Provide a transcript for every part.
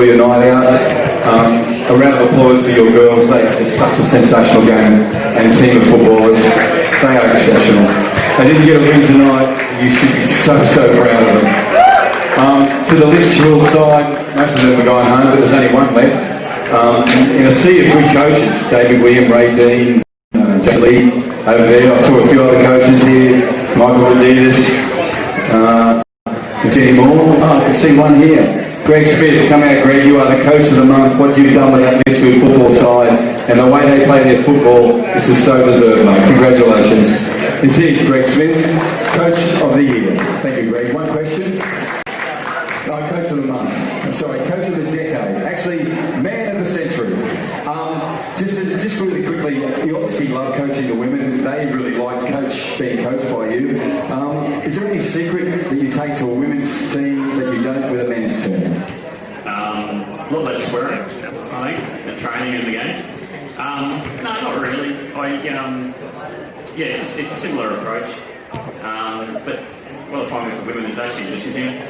enjoy your night out. A round of applause for your girls. They are just such a sensational game and team of footballers. They are exceptional. They didn't get a win tonight. You should be so proud of them. To the Lichfield side, most of them are going home, but there's only one left. In a sea of good coaches, David William, Ray Dean, Jack Lee over there. I saw a few other coaches here, Michael Adidas, Jenny Moore. Oh, I can see one here. Greg Smith, come out, Greg. You are the coach of the month. What you've done with that Lichfield football side and the way they play their football, this is so deserved, mate. Congratulations. This is Greg Smith, coach of the year. Thank you, Greg. One question. No, coach of the month. Sorry, coach of the decade. Actually, man of the century. Just really quickly, you obviously love coaching the women. They really like being coached by you. Is there any secret that you take to a women's team that you don't with a men's team? A lot less swearing, I think, and training in the game. No, not really. It's a similar approach. But what I find with the women is actually listening.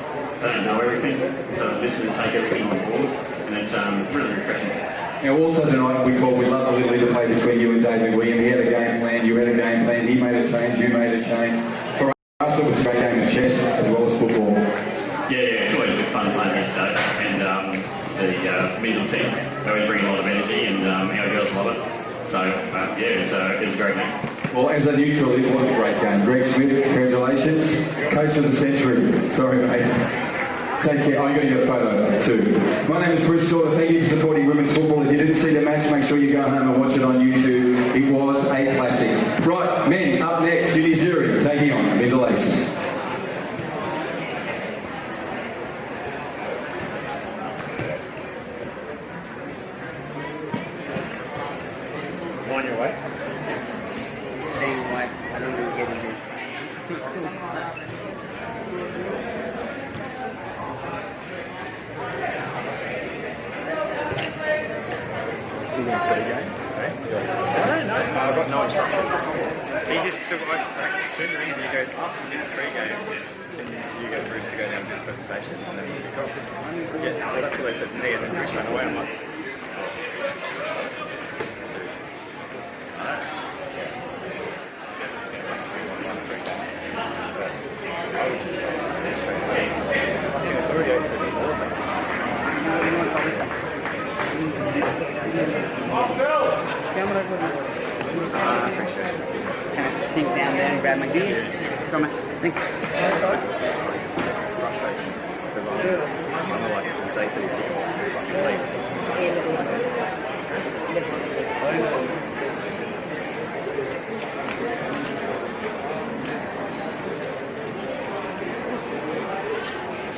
They don't know everything, so listen and take everything on board, and it's really refreshing. Now, also tonight, we love the little interplay between you and David William. He had a game plan, you had a game plan, he made a change, you made a change. For us, it was a great game of chess as well as football. Yeah, it's always good fun playing against Dave, and the Mindil team, they always bring a lot of energy, and our girls love it. So, it was a great game. Well, as a neutral, it was a great game. Greg Smith, congratulations. Coach of the century. Sorry, mate. Take care. I'm going to get a photo too. My name is Bruce Shorter. Thank you for supporting women's football. If you didn't see the match, make sure you go home and watch it on YouTube. It was a classic. Right, men, up next, Azzurri taking on Mindil Aces. On your way. Same way. I don't really get it here. I've got no instruction. He just sort of as soon as you go up and do the pre-game, then you get Bruce to go down and do the presentation, and then we kick off. Yeah, well, that's what they said to me, and then Bruce ran away. I'm like, it's already open. I appreciate it. Kind of sneak down there and grab my gear from it. Thank you. Frustrates me because I'm not like safety fucking late.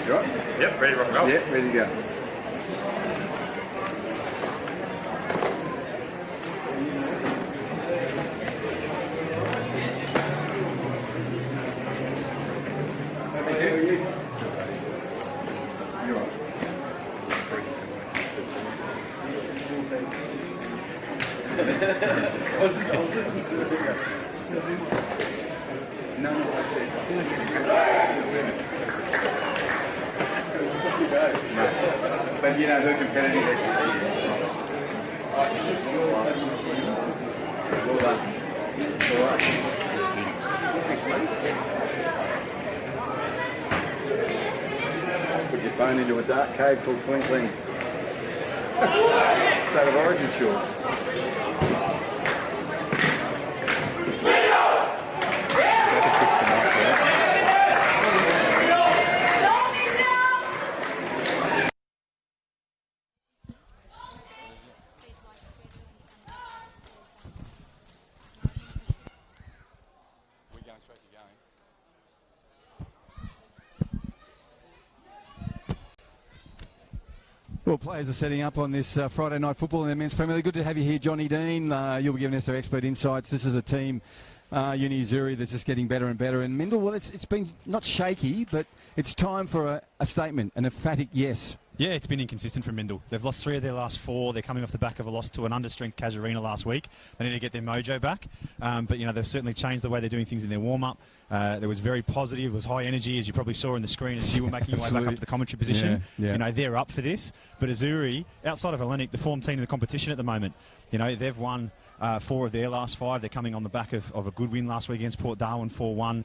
You right? Yep, ready to rock and roll. Yeah, ready to go. But you know who competitive is. Well done. All right. Thanks, mate. Put your phone into a dark cave called Queensland. State of Origin shorts. Well, players are setting up on this Friday night football in the men's Premier League. Good to have you here, Johnny Dean. You'll be giving us our expert insights. This is a team, Azzurri, that's just getting better and better. And Mindil, well, it's been not shaky, but it's time for a statement, an emphatic yes. Yeah, it's been inconsistent from Mindil. They've lost 3 of their last 4. They're coming off the back of a loss to an understrength Azzurri last week. They need to get their mojo back. But, you know, they've certainly changed the way they're doing things in their warm-up. There was very positive, it was high energy, as you probably saw on the screen as you were making your way back up to the commentary position. Yeah. You know, they're up for this. But Azzurri, outside of Hellenic, the form team in the competition at the moment, you know, they've won 4 of their last 5. They're coming on the back of a good win last week against Port Darwin, 4-1.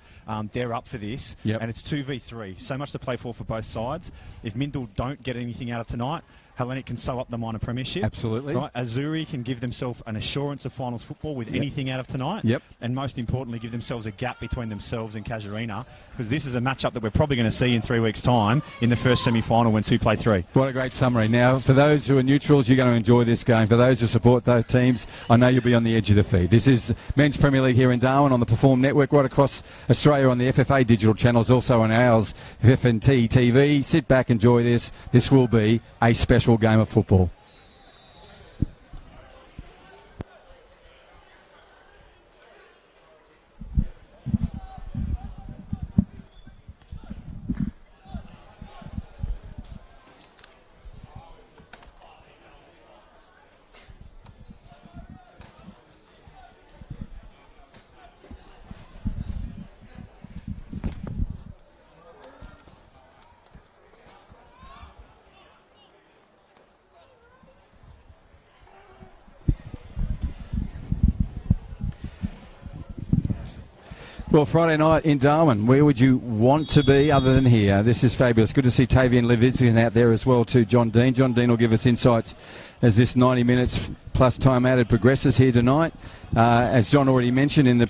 They're up for this. Yep. And it's 2v3. So much to play for both sides. If Mindil don't get anything out of tonight, Hellenic can sew up the minor premiership. Absolutely. Right? Azzurri can give themselves an assurance of finals football with anything out of tonight. Yep. And most importantly, give themselves a gap between themselves and Casuarina, because this is a matchup that we're probably going to see in 3 weeks' time in the first semi-final when 2 play 3. What a great summary. Now, for those who are neutrals, you're going to enjoy this game. For those who support those teams, I know you'll be on the edge of the feed. This is Men's Premier League here in Darwin on the Perform Network, right across Australia on the FFA digital channels, also on ours, FFNT TV. Sit back, enjoy this. This will be a special game of football. Well, Friday night in Darwin, where would you want to be other than here? This is fabulous. Good to see Tavian Levitzian out there as well too, John Dean. John Dean will give us insights as this 90 minutes plus time added progresses here tonight. As John already mentioned in the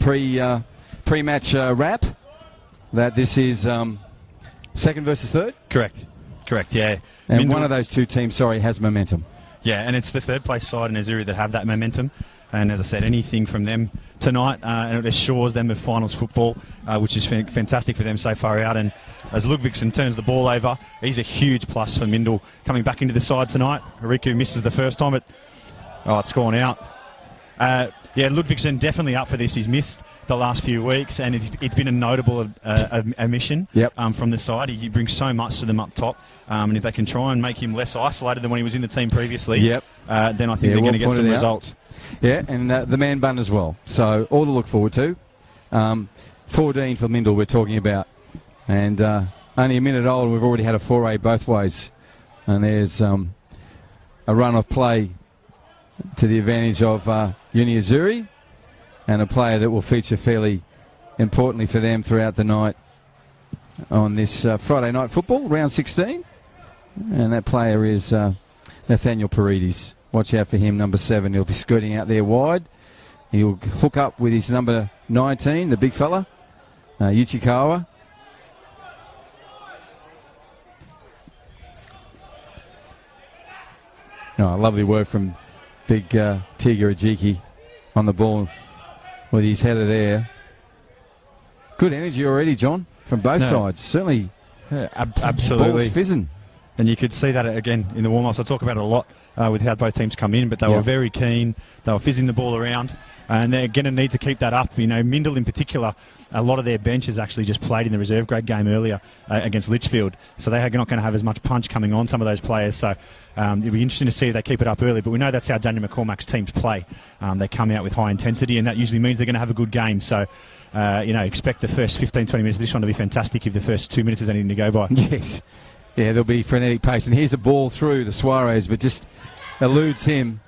pre-match wrap, that this is second versus third? Correct, yeah. And one of those two teams, has momentum. Yeah, and it's the third place side in Azzurri that have that momentum. And as I said, anything from them tonight, and it assures them of finals football, which is fantastic for them so far out. And as Ludvigsen turns the ball over, he's a huge plus for Mindil coming back into the side tonight. Ariku misses the first time, but it's gone out. Ludvigsen definitely up for this. He's missed the last few weeks, and it's been a notable omission from the side. He brings so much to them up top, and if they can try and make him less isolated than when he was in the team previously, then I think they're going to get some results. Yeah, and the man bun as well. So all to look forward to. 14 for Mindil we're talking about. And only a minute old, we've already had a foray both ways. And there's a run of play to the advantage of Uni Azzurri, and a player that will feature fairly importantly for them throughout the night on this Friday night football, round 16. And that player is Nathaniel Paredes. Watch out for him, number 7. He'll be skirting out there wide. He'll hook up with his number 19, the big fella, Uchikawa. Lovely work from big Tiga Ajiki on the ball with his header there. Good energy already, John, from both sides. Certainly, absolutely. Ball's fizzing. And you could see that again in the warm-ups. I talk about it a lot with how both teams come in, but they were very keen. They were fizzing the ball around, and they're going to need to keep that up. You know, Mindil in particular, a lot of their benches actually just played in the reserve grade game earlier against Litchfield, so they're not going to have as much punch coming on some of those players. So it'll be interesting to see if they keep it up early, but we know that's how Daniel McCormack's teams play. They come out with high intensity, and that usually means they're going to have a good game. So expect the first 15-20 minutes of this one to be fantastic if the first 2 minutes is anything to go by. Yes. Yeah, there'll be frenetic pace. And here's a ball through to Suarez, but just eludes him.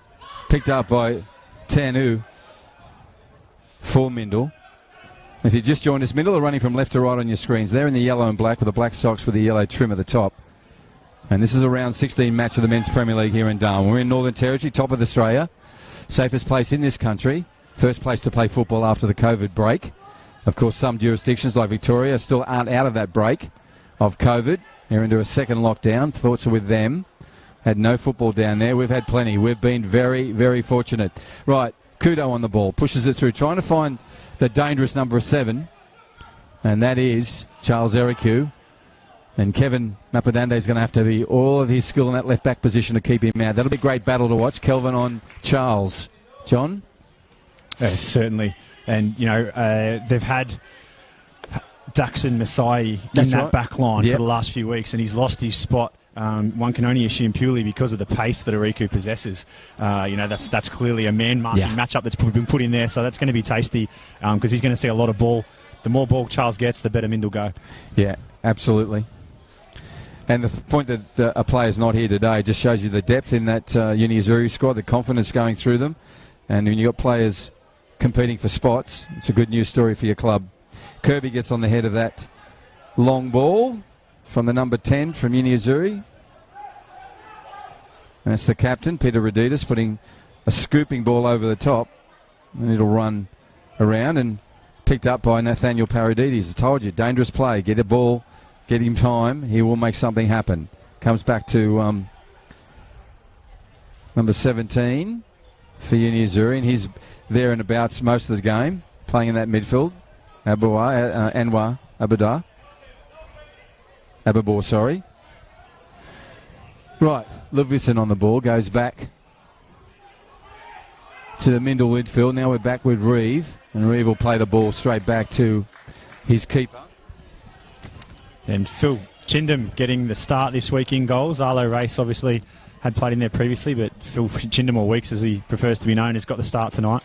Picked up by Tanu for Mindil. If you just joined us, Mindil are running from left to right on your screens. They're in the yellow and black with the black socks with the yellow trim at the top. And this is a round 16 match of the Men's Premier League here in Darwin. We're in Northern Territory, top of Australia. Safest place in this country. First place to play football after the COVID break. Of course, some jurisdictions like Victoria still aren't out of that break of COVID. They're into a second lockdown. Thoughts are with them. Had no football down there. We've had plenty. We've been very, very fortunate. Right, Kudo on the ball. Pushes it through. Trying to find the dangerous number 7. And that is Charles Eriku. And Kevin Napadande is going to have to be all of his skill in that left-back position to keep him out. That'll be a great battle to watch. Kelvin on Charles. John? Certainly. And, they've had Daxon Masai in that back line for the last few weeks, and he's lost his spot. One can only assume purely because of the pace that Ariku possesses. That's clearly a man-marking matchup that's been put in there, so that's going to be tasty because he's going to see a lot of ball the more ball Charles gets, the better Mindil go. Yeah, absolutely. And the point that a player's not here today just shows you the depth in that Uni Azzurri squad, the confidence going through them. And when you've got players competing for spots, it's a good news story for your club. Kirby gets on the head of that long ball from the number 10 from Uni Azzurri. That's the captain, Peter Raditas, putting a scooping ball over the top. And it'll run around and picked up by Nathaniel Paradides. I told you, dangerous play. Get a ball, get him time. He will make something happen. Comes back to number 17 for Uni Azzurri, and he's there and about most of the game, playing in that midfield. Anwar Ababor, sorry. Right, Ludvigsen on the ball, goes back to the Mindil midfield. Now we're back with Reeve, and Reeve will play the ball straight back to his keeper. And Phil Chindam getting the start this week in goals. Arlo Race obviously had played in there previously, but Phil Chindam, or Weeks as he prefers to be known, has got the start tonight.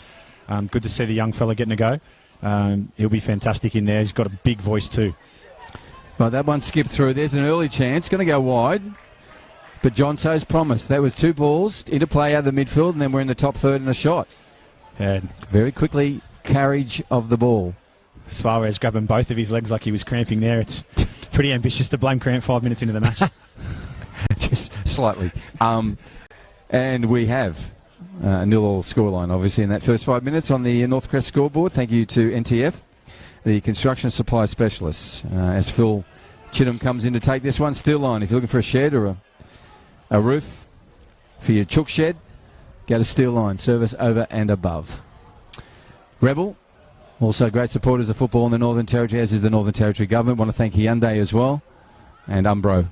Good to see the young fella getting a go. He'll be fantastic in there. He's got a big voice too. Right, that one skipped through. There's an early chance. Going to go wide. But Johnso's promised. That was 2 balls into play out of the midfield, and then we're in the top third and a shot. And very quickly, carriage of the ball. Suarez grabbing both of his legs like he was cramping there. It's pretty ambitious to blame cramp 5 minutes into the match. Just slightly. And we have a 0-0 scoreline, obviously, in that first 5 minutes on the Northcrest scoreboard. Thank you to NTF, the construction supply specialists. As Phil Chittum comes in to take this one, still line. If you're looking for a shed or a roof for your chook shed, go to Steel Line, service over and above. Rebel, also great supporters of football in the Northern Territory, as is the Northern Territory government. Want to thank Hyundai as well, and Umbro.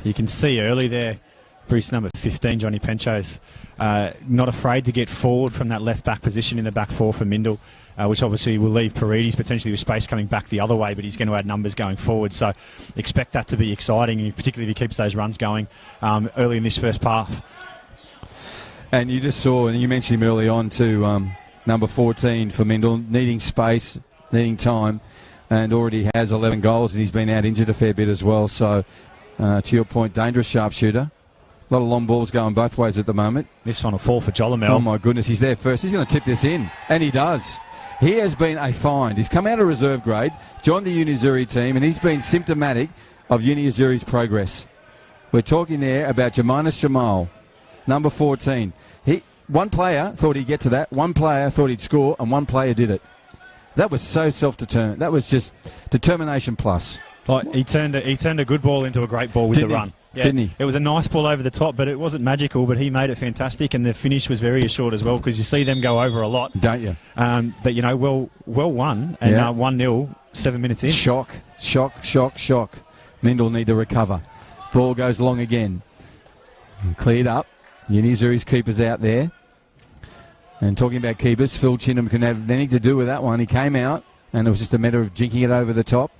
You can see early there, Bruce number 15, Johnny Pencho's not afraid to get forward from that left back position in the back four for Mindil, which obviously will leave Paredes potentially with space coming back the other way, but he's going to add numbers going forward. So expect that to be exciting, particularly if he keeps those runs going early in this first half. And you just saw, and you mentioned him early on to number 14 for Mindil, needing space, needing time, and already has 11 goals, and he's been out injured a fair bit as well. So to your point, dangerous sharpshooter. A lot of long balls going both ways at the moment. This one will fall for Jolimel. Oh my goodness, he's there first. He's going to tip this in, and he does. He has been a find. He's come out of reserve grade, joined the Uni Azzurri team, and he's been symptomatic of Uni Azzurri's progress. We're talking there about Jaminas Jamal, number 14. One player thought he'd get to that, one player thought he'd score, and one player did it. That was so self-determined. That was just determination plus. Like he turned a good ball into a great ball with the run. Yeah, didn't he? It was a nice ball over the top, but it wasn't magical, but he made it fantastic, and the finish was very assured as well, because you see them go over a lot. Don't you? But, you know, well won, and 1-0, 7 minutes in. Shock. Mindil need to recover. Ball goes long again. Cleared up. Uni Azzurri's keeper's out there. And talking about keepers, Phil Chinham can have anything to do with that one. He came out, and it was just a matter of jinking it over the top.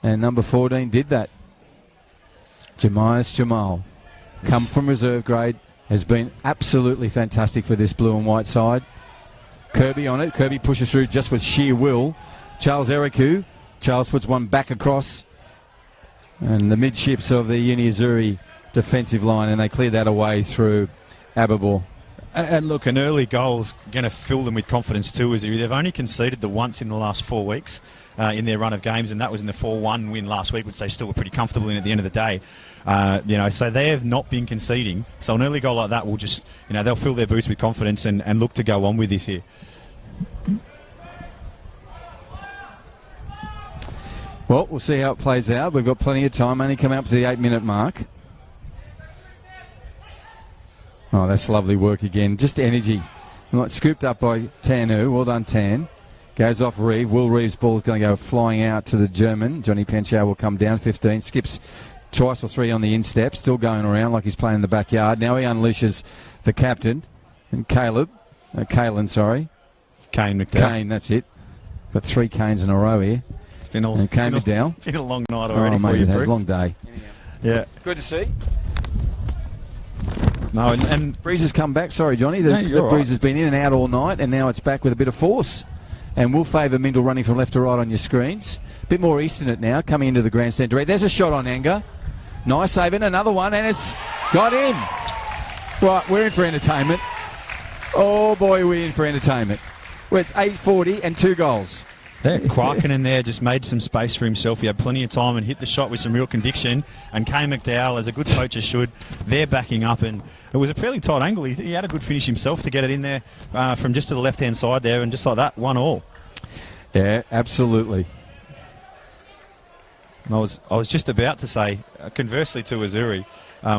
And number 14 did that. Jaminas Jamal, come from reserve grade, has been absolutely fantastic for this blue and white side. Kirby on it. Kirby pushes through just with sheer will. Charles Eriku. Charles puts one back across. And the midships of the Uni Azzurri defensive line, and they clear that away through Ababor. And look, an early goal's going to fill them with confidence too. They've only conceded the once in the last 4 weeks in their run of games, and that was in the 4-1 win last week, which they still were pretty comfortable in at the end of the day. So they have not been conceding. So an early goal like that will just, they'll fill their boots with confidence and look to go on with this here. Well, we'll see how it plays out. We've got plenty of time. Only come up to the 8-minute mark. Oh, that's lovely work again. Just energy. Scooped up by Tanu. Well done, Tan. Goes off Reeve. Will Reeve's ball is going to go flying out to the German. Johnny Penchow will come down 15. Skips twice or three on the instep. Still going around like he's playing in the backyard. Now he unleashes the captain. And Kalen, Kane McDowell. Kane, that's it. Got 3 Kanes in a row here. It's been a long night already for mate, you, it has. Bruce. Long day. Yeah. Good to see. No, and Breeze has come back. Sorry, Johnny. The you're breeze right. has been in and out all night, and now it's back with a bit of force. And will favour Mindil running from left to right on your screens. A bit more east in it now, coming into the grandstand direct. There's a shot on Anger. Nice save, and another one, and it's got in. Right, we're in for entertainment. Oh, boy, we're in for entertainment. Well, it's 8:40 and 2 goals. Yeah, Kraken in there just made some space for himself. He had plenty of time and hit the shot with some real conviction. And Kane McDowell, as a good poacher should, they're backing up. And it was a fairly tight angle. He had a good finish himself to get it in there from just to the left-hand side there. And just like that, 1-1. Yeah, absolutely. And I was just about to say, conversely to Azzurri,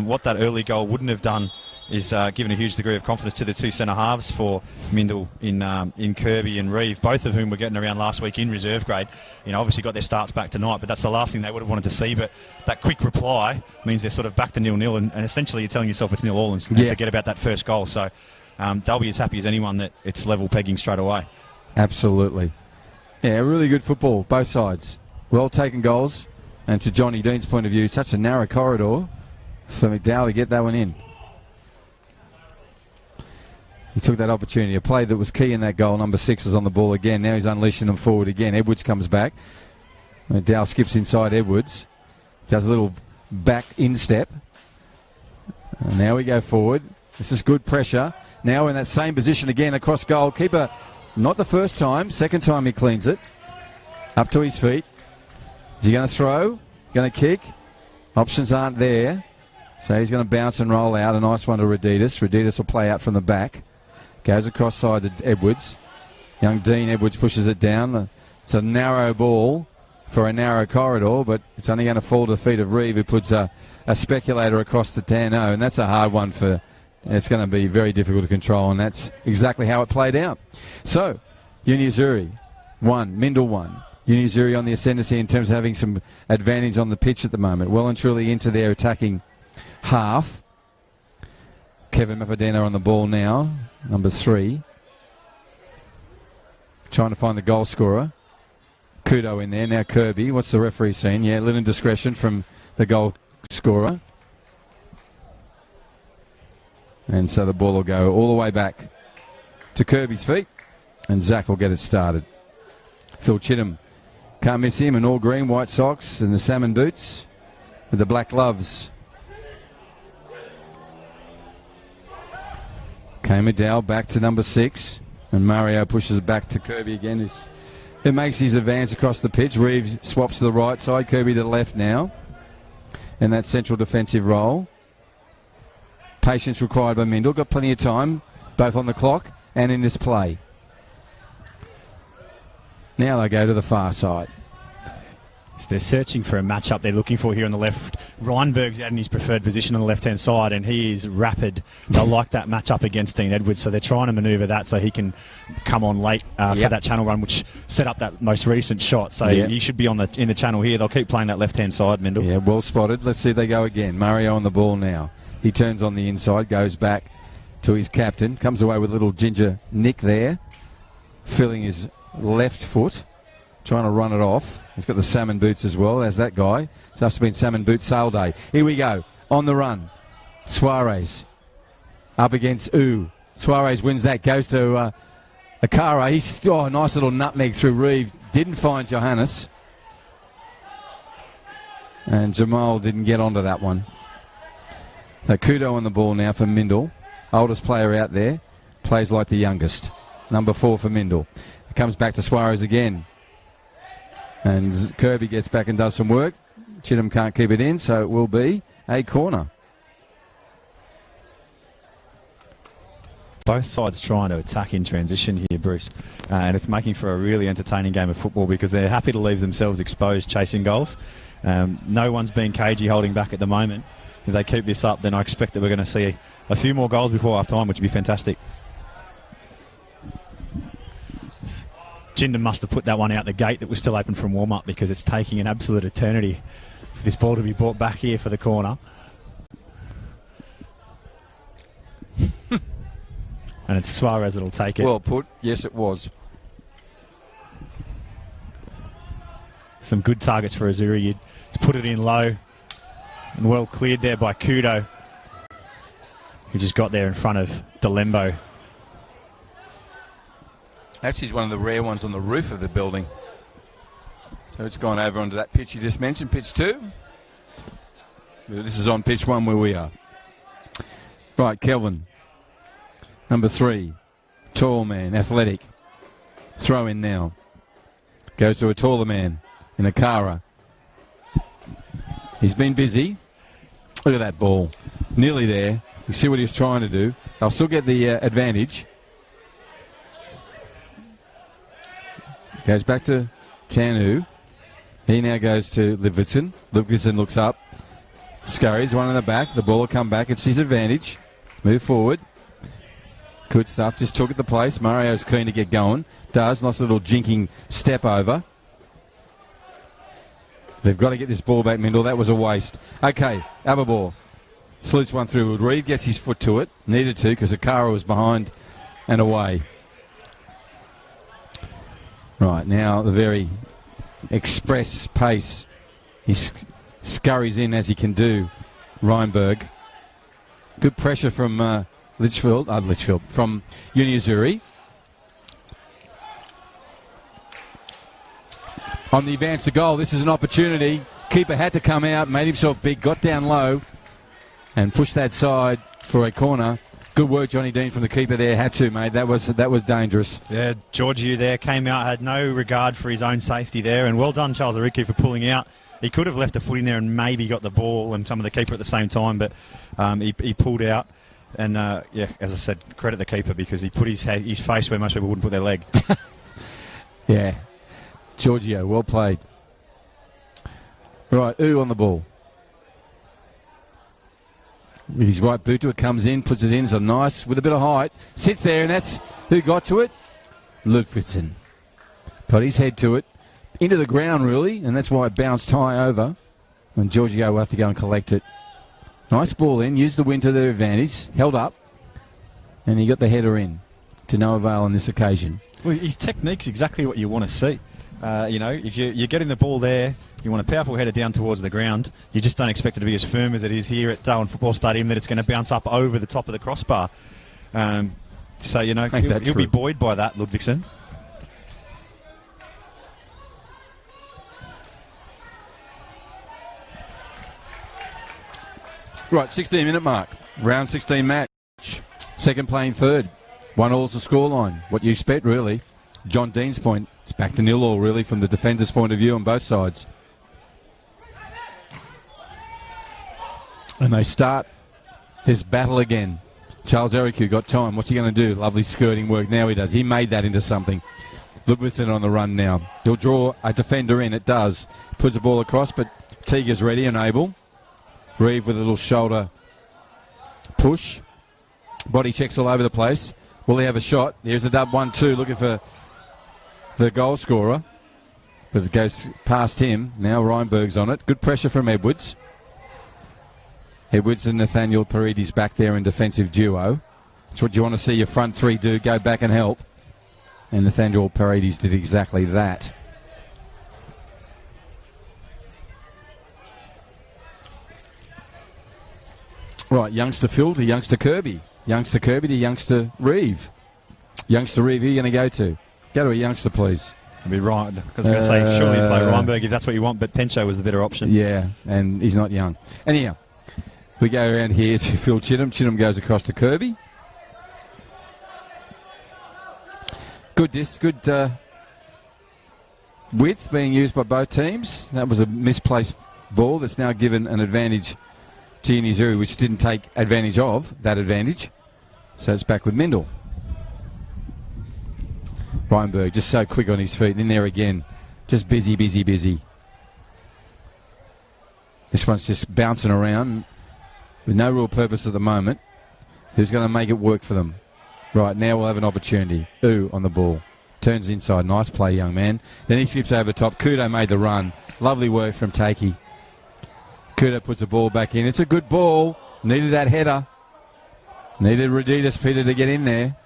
what that early goal wouldn't have done is given a huge degree of confidence to the two centre halves for Mindil in Kirby and Reeve, both of whom were getting around last week in reserve grade. You know, obviously got their starts back tonight, but that's the last thing they would have wanted to see. But that quick reply means they're sort of back to 0-0, and essentially you're telling yourself it's 0-0 and forget about that first goal. So they'll be as happy as anyone that it's level pegging straight away. Absolutely. Yeah, really good football, both sides. Well taken goals, and to Johnny Dean's point of view, such a narrow corridor for McDowell to get that one in. He took that opportunity. A play that was key in that goal. Number 6 is on the ball again. Now he's unleashing them forward again. Edwards comes back. McDowell skips inside Edwards. Does a little back instep. And now we go forward. This is good pressure. Now we're in that same position again across goal. Keeper, not the first time. Second time he cleans it. Up to his feet. Is he going to throw? Going to kick? Options aren't there. So he's going to bounce and roll out. A nice one to Reditas. Reditas will play out from the back. Goes across side to Edwards. Young Dean Edwards pushes it down. It's a narrow ball for a narrow corridor, but it's only going to fall to the feet of Reeve, who puts a speculator across the Tano, and that's a hard one for... It's going to be very difficult to control, and that's exactly how it played out. So, Azzurri 1, Mindil 1. Azzurri on the ascendancy in terms of having some advantage on the pitch at the moment. Well and truly into their attacking half. Kevin Mafadena on the ball now, number 3. Trying to find the goal scorer. Kudo in there, now Kirby. What's the referee saying? Yeah, a little indiscretion from the goal scorer. And so the ball will go all the way back to Kirby's feet, and Zach will get it started. Phil Chittum, can't miss him in all green, white socks and the salmon boots with the black gloves. Kane McDowell back to number 6, and Mario pushes it back to Kirby again. It makes his advance across the pitch. Reeves swaps to the right side, Kirby to the left now, in that central defensive role. Patience required by Mindil. Got plenty of time, both on the clock and in this play. Now they go to the far side. So they're searching for a matchup they're looking for here on the left. Reinberg's out in his preferred position on the left-hand side, and he is rapid. They'll like that matchup against Dean Edwards, so they're trying to manoeuvre that so he can come on late for that channel run, which set up that most recent shot. So he should be in the channel here. They'll keep playing that left-hand side, Mindil. Yeah, well spotted. Let's see if they go again. Mario on the ball now. He turns on the inside, goes back to his captain, comes away with a little ginger nick there, filling his left foot, trying to run it off. He's got the salmon boots as well, as that guy. It must have been salmon boot sale day. Here we go, on the run. Suarez up against Suarez wins that, goes to Akara. He's a nice little nutmeg through Reeves. Didn't find Johannes. And Jamal didn't get onto that one. Kudo on the ball now for Mindil. Oldest player out there. Plays like the youngest. Number 4 for Mindil. It comes back to Suarez again. And Kirby gets back and does some work. Chittum can't keep it in, so it will be a corner. Both sides trying to attack in transition here, Bruce. And it's making for a really entertaining game of football because they're happy to leave themselves exposed chasing goals. No one's being cagey holding back at the moment. If they keep this up, then I expect that we're going to see a few more goals before half-time, which would be fantastic. Jindal must have put that one out the gate that was still open from warm-up because it's taking an absolute eternity for this ball to be brought back here for the corner. And it's Suarez that'll take it. Well put. Yes, it was. Some good targets for Azzurri. You put it in low and well cleared there by Kudo, who just got there in front of Delembo. Actually, it's one of the rare ones on the roof of the building. So it's gone over onto that pitch you just mentioned, pitch 2. This is on pitch 1 where we are. Right, Kelvin. Number 3. Tall man, athletic. Throw in now. Goes to a taller man in a Akara. He's been busy. Look at that ball. Nearly there. You see what he was trying to do. They'll still get the advantage. Goes back to Tanu. He now goes to Livingston. Livingston looks up. Scurries, one in the back. The ball will come back. It's his advantage. Move forward. Good stuff. Just took it the place. Mario's keen to get going. Does. Nice little jinking step over. They've got to get this ball back, Mindil. That was a waste. Okay, other ball. Salutes one through. Reed gets his foot to it. Needed to because Akara was behind and away. Right, now the very express pace. He scurries in as he can do. Reinberg. Good pressure from Litchfield, from Azzurri. On the advance to goal, this is an opportunity. Keeper had to come out, made himself big, got down low, and pushed that side for a corner. Good work, Johnny Dean, from the keeper there. Had to, mate. That was dangerous. Yeah, Georgiou there came out, had no regard for his own safety there, and well done, Charles Azzurri, for pulling out. He could have left a foot in there and maybe got the ball and some of the keeper at the same time, but he pulled out. And, yeah, as I said, credit the keeper because he put his face where most people wouldn't put their leg. Yeah. Georgiou, well played. Right, on the ball. With his right boot to it, comes in, puts it in, so nice, with a bit of height. Sits there, and that's who got to it? Ludvigsen. Put his head to it. Into the ground, really, and that's why it bounced high over. And Georgiou will have to go and collect it. Nice ball in, used the wind to their advantage, held up, and he got the header in. To no avail on this occasion. Well, his technique's exactly what you want to see. If you're getting the ball there, you want a powerful header down towards the ground. You just don't expect it to be as firm as it is here at Darwin Football Stadium, that it's going to bounce up over the top of the crossbar. He'll be buoyed by that, Ludvigsen. Right, 16-minute mark. Round 16 match. Second playing third. 1-all's the scoreline. What you expect, really. John Dean's point. It's back to 0-all, really, from the defender's point of view on both sides. And they start his battle again. Charles Ericu got time. What's he going to do? Lovely skirting work. Now he does. He made that into something. Ludvigsen on the run now. He'll draw a defender in. It does. Puts the ball across, but Teague is ready and able. Reeve with a little shoulder push. Body checks all over the place. Will he have a shot? Here's the dub 1-2, looking for the goal scorer. But it goes past him. Now Reinberg's on it. Good pressure from Edwards. Edwards and Nathaniel Paredes back there in defensive duo. That's what you want to see your front three do. Go back and help. And Nathaniel Paredes did exactly that. Right, youngster Phil to youngster Kirby. Youngster Kirby to youngster Reeve. Youngster Reeve, who are you going to go to? Go to a youngster, please. I'd be right. Because I was going to say, surely play Reinberg if that's what you want, but Pencho was the better option. Yeah, and he's not young. Anyhow, we go around here to Phil Chittum. Chittum goes across to Kirby. Good width being used by both teams. That was a misplaced ball that's now given an advantage to Azzurri, which didn't take advantage of that advantage. So it's back with Mindil. Reinberg just so quick on his feet. In there again. Just busy. This one's just bouncing around with no real purpose at the moment. Who's going to make it work for them? Right, now we'll have an opportunity. On the ball. Turns inside. Nice play, young man. Then he slips over the top. Kudo made the run. Lovely work from Takey. Kudo puts the ball back in. It's a good ball. Needed that header. Needed Reditas Peter to get in there.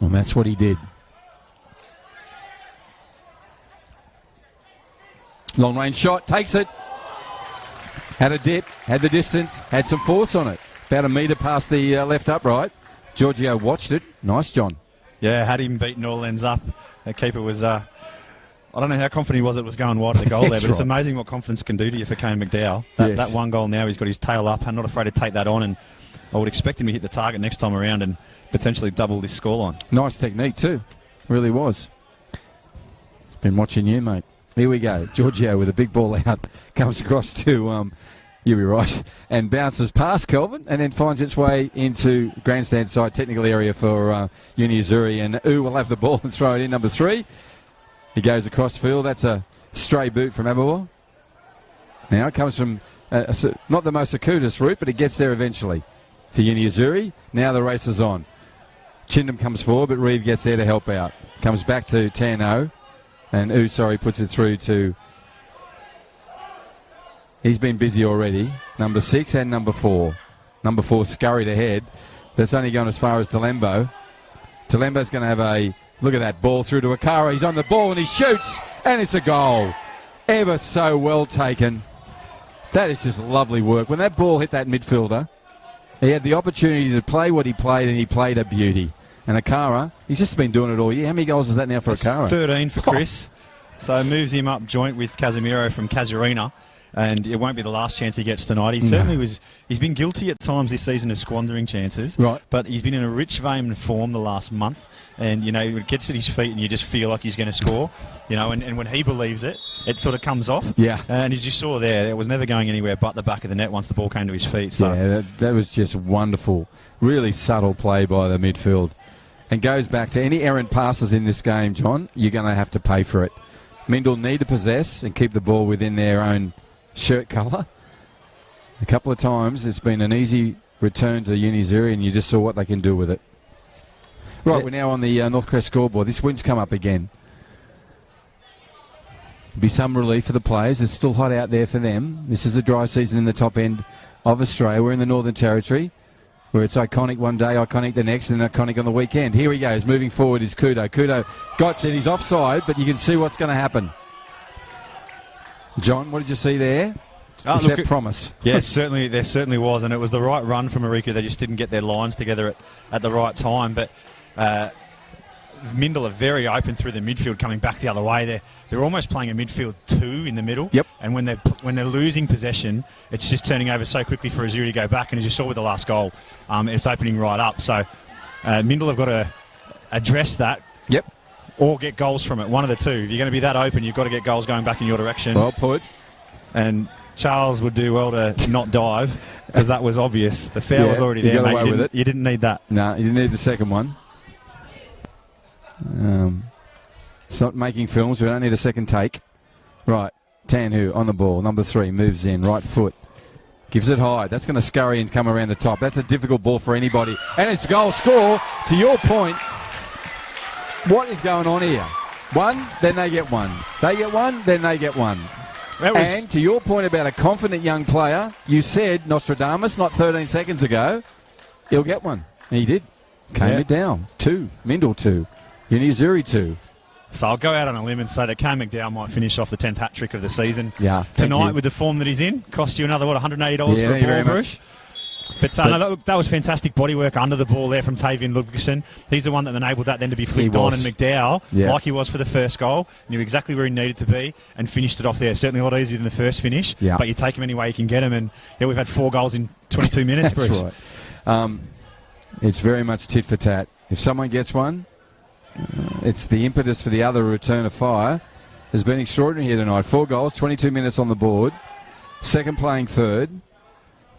And that's what he did. Long range shot. Takes it. Had a dip, had the distance, had some force on it. About a metre past the left upright. Giorgio watched it. Nice, John. Yeah, had him beaten all ends up. The keeper was, I don't know how confident he was it was going wide of the goal there, but it's amazing what confidence can do to you for Kane McDowell. That one goal now, he's got his tail up and not afraid to take that on, and I would expect him to hit the target next time around and potentially double this scoreline. Nice technique too. Really was. Been watching you, mate. Here we go. Giorgio with a big ball out. Comes across to, you'll be right, and bounces past Kelvin and then finds its way into grandstand side technical area for Uni Azzurri. And will have the ball and throw it in, number 3. He goes across field. That's a stray boot from Abbawar. Now it comes from not the most circuitous route, but it gets there eventually for Uni Azzurri. Now the race is on. Chindam comes forward, but Reeve gets there to help out. Comes back to Tano. And puts it through to... He's been busy already. Number 6 and number 4. Number 4 scurried ahead. That's only gone as far as Talembo. Talembo's going to have a... Look at that ball through to Akara. He's on the ball and he shoots. And it's a goal. Ever so well taken. That is just lovely work. When that ball hit that midfielder, he had the opportunity to play what he played, and he played a beauty. And Akara, he's just been doing it all year. How many goals is that now for Akara? 13 for Chris. So moves him up joint with Casemiro from Casuarina. And it won't be the last chance he gets tonight. He certainly was. He's been guilty at times this season of squandering chances. Right. But he's been in a rich vein of form the last month. And, you know, it gets at his feet and you just feel like he's going to score. You know, and when he believes it, it sort of comes off. Yeah. And as you saw there, it was never going anywhere but the back of the net once the ball came to his feet. So. Yeah, that was just wonderful. Really subtle play by the midfield. And goes back to any errant passes in this game, John, you're going to have to pay for it. Mindil need to possess and keep the ball within their own shirt colour. A couple of times it's been an easy return to Uni Azzurri, and you just saw what they can do with it. Right, we're now on the Northcrest scoreboard. This wind's come up again. Be some relief for the players. It's still hot out there for them. This is the dry season in the top end of Australia. We're in the Northern Territory, where it's iconic one day, iconic the next, and then iconic on the weekend. Here he goes. Moving forward is Kudo. Kudo got it. He's offside, but you can see what's going to happen. John, what did you see there? Is that promise? Yeah, certainly there certainly was, and it was the right run from Marika. They just didn't get their lines together at the right time. But Mindil are very open through the midfield, coming back the other way. They're almost playing a midfield 2 in the middle. Yep. And when they're losing possession, it's just turning over so quickly for Azzurri to go back. And as you saw with the last goal, it's opening right up. So Mindil have got to address that. Yep. Or get goals from it. One of the two. If you're going to be that open, you've got to get goals going back in your direction. Well put. And Charles would do well to not dive, because that was obvious. The foul was already there, got away with it. You didn't need that. No, you didn't need the second one. It's not making films. We don't need a second take. Right. Tanhu on the ball. Number 3 moves in. Right foot. Gives it high. That's going to scurry and come around the top. That's a difficult ball for anybody. And it's goal score. To your point, what is going on here? 1, then they get 1. They get 1, then they get 1. And to your point about a confident young player, you said Nostradamus not 13 seconds ago, he'll get 1. And he did. Came it down. 2. Mindil 2. Uni Azzurri 2. So I'll go out on a limb and say that Kane McDowell might finish off the 10th hat-trick of the season. Yeah. Tonight, with the form that he's in, cost you another, $180 for a ball, Bruce? But no, that was fantastic bodywork under the ball there from Tavian Ludvigsen. He's the one that enabled that then to be flicked on, and McDowell, like he was for the first goal, knew exactly where he needed to be and finished it off there. Certainly a lot easier than the first finish, but you take him any way you can get him. And we've had 4 goals in 22 minutes, That's Bruce. Right. It's very much tit for tat. If someone gets one, it's the impetus for the other return of fire. Has been extraordinary here tonight. 4 goals, 22 minutes on the board. Second playing third.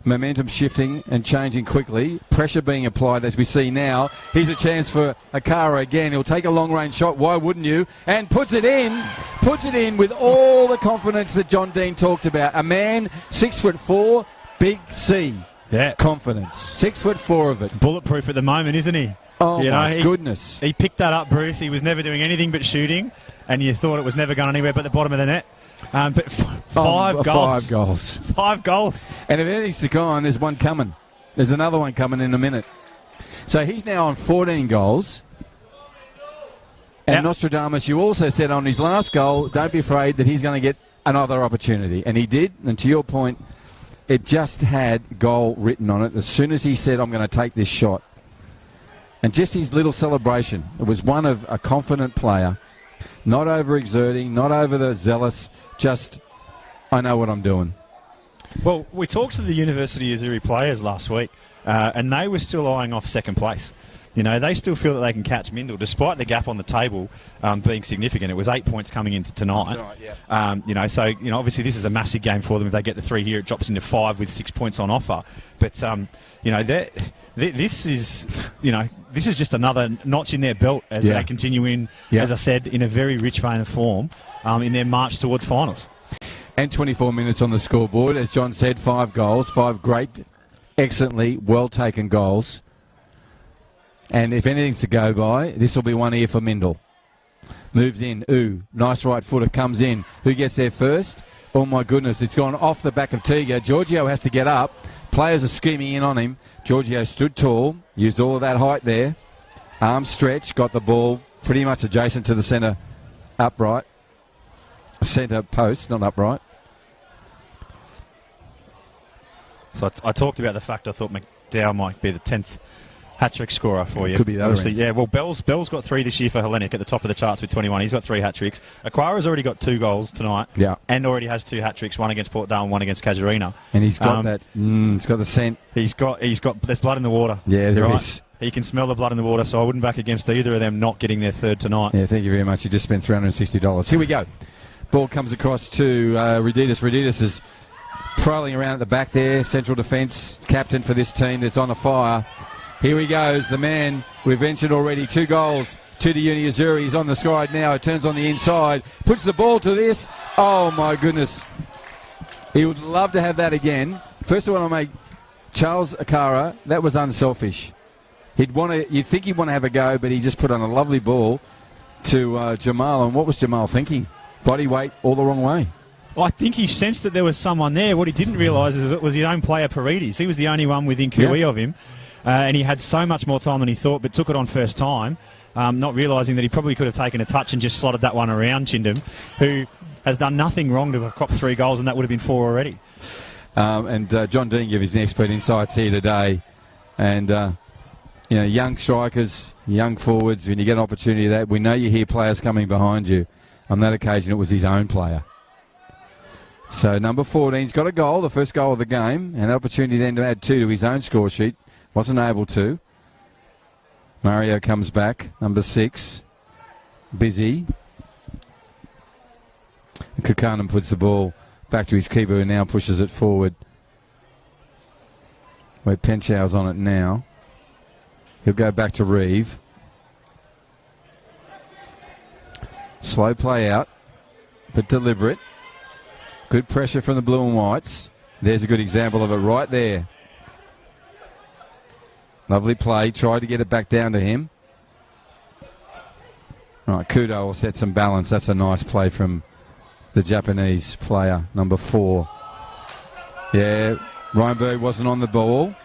Momentum shifting and changing quickly. Pressure being applied as we see now. Here's a chance for Akara again. He'll take a long-range shot. Why wouldn't you? And puts it in. Puts it in with all the confidence that John Dean talked about. A man, 6'4", big C. Yeah. Confidence. 6'4" of it. Bulletproof at the moment, isn't he? Oh, my goodness. He picked that up, Bruce. He was never doing anything but shooting, and you thought it was never going anywhere but the bottom of the net. But 5 goals. 5 goals. 5 goals. And if anything's to go on, there's one coming. There's another one coming in a minute. So he's now on 14 goals. And Nostradamus, you also said on his last goal, don't be afraid that he's going to get another opportunity. And he did. And to your point, it just had goal written on it as soon as he said, I'm going to take this shot. And just his little celebration. It was one of a confident player, not overexerting, not over the zealous, just, I know what I'm doing. Well, we talked to the University of Azzurri players last week, and they were still eyeing off second place. You know, they still feel that they can catch Mindil, despite the gap on the table being significant. It was 8 points coming into tonight. Yeah. You know, so, you know, obviously this is a massive game for them. If they get the 3 here, it drops into 5 with 6 points on offer. But, you know, this is just another notch in their belt as they continue in, as I said, in a very rich vein of form in their march towards finals. And 24 minutes on the scoreboard. As John said, 5 goals, 5 great, excellently well-taken goals. And if anything's to go by, this will be one here for Mindil. Moves in. Ooh, nice right footer. Comes in. Who gets there first? Oh, my goodness. It's gone off the back of Tiga. Giorgio has to get up. Players are scheming in on him. Giorgio stood tall. Used all of that height there. Arm stretch. Got the ball pretty much adjacent to the centre upright. Centre post, not upright. So I talked about the fact I thought McDowell might be the 10th hat-trick scorer for you. Could be that. Obviously, yeah. Well, Bell's got 3 this year for Hellenic at the top of the charts with 21. He's got 3 hat-tricks. Aquara's already got 2 goals tonight. Yeah. And already has 2 hat-tricks, one against Port Dale and one against Casuarina. And he's got that. He's got the scent. He's got. There's blood in the water. Yeah, there is. He can smell the blood in the water, so I wouldn't back against either of them not getting their 3rd tonight. Yeah, thank you very much. You just spent $360. Here we go. Ball comes across to Reditas. Reditas is prowling around at the back there. Central defence captain for this team that's on a fire. Here he goes, the man we've mentioned already. 2 goals to the Uni Azzurri. He's on the side now. It turns on the inside. Puts the ball to this. Oh, my goodness. He would love to have that again. First of all, I'll make Charles Akara. That was unselfish. You'd think he'd want to have a go, but he just put on a lovely ball to Jamal. And what was Jamal thinking? Body weight all the wrong way. I think he sensed that there was someone there. What he didn't realise is it was his own player, Paredes. He was the only one within QE of him. And he had so much more time than he thought, but took it on first time, not realising that he probably could have taken a touch and just slotted that one around Chindam, who has done nothing wrong to have copped 3 goals, and that would have been 4 already. And John Dean gave his expert insights here today. And, you know, young strikers, young forwards, when you get an opportunity of that, we know you hear players coming behind you. On that occasion, it was his own player. So number 14's got a goal, the first goal of the game, and an opportunity then to add 2 to his own score sheet. Wasn't able to. Mario comes back, number 6. Busy. Kukanen puts the ball back to his keeper and now pushes it forward. Where Penchow's on it now. He'll go back to Reeve. Slow play out, but deliberate. Good pressure from the blue and whites. There's a good example of it right there. Lovely play. Tried to get it back down to him. Right, Kudo will set some balance. That's a nice play from the Japanese player, number 4. Yeah, Reinberg wasn't on the ball.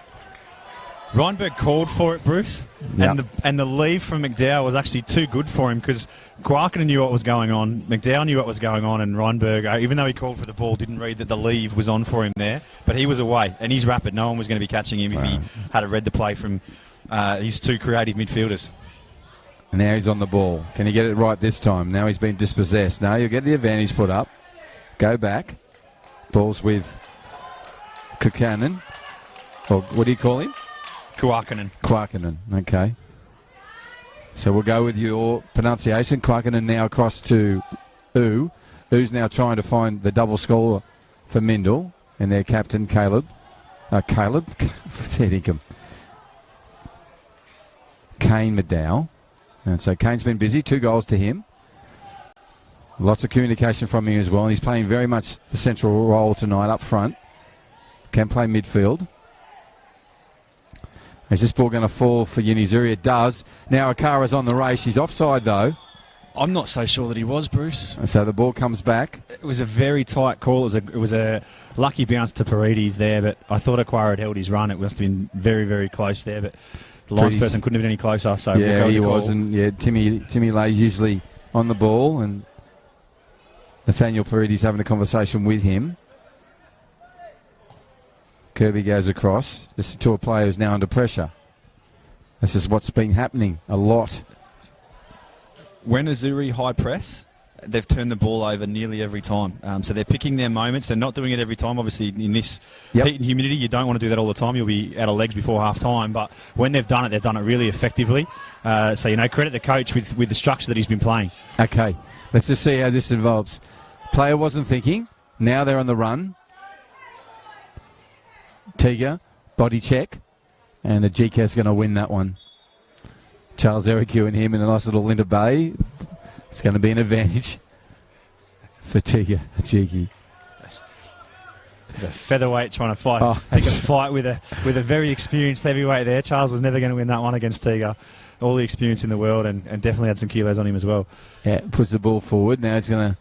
Reinberg called for it, Bruce, and the leave from McDowell was actually too good for him because Kwarkinen knew what was going on, McDowell knew what was going on, and Reinberg, even though he called for the ball, didn't read that the leave was on for him there, but he was away, and he's rapid. No one was going to be catching him if he had read the play from his 2 creative midfielders. And now he's on the ball. Can he get it right this time? Now he's been dispossessed. Now you'll get the advantage put up. Go back. Ball's with Kukanen. Or what do you call him? Kwarkinen, okay. So we'll go with your pronunciation. Kwarkinen now across to U. U's now trying to find the double score for Mindil and their captain, Caleb. Kane McDowell. And so Kane's been busy, 2 goals to him. Lots of communication from him as well, and he's playing very much the central role tonight up front. Can play midfield. Is this ball going to fall for Uni Azzurri? It does. Now Akara's on the race. He's offside, though. I'm not so sure that he was, Bruce. And so the ball comes back. It was a very tight call. It was a lucky bounce to Paredes there, but I thought Aquara had held his run. It must have been very, very close there, but the linesperson couldn't have been any closer. So yeah, we'll go he with the was. call. And yeah, Timmy Lay's usually on the ball, and Nathaniel Paredes having a conversation with him. Kirby goes across. This is to a player who's now under pressure. This is what's been happening a lot. When Azzurri high press, they've turned the ball over nearly every time. So they're picking their moments. They're not doing it every time. Obviously, in this heat and humidity, you don't want to do that all the time. You'll be out of legs before half time. But when they've done it really effectively. So, credit the coach with the structure that he's been playing. Okay, let's just see how this involves. Player wasn't thinking. Now they're on the run. Tiga, body check. And Ajika's going to win that one. Charles Ericu and him in a nice little Linda Bay. It's going to be an advantage for Tiga Ajiki. There's a featherweight trying to fight. Pick a fight with a very experienced heavyweight there. Charles was never going to win that one against Tiga. All the experience in the world and definitely had some kilos on him as well. Yeah, puts the ball forward. Now it's going to,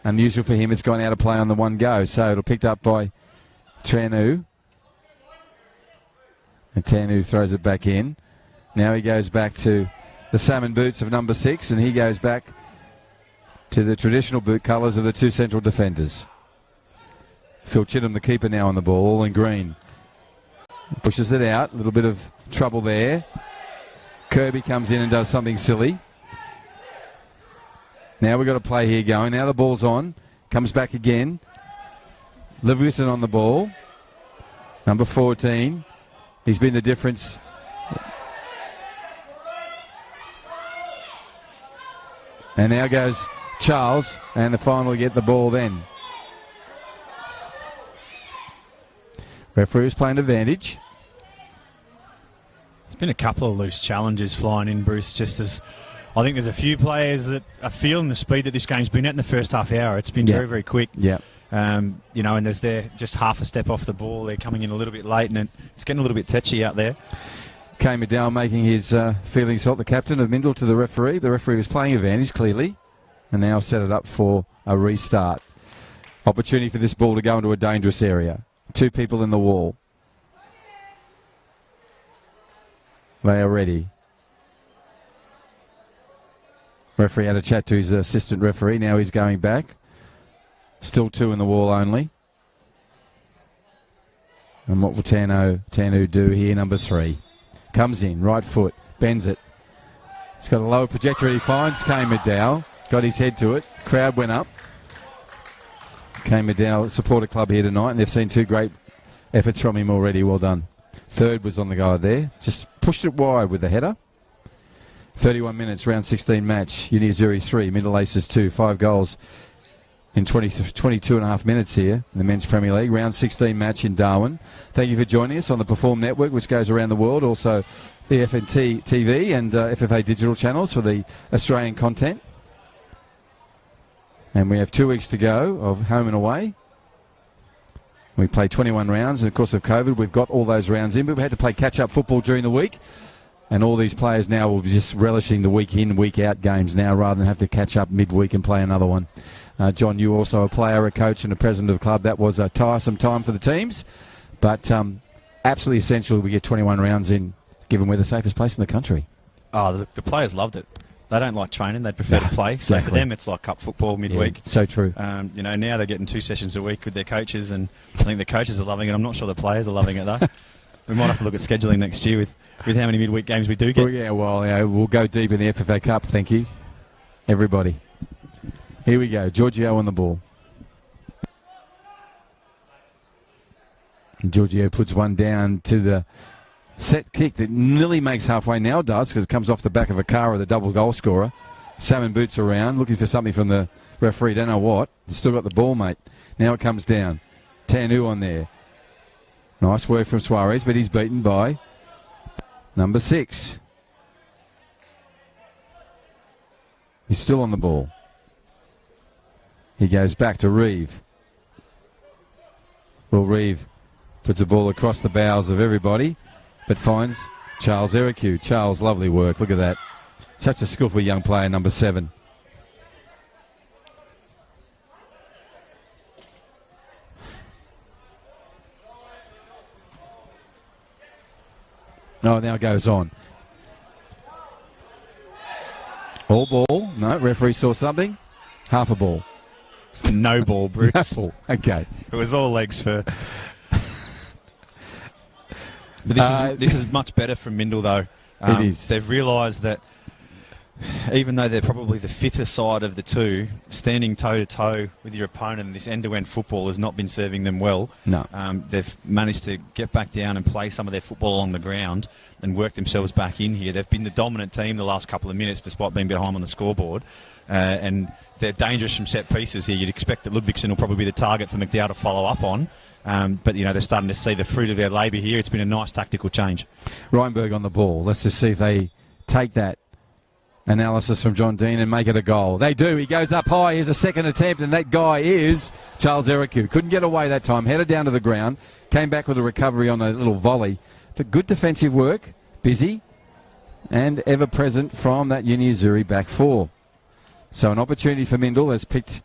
unusual for him, it's gone out of play on the one go. So it'll picked up by Tranu. And Tanu throws it back in. Now he goes back to the salmon boots of number 6, and he goes back to the traditional boot colours of the two central defenders. Phil Chittum, the keeper, now on the ball, all in green. Pushes it out, a little bit of trouble there. Kirby comes in and does something silly. Now we've got a play here going. Now the ball's on. Comes back again. Livingston on the ball. Number 14. He's been the difference. And now goes Charles, and the final get the ball then. Referee's playing advantage. There's been a couple of loose challenges flying in, Bruce, just as I think there's a few players that are feeling the speed that this game's been at in the first half hour. It's been very, very quick. Yeah. And as they're just half a step off the ball, they're coming in a little bit late, and it's getting a little bit touchy out there. Kane McDowell making his feelings felt, the captain of Mindil, to the referee. The referee was playing advantage, clearly, and now set it up for a restart. Opportunity for this ball to go into a dangerous area. 2 people in the wall. They are ready. Referee had a chat to his assistant referee. Now he's going back. Still 2 in the wall only. And what will Tanu do here? Number 3. Comes in, right foot, bends it. It's got a lower trajectory. He finds Kane McDowell. Got his head to it. Crowd went up. Kane McDowell supporter club here tonight, and they've seen 2 great efforts from him already. Well done. Third was on the guy there. Just pushed it wide with the header. 31 minutes, round 16 match. Uni Azzurri 3, Mindil Aces 2. 5 goals in 22 and a half minutes here in the Men's Premier League. Round 16 match in Darwin. Thank you for joining us on the Perform Network, which goes around the world. Also the FNT TV and FFA digital channels for the Australian content. And we have 2 weeks to go of home and away. We played 21 rounds, and of course of COVID, we've got all those rounds in, but we had to play catch-up football during the week. And all these players now will be just relishing the week in, week out games now, rather than have to catch up midweek and play another one. John, you also a player, a coach, and a president of the club. That was a tiresome time for the teams, but absolutely essential we get 21 rounds in, given we're the safest place in the country. Oh, the players loved it. They don't like training; they prefer to play. So exactly. for them, it's like cup football midweek. Yeah, so true. Now they're getting 2 sessions a week with their coaches, and I think the coaches are loving it. I'm not sure the players are loving it though. We might have to look at scheduling next year with how many midweek games we do get. We'll go deep in the FFA Cup. Thank you, everybody. Here we go. Giorgio on the ball. And Giorgio puts one down to the set kick that nearly makes halfway, now does, because it comes off the back of a car of the double goal scorer. Salmon boots around, looking for something from the referee. Don't know what. He's still got the ball, mate. Now it comes down. Tanu on there. Nice work from Suarez, but he's beaten by number 6. He's still on the ball. He goes back to Reeve. Well, Reeve puts the ball across the bows of everybody, but finds Charles Ericu. Charles, lovely work. Look at that. Such a skillful young player, number 7. Oh, now it goes on. All ball. No, referee saw something. Half a ball. No ball, Bruce. No ball. Okay. It was all legs first. But this is much better from Mindil, though. It is. They've realised that even though they're probably the fitter side of the two, standing toe-to-toe with your opponent in this end-to-end football has not been serving them well. No. They've managed to get back down and play some of their football along the ground and work themselves back in here. They've been the dominant team the last couple of minutes despite being behind on the scoreboard. And they're dangerous from set pieces here. You'd expect that Ludvigsen will probably be the target for McDowell to follow up on. But, they're starting to see the fruit of their labour here. It's been a nice tactical change. Reinberg on the ball. Let's just see if they take that analysis from John Dean and make it a goal. They do. He goes up high. Here's a second attempt, and that guy is Charles Ericu. Couldn't get away that time. Headed down to the ground. Came back with a recovery on a little volley. But good defensive work. Busy. And ever present from that Uni Azzurri back four. So an opportunity for Mindil as picked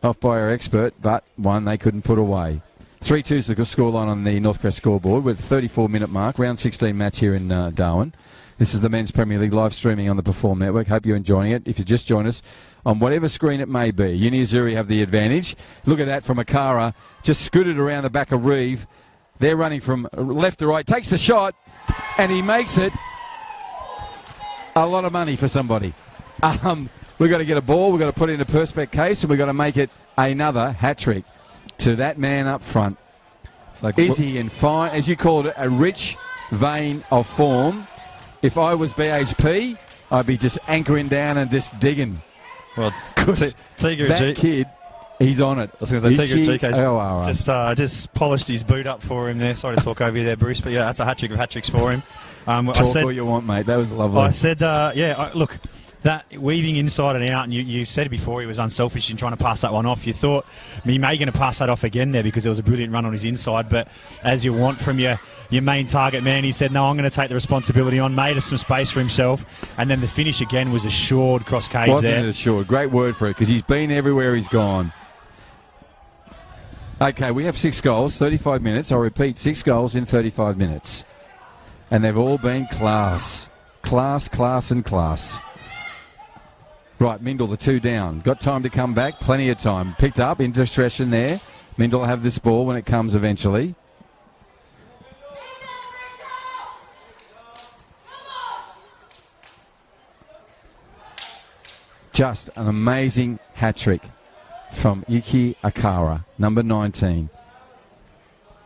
off by our expert, but one they couldn't put away. 3-2 is the scoreline on the Northcrest scoreboard with 34-minute mark. Round 16 match here in Darwin. This is the Men's Premier League live streaming on the Perform Network. Hope you're enjoying it. If you just joined us, on whatever screen it may be, Uni Azzurri have the advantage. Look at that from Akara. Just scooted around the back of Reeve. They're running from left to right. Takes the shot, and he makes it a lot of money for somebody. We've got to get a ball. We've got to put it in a Perspex case, and we've got to make it another hat-trick to that man up front. Is he in fine, as you called it, a rich vein of form? If I was BHP, I'd be just anchoring down and just digging. Well, that kid, he's on it. I was going to say, GK just polished his boot up for him there. Sorry to talk over you there, Bruce, but yeah, that's a hat-trick of hat-tricks for him. Talk all you want, mate. That was lovely. I said, look, that weaving inside and out, and you said before he was unselfish in trying to pass that one off. You thought he may going to pass that off again there because there was a brilliant run on his inside, but as you want from your main target man, he said, no, I'm going to take the responsibility on, made some space for himself, and then the finish again was assured cross cage. Wasn't it assured? Great word for it, because he's been everywhere he's gone. Okay, we have 6 goals, 35 minutes. I'll repeat, 6 goals in 35 minutes. And they've all been class. Class, class, and class. Right, Mindil, the 2 down. Got time to come back, plenty of time. Picked up, indiscretion there. Mindil will have this ball when it comes eventually. Just an amazing hat-trick from Yuki Akara, number 19.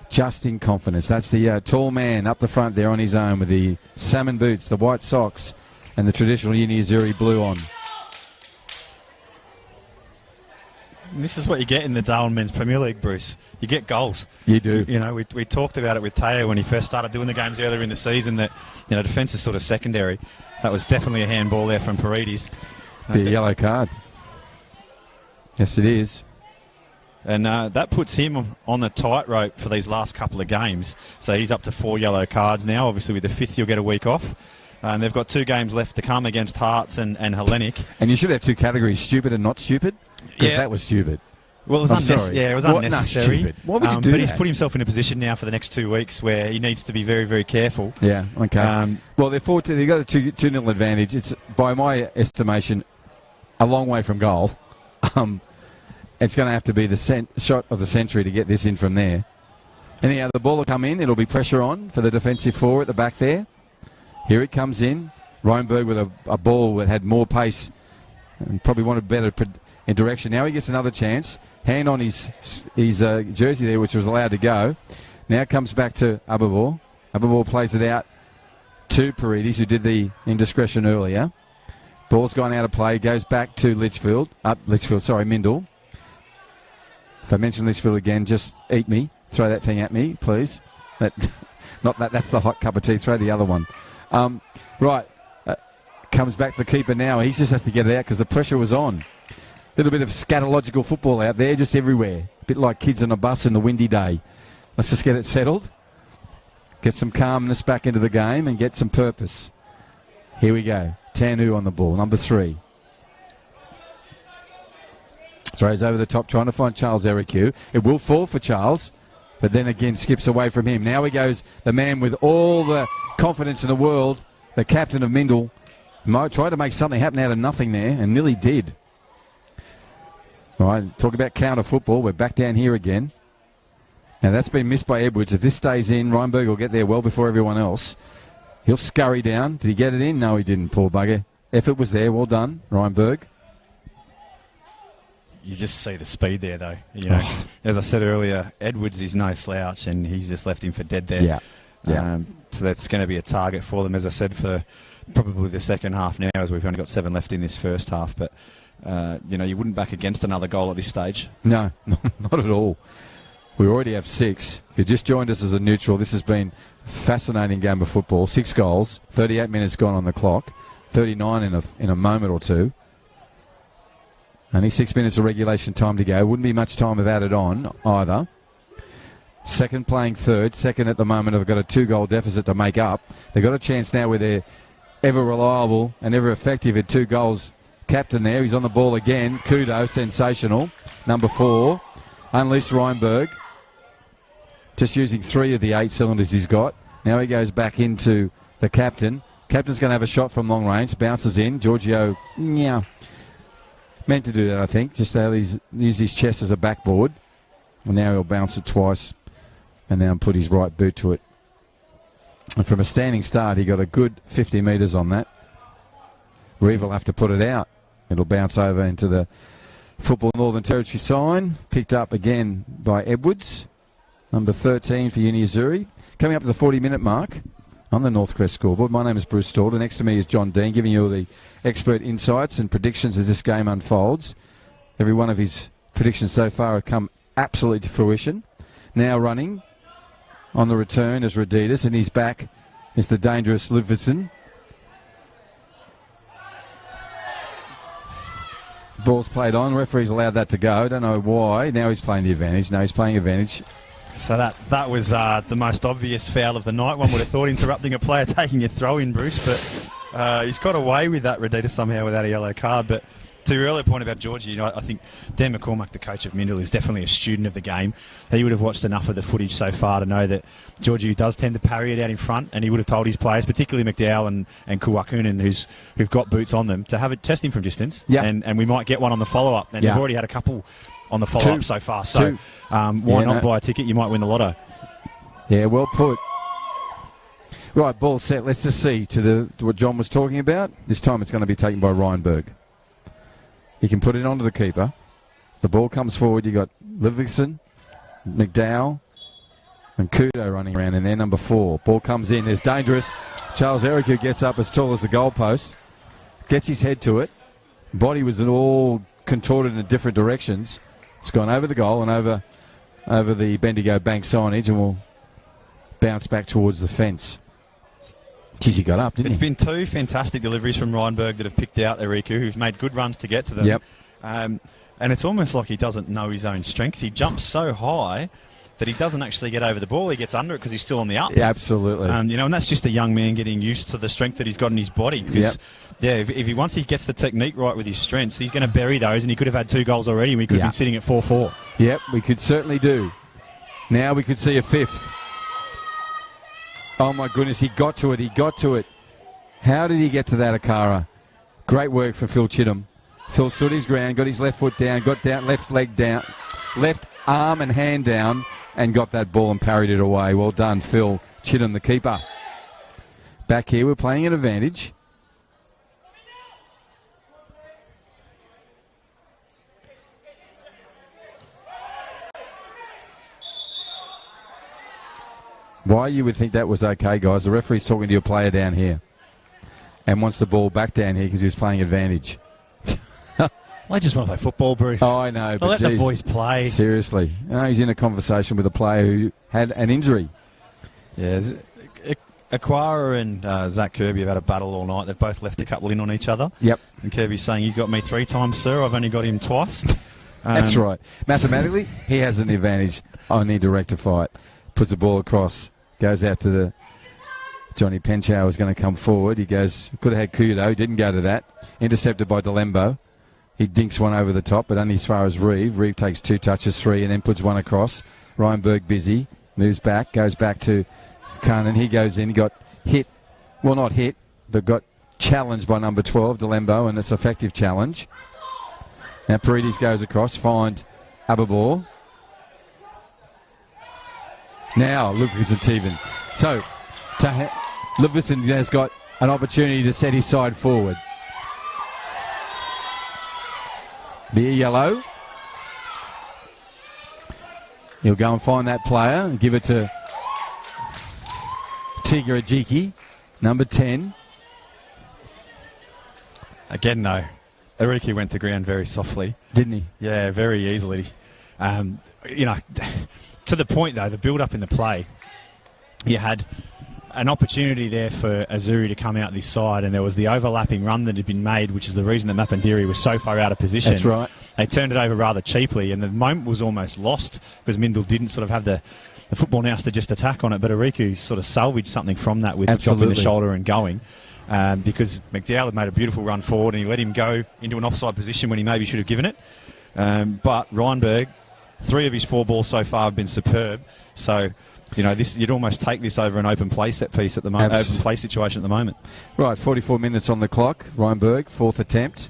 Just in confidence. That's the tall man up the front there on his own with the salmon boots, the white socks, and the traditional Uni Azzurri blue on. And this is what you get in the Darwin Men's Premier League, Bruce. You get goals. You do. We talked about it with Teo when he first started doing the games earlier in the season that, defence is sort of secondary. That was definitely a handball there from Paredes. Be a yellow card. Yes, it is. And that puts him on the tightrope for these last couple of games. So he's up to 4 yellow cards now. Obviously, with the 5th, you'll get a week off. And they've got 2 games left to come against Hearts and Hellenic. And you should have 2 categories, stupid and not stupid. Yeah. That was stupid. Well, it was unnecessary. Yeah, it was unnecessary. Stupid. Why would you do but that? he's put himself in a position now for the next 2 weeks where he needs to be very, very careful. Yeah, okay. Well, they've got a 2-0 advantage. It's, by my estimation, a long way from goal. It's going to have to be the shot of the century to get this in from there. Anyhow, the ball will come in. It'll be pressure on for the defensive 4 at the back there. Here it comes in. Reinberg with a ball that had more pace and probably wanted better in direction. Now he gets another chance. Hand on his jersey there, which was allowed to go. Now it comes back to Ababor. Ababor plays it out to Paredes, who did the indiscretion earlier. Ball's gone out of play. Goes back to Mindil. If I mention Litchfield again, just eat me. Throw that thing at me, please. That's the hot cup of tea. Throw the other one. Right. Comes back the keeper now. He just has to get it out because the pressure was on. Little bit of scatological football out there, just everywhere. A bit like kids on a bus in the windy day. Let's just get it settled. Get some calmness back into the game and get some purpose. Here we go. Tanu on the ball, number 3. Throws over the top, trying to find Charles Ericu. It will fall for Charles, but then again skips away from him. Now he goes, the man with all the confidence in the world, the captain of Mindil, might try to make something happen out of nothing there, and nearly did. All right, talk about counter football. We're back down here again. Now, that's been missed by Edwards. If this stays in, Reinberg will get there well before everyone else. He'll scurry down. Did he get it in? No, he didn't, poor bugger. Effort was there. Well done, Reinberg. You just see the speed there, though. You know, as I said earlier, Edwards is no slouch, and he's just left him for dead there. Yeah. So that's going to be a target for them, as I said, for probably the second half now, as we've only got 7 left in this first half. But, you know, you wouldn't back against another goal at this stage. No, not at all. We already have 6. If you just joined us as a neutral, this has been a fascinating game of football. 6 goals, 38 minutes gone on the clock, 39 in a moment or two. Only 6 minutes of regulation time to go. Wouldn't be much time of added on either. Second playing third. Second at the moment have got a 2-goal deficit to make up. They've got a chance now where they're ever reliable and ever effective at 2 goals. Captain there. He's on the ball again. Kudo, sensational. Number 4. Unleashed Reinberg. Just using 3 of the 8 cylinders he's got. Now he goes back into the captain. Captain's going to have a shot from long range. Bounces in. Giorgio, meant to do that, I think. Just use his chest as a backboard. And now he'll bounce it twice and now put his right boot to it. And from a standing start, he got a good 50 metres on that. Reeve will have to put it out. It'll bounce over into the Football Northern Territory sign. Picked up again by Edwards. Number 13 for Uni Azzurri. Coming up to the 40-minute mark on the Northcrest scoreboard. My name is Bruce Stalder. Next to me is John Dean, giving you all the expert insights and predictions as this game unfolds. Every one of his predictions so far have come absolutely to fruition. Now running on the return is Radidas, and he's back is the dangerous Livingston. Ball's played on. Referee's allowed that to go. Don't know why. Now he's playing the advantage. No, he's playing advantage. So that was the most obvious foul of the night. One would have thought, interrupting a player taking a throw in, Bruce, but he's got away with that, Raditas, somehow without a yellow card. But to your earlier point about Georgie, you know, I think Dan McCormack, the coach of Mindil, is definitely a student of the game. He would have watched enough of the footage so far to know that Georgie does tend to parry it out in front, and he would have told his players, particularly McDowell and Kuwakunen, who've got boots on them, to have it test him from distance. Yeah. And we might get one on the follow-up. And we've already had a couple on the follow-up so far. So why not buy a ticket? You might win the lotto. Yeah, well put. Right, ball set. Let's just see to what John was talking about. This time it's going to be taken by Reinberg. He can put it onto the keeper. The ball comes forward. You got Livingston, McDowell, and Kudo running around in there. Number 4. Ball comes in. There's dangerous. Charles Eric, gets up as tall as the goalpost, gets his head to it. Body was all contorted in different directions. It's gone over the goal and over the Bendigo Bank signage, and will bounce back towards the fence. Geez, he got up, didn't he? It's been 2 fantastic deliveries from Reinberg that have picked out Eriku, who've made good runs to get to them. Yep. And it's almost like he doesn't know his own strength. He jumps so high that he doesn't actually get over the ball. He gets under it because he's still on the up. Yeah, absolutely. You know, and that's just a young man getting used to the strength that he's got in his body. Because, if once he gets the technique right with his strengths, he's going to bury those, and he could have had 2 goals already, and we could have been sitting at 4-4. Yep, we could certainly do. Now we could see a 5th. Oh, my goodness, he got to it. How did he get to that, Akara? Great work from Phil Chittum. Phil stood his ground, got his left foot down, got down, left leg down, left arm and hand down, and got that ball and parried it away. Well done, Phil Chittum, the keeper. Back here, we're playing an advantage. Why you would think that was okay, guys? The referee's talking to your player down here and wants the ball back down here because he was playing advantage. I just want to play football, Bruce. Oh, I know. But let the boys play. Seriously. No, he's in a conversation with a player who had an injury. Yeah. Aquara and Zach Kirby have had a battle all night. They've both left a couple in on each other. Yep. And Kirby's saying, he's got me 3 times, sir. I've only got him twice. That's right. Mathematically, he has an advantage. I need to rectify it. Puts the ball across. Goes out to the... Johnny Penchow is going to come forward. He goes... Could have had Kudo. Didn't go to that. Intercepted by Delembo. He dinks one over the top, but only as far as Reeve. Reeve takes 2 touches, 3, and then puts one across. Reinberg busy. Moves back. Goes back to Carnan. He goes in. He got hit. Well, not hit, but got challenged by number 12, Delembo, and it's an effective challenge. Now Paredes goes across. Find Ababor. Now, Ludvigsen's even. So, Ludvigsen has got an opportunity to set his side forward. Be a yellow. He'll go and find that player and give it to Tiga Ajiki, number 10. Again, though, Ariki went to ground very softly. Didn't he? Yeah, very easily. You know, to the point, though, the build-up in the play, you had an opportunity there for Azzurri to come out this side, and there was the overlapping run that had been made, which is the reason that Mapandiri was so far out of position. That's right. They turned it over rather cheaply, and the moment was almost lost because Mindil didn't sort of have the football nous to just attack on it, but Ariku sort of salvaged something from that with dropping the shoulder and going. Because McDowell had made a beautiful run forward and he let him go into an offside position when he maybe should have given it. But Reinberg, 3 of his 4 balls so far have been superb. So, you know, you'd almost take this over an open play set piece at the moment, open play situation at the moment. Right, 44 minutes on the clock. Reinberg, 4th attempt.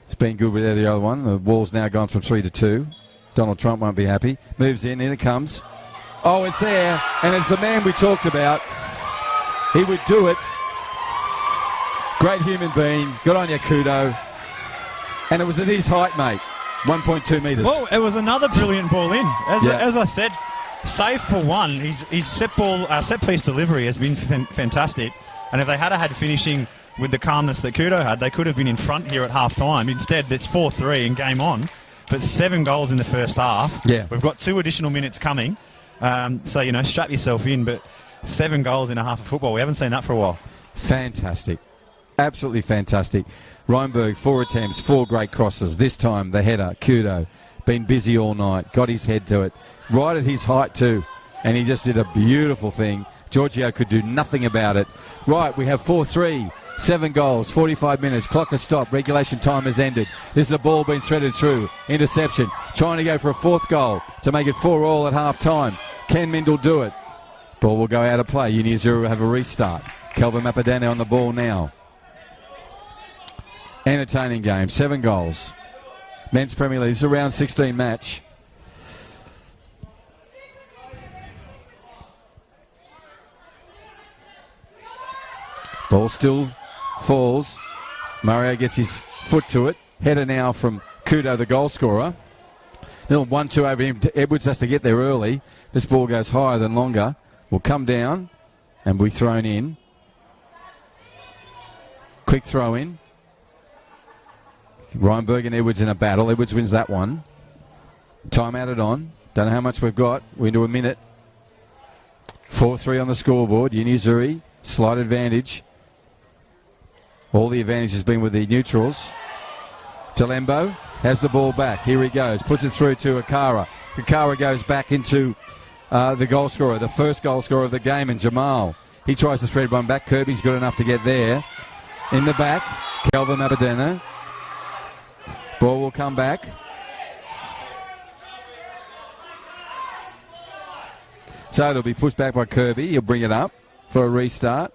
It's been good with the other one. The ball's now gone from 3 to 2. Donald Trump won't be happy. Moves in it comes. Oh, it's there, and it's the man we talked about. He would do it. Great human being. Good on you, Kudo. And it was at his height, mate. 1.2 metres. Well, it was another brilliant ball in. As I said, save for one, his set piece delivery has been fantastic. And if they had had finishing with the calmness that Kudo had, they could have been in front here at half time. Instead, it's 4-3 and game on. But 7 goals in the first half. Yeah. We've got 2 additional minutes coming. So, you know, strap yourself in. But 7 goals in a half of football, we haven't seen that for a while. Fantastic. Absolutely fantastic. Reinberg, 4 attempts, 4 great crosses. This time, the header, Kudo, been busy all night, got his head to it, right at his height too, and he just did a beautiful thing. Giorgio could do nothing about it. Right, we have 4-3, 7 goals, 45 minutes, clock has stopped, regulation time has ended. This is a ball being threaded through, interception, trying to go for a 4th goal to make it 4-all at half time. Can Mindil do it? Ball will go out of play. Azzurri will have a restart. Kelvin Mapadane on the ball now. Entertaining game, 7 goals. Men's Premier League, it's a round 16 match. Ball still falls. Mario gets his foot to it. Header now from Kudo, the goal scorer. Little 1-2 over him. Edwards has to get there early. This ball goes higher than longer. Will come down and be thrown in. Quick throw in. Reinberg and Edwards in a battle. Edwards wins that one. Time added on. Don't know how much we've got. We're into a minute. 4-3 on the scoreboard. Azzurri, slight advantage. All the advantage has been with the neutrals. Talembo has the ball back. Here he goes. Puts it through to Akara. Akara goes back into the goal scorer, the first goal scorer of the game, and Jamal. He tries to spread one back. Kirby's good enough to get there. In the back, Kelvin Mapadana. Ball will come back. So it'll be pushed back by Kirby. He'll bring it up for a restart.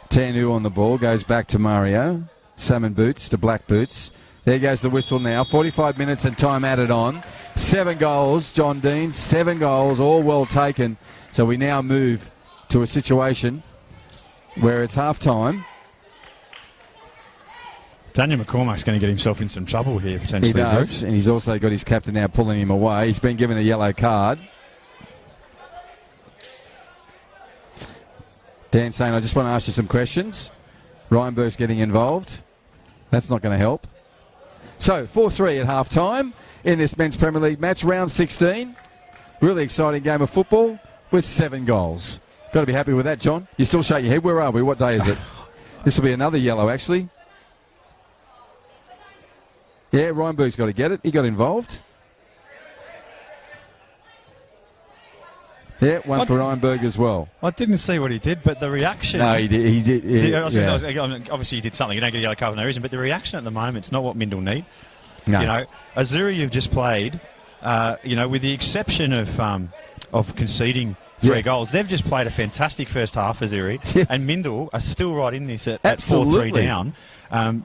Tanu on the ball. Goes back to Mario. Salmon boots to black boots. There goes the whistle now. 45 minutes and time added on. 7 goals, John Dean. 7 goals, all well taken. So we now move to a situation where it's half-time. Daniel McCormack's going to get himself in some trouble here, potentially. He does, and he's also got his captain now pulling him away. He's been given a yellow card. Dan saying, I just want to ask you some questions. Reinberg's getting involved. That's not going to help. So, 4-3 at half-time in this Men's Premier League match, round 16. Really exciting game of football with 7 goals. Got to be happy with that, John. You still shake your head. Where are we? What day is it? This will be another yellow, actually. Yeah, Reinberg's got to get it. He got involved. Yeah, one for Reinberg as well. I didn't see what he did, but the reaction... No, he did. Obviously, he did something. You don't get a yellow card for no reason, but the reaction at the moment, it's not what Mindil need. No. You know, Azzurri you've just played, with the exception of conceding 3 goals, they've just played a fantastic first half, Azzurri, and Mindil are still right in this at 4-3 down.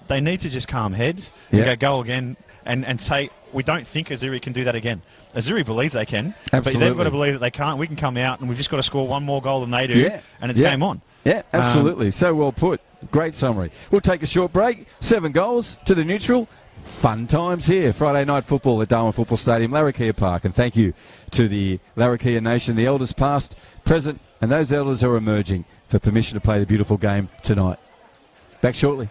They need to just calm heads and go again and say we don't think Azzurri can do that again. Azzurri believe they can, Absolutely. but they've got to believe that they can't. We can come out and we've just got to score one more goal than they do, Yeah. and it's game on. Yeah, absolutely. So well put. Great summary. We'll take a short break. 7 goals to the neutral. Fun times here. Friday night football at Darwin Football Stadium, Larrakia Park. And thank you to the Larrakia Nation, the elders past, present, and those elders are emerging for permission to play the beautiful game tonight. Back shortly.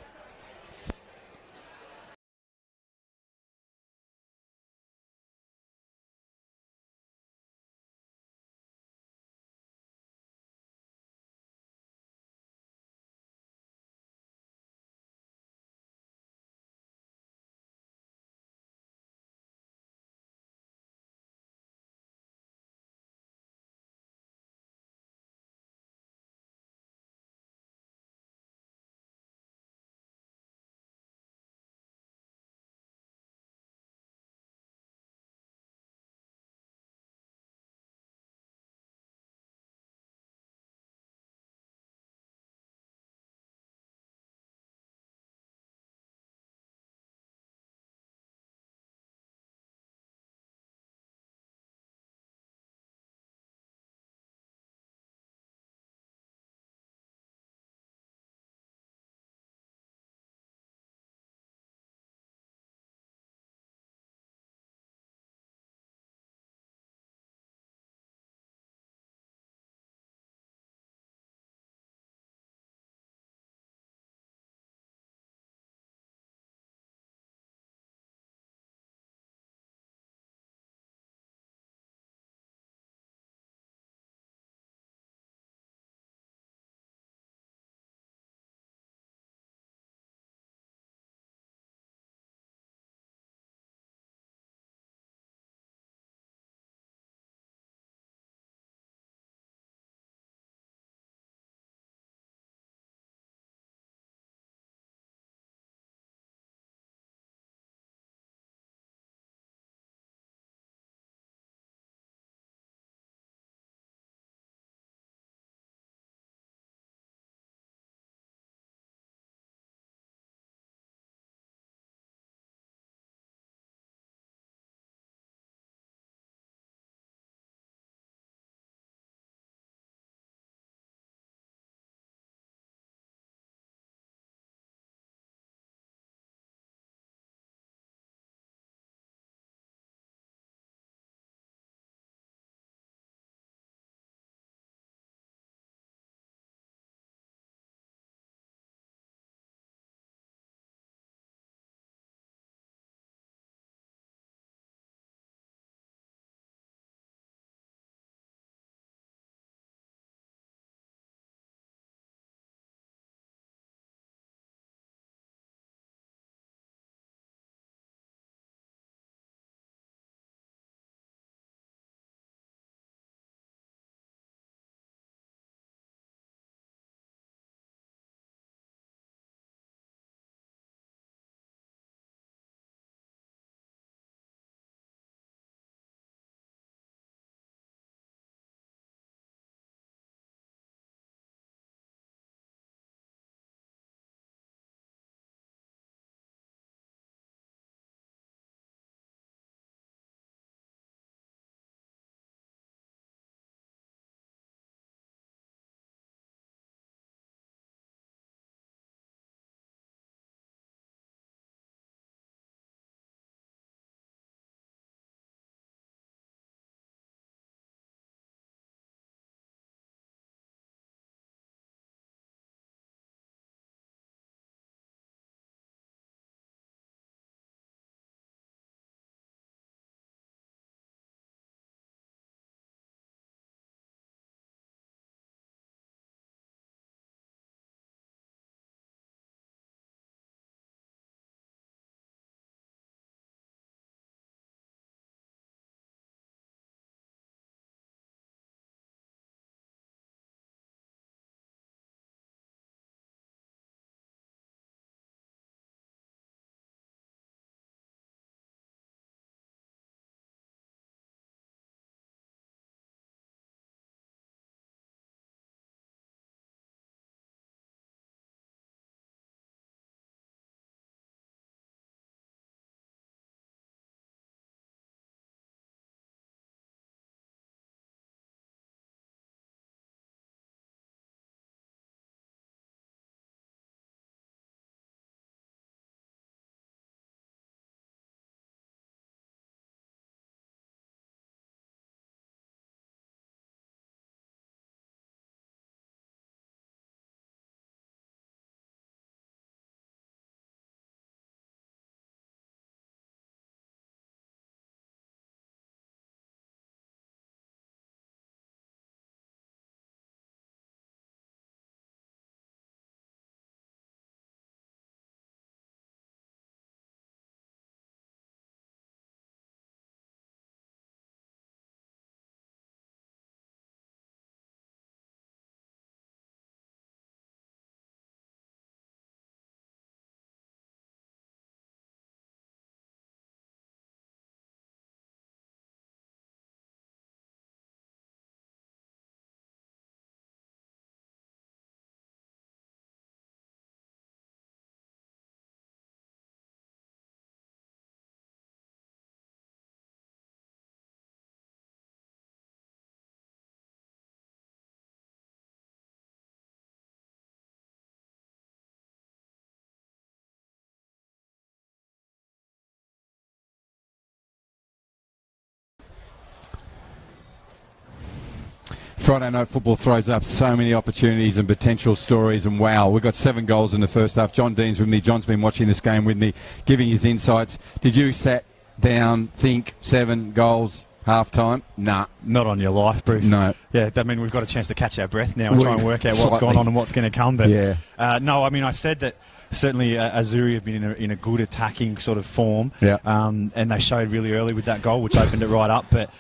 Friday Night Football throws up so many opportunities and potential stories, and wow, we've got 7 goals in the first half. John Dean's with me. John's been watching this game with me, giving his insights. Did you sat down, think 7 goals, half time? Nah. Not on your life, Bruce. No. Yeah, I mean, we've got a chance to catch our breath now and try and work out what's gone on and what's going to come. But yeah. No, I mean, I said that certainly Azzurri have been in a good attacking sort of form. Yeah. And they showed really early with that goal, which opened it right up. But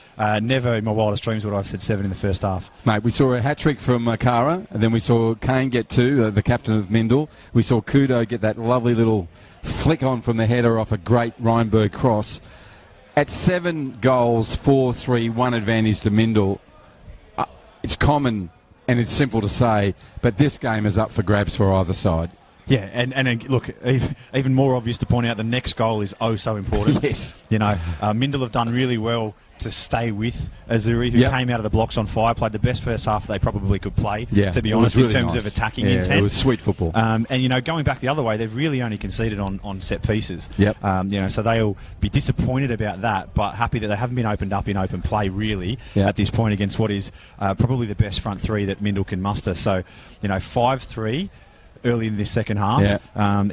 never in my wildest dreams would I have said 7 in the first half. Mate, we saw a hat-trick from Kara, and then we saw Kane get 2, the captain of Mindil. We saw Kudo get that lovely little flick on from the header off a great Reinberg cross. At 7 goals, 4-3, 1 advantage to Mindil, it's common and it's simple to say, but this game is up for grabs for either side. Yeah, and look, even more obvious to point out, the next goal is oh so important. Yes. You know, Mindil have done really well to stay with Azzurri, who came out of the blocks on fire, played the best first half they probably could play, to be honest, really in terms of attacking intent. It was sweet football. And, you know, going back the other way, they've really only conceded on set pieces. Yep. You know, so they'll be disappointed about that, but happy that they haven't been opened up in open play, really, at this point against what is probably the best front three that Mindil can muster. So, you know, 5-3 early in this second half,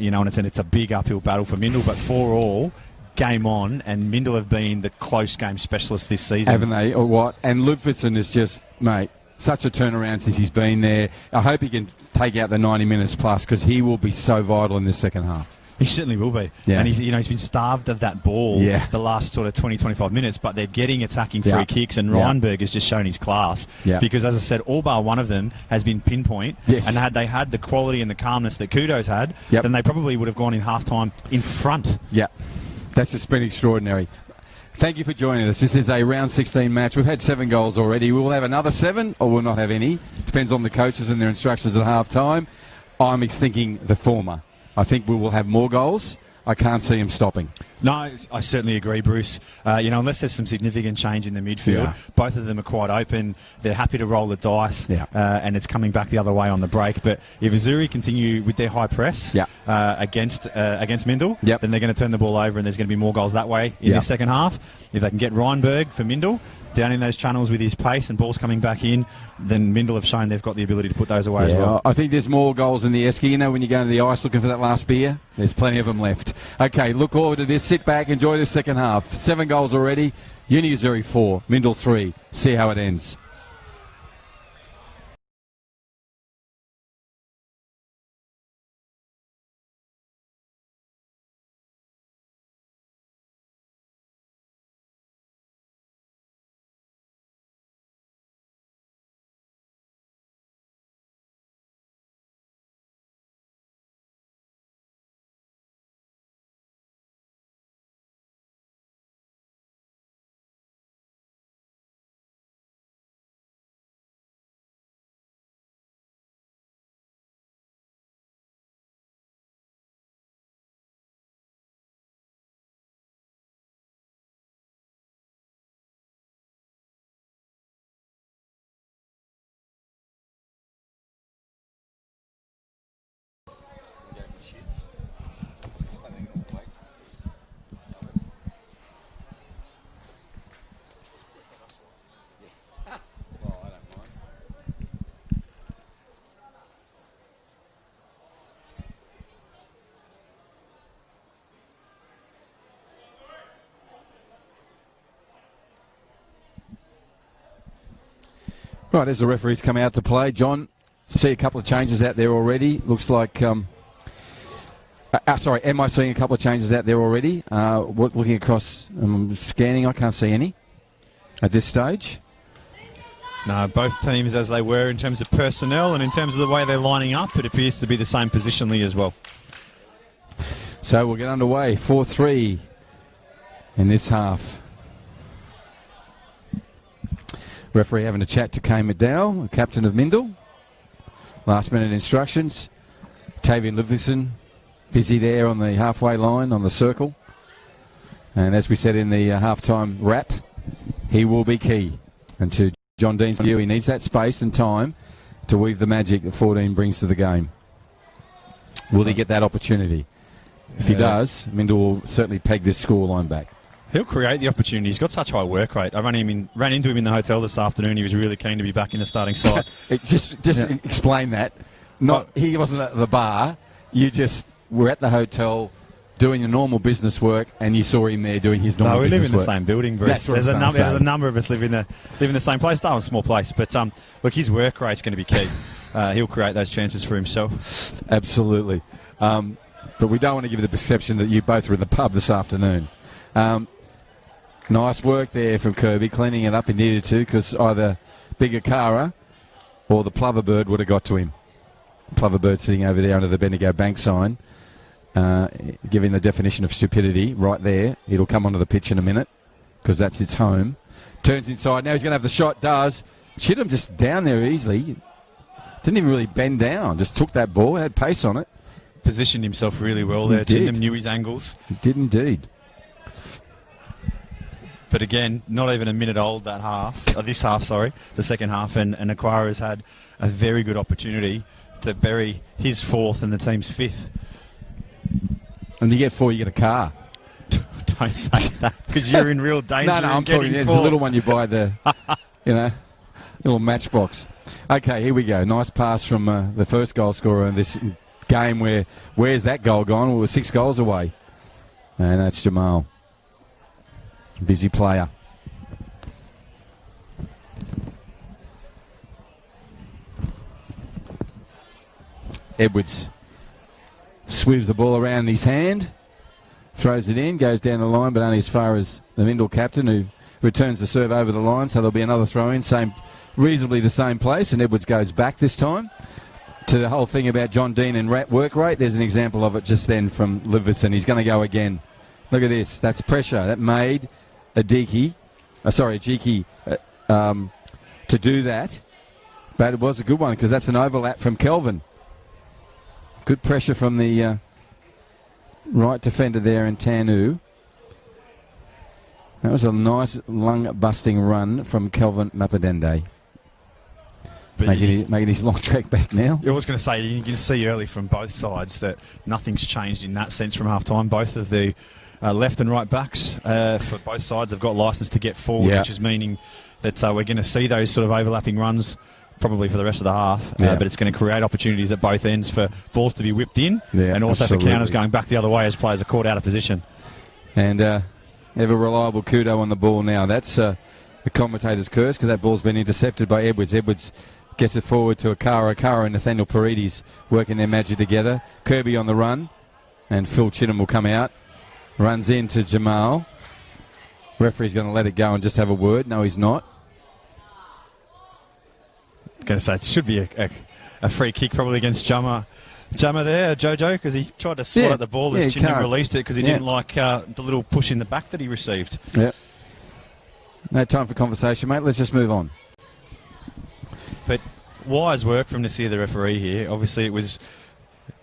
you know, and it's a big uphill battle for Mindil, but 4-4, game on, and Mindil have been the close game specialists this season. Haven't they, or what? And Ludvigsen is just, mate, such a turnaround since he's been there. I hope he can take out the 90 minutes plus, because he will be so vital in this second half. He certainly will be. Yeah. And he's been starved of that ball the last sort of 20-25 minutes, but they're getting attacking free kicks, and Reinberg has just shown his class. Yeah. Because, as I said, all bar one of them has been pinpoint. Yes. And had they had the quality and the calmness that Kudo's had, then they probably would have gone in half-time in front. Yeah. That's just been extraordinary. Thank you for joining us. This is a round 16 match. We've had 7 goals already. We will have another 7, or we'll not have any. Depends on the coaches and their instructions at half-time. I'm thinking the former. I think we will have more goals. I can't see him stopping. No, I certainly agree, Bruce. You know, unless there's some significant change in the midfield, both of them are quite open. They're happy to roll the dice, and it's coming back the other way on the break. But if Azzurri continue with their high press against Mindil, then they're going to turn the ball over, and there's going to be more goals that way in this second half. If they can get Reinberg for Mindil down in those channels with his pace and balls coming back in, then Mindil have shown they've got the ability to put those away as well. I think there's more goals in the Esky. You know, when you go to the ice looking for that last beer, there's plenty of them left. Okay, look forward to this. Sit back, enjoy this second half. 7 goals already. Azzurri 4, Mindil 3. See how it ends. Right, as the referees come out to play, John, see a couple of changes out there already. Looks like, am I seeing a couple of changes out there already? Looking across, scanning, I can't see any at this stage. No, both teams as they were in terms of personnel and in terms of the way they're lining up, it appears to be the same positionally as well. So we'll get underway, 4-3 in this half. Referee having a chat to Kane McDowell, captain of Mindil. Last minute instructions. Tavian Ludvigsen busy there on the halfway line, on the circle. And as we said in the halftime wrap, he will be key. And to John Dean's view, he needs that space and time to weave the magic that 14 brings to the game. Will he get that opportunity? If he does, Mindil will certainly peg this scoreline back. He'll create the opportunity. He's got such high work rate. I ran into him in the hotel this afternoon. He was really keen to be back in the starting side. Just explain that. He wasn't at the bar. You just were at the hotel doing your normal business work, and you saw him there doing his normal business work. We live in the same building, Bruce. There's a number of us live in the same place. Darwin's a small place, but look, his work rate's going to be key. He'll create those chances for himself. Absolutely. But we don't want to give the perception that you both were in the pub this afternoon. Nice work there from Kirby, cleaning it up he needed to, because either Bigger Cara or the Plover Bird would have got to him. Plover Bird sitting over there under the Bendigo Bank sign, giving the definition of stupidity right there. It'll come onto the pitch in a minute, because that's its home. Turns inside. Now he's going to have the shot. Does. Chittum just down there easily. Didn't even really bend down. Just took that ball, had pace on it. Positioned himself really well there. Chittum knew his angles. He did indeed. But again, not even a minute old that half. The second half, and Aquara has had a very good opportunity to bury his fourth and the team's fifth. And you get four, you get a car. Don't say that, because you're in real danger. No, I'm talking. It's a little one you buy the, little matchbox. Okay, here we go. Nice pass from the first goal scorer in this game. Where's that goal gone? Well, we're 6 goals away, and that's Jamal. Busy player. Edwards swivels the ball around in his hand, throws it in, goes down the line, but only as far as the Mindil captain, who returns the serve over the line. So there'll be another throw in, reasonably the same place, and Edwards goes back this time. To the whole thing about John Dean and work rate, there's an example of it just then from Livingston. He's going to go again. Look at this. That's pressure. That made Ajiki to do that. But it was a good one, because that's an overlap from Kelvin. Good pressure from the right defender there in Tanu. That was a nice lung-busting run from Kelvin Mapadende. Making his long track back now. I was going to say, you can see early from both sides that nothing's changed in that sense from half-time. Both of the left and right backs for both sides have got licence to get forward, which is meaning that we're going to see those sort of overlapping runs probably for the rest of the half, but it's going to create opportunities at both ends for balls to be whipped in, and also for counters going back the other way as players are caught out of position. And ever reliable Kudo on the ball now. That's the commentator's curse, because that ball's been intercepted by Edwards. Edwards gets it forward to Akara. Akara and Nathaniel Paredes working their magic together. Kirby on the run, and Phil Chittum will come out. Runs into Jamal. Referee's going to let it go and just have a word. No, he's not. Going to say it should be a free kick probably against Jama there, Jojo, because he tried to swat at the ball as Chittum released it, because he didn't like the little push in the back that he received. Yeah. No time for conversation, mate. Let's just move on. But wise work from Nasir, the referee here. Obviously, it was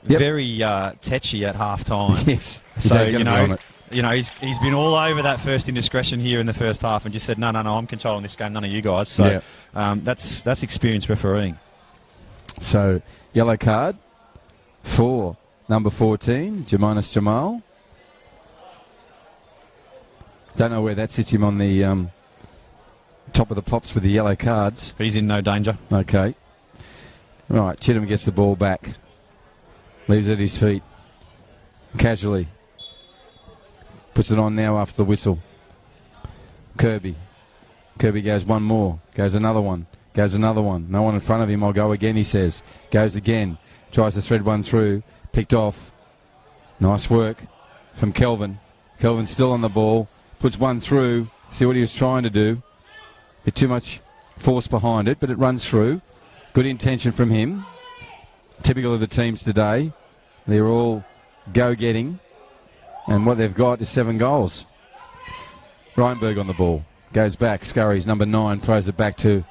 very tetchy at half time. Yes. So he's been all over that first indiscretion here in the first half, and just said, no, I'm controlling this game, none of you guys. So that's experienced refereeing. So yellow card for number 14, Jaminus Jamal. Don't know where that sits him on the top of the pops with the yellow cards. He's in no danger. Okay. Right, Chittum gets the ball back. Leaves it at his feet. Casually. Puts it on now after the whistle. Kirby. Kirby goes one more. Goes another one. Goes another one. No one in front of him. I'll go again, he says. Goes again. Tries to thread one through. Picked off. Nice work from Kelvin. Kelvin still on the ball. Puts one through. See what he was trying to do. Bit too much force behind it, but it runs through. Good intention from him. Typical of the teams today. They're all go-getting. And what they've got is 7 goals. Reinberg on the ball. Goes back. Scurries, number 9, throws it back to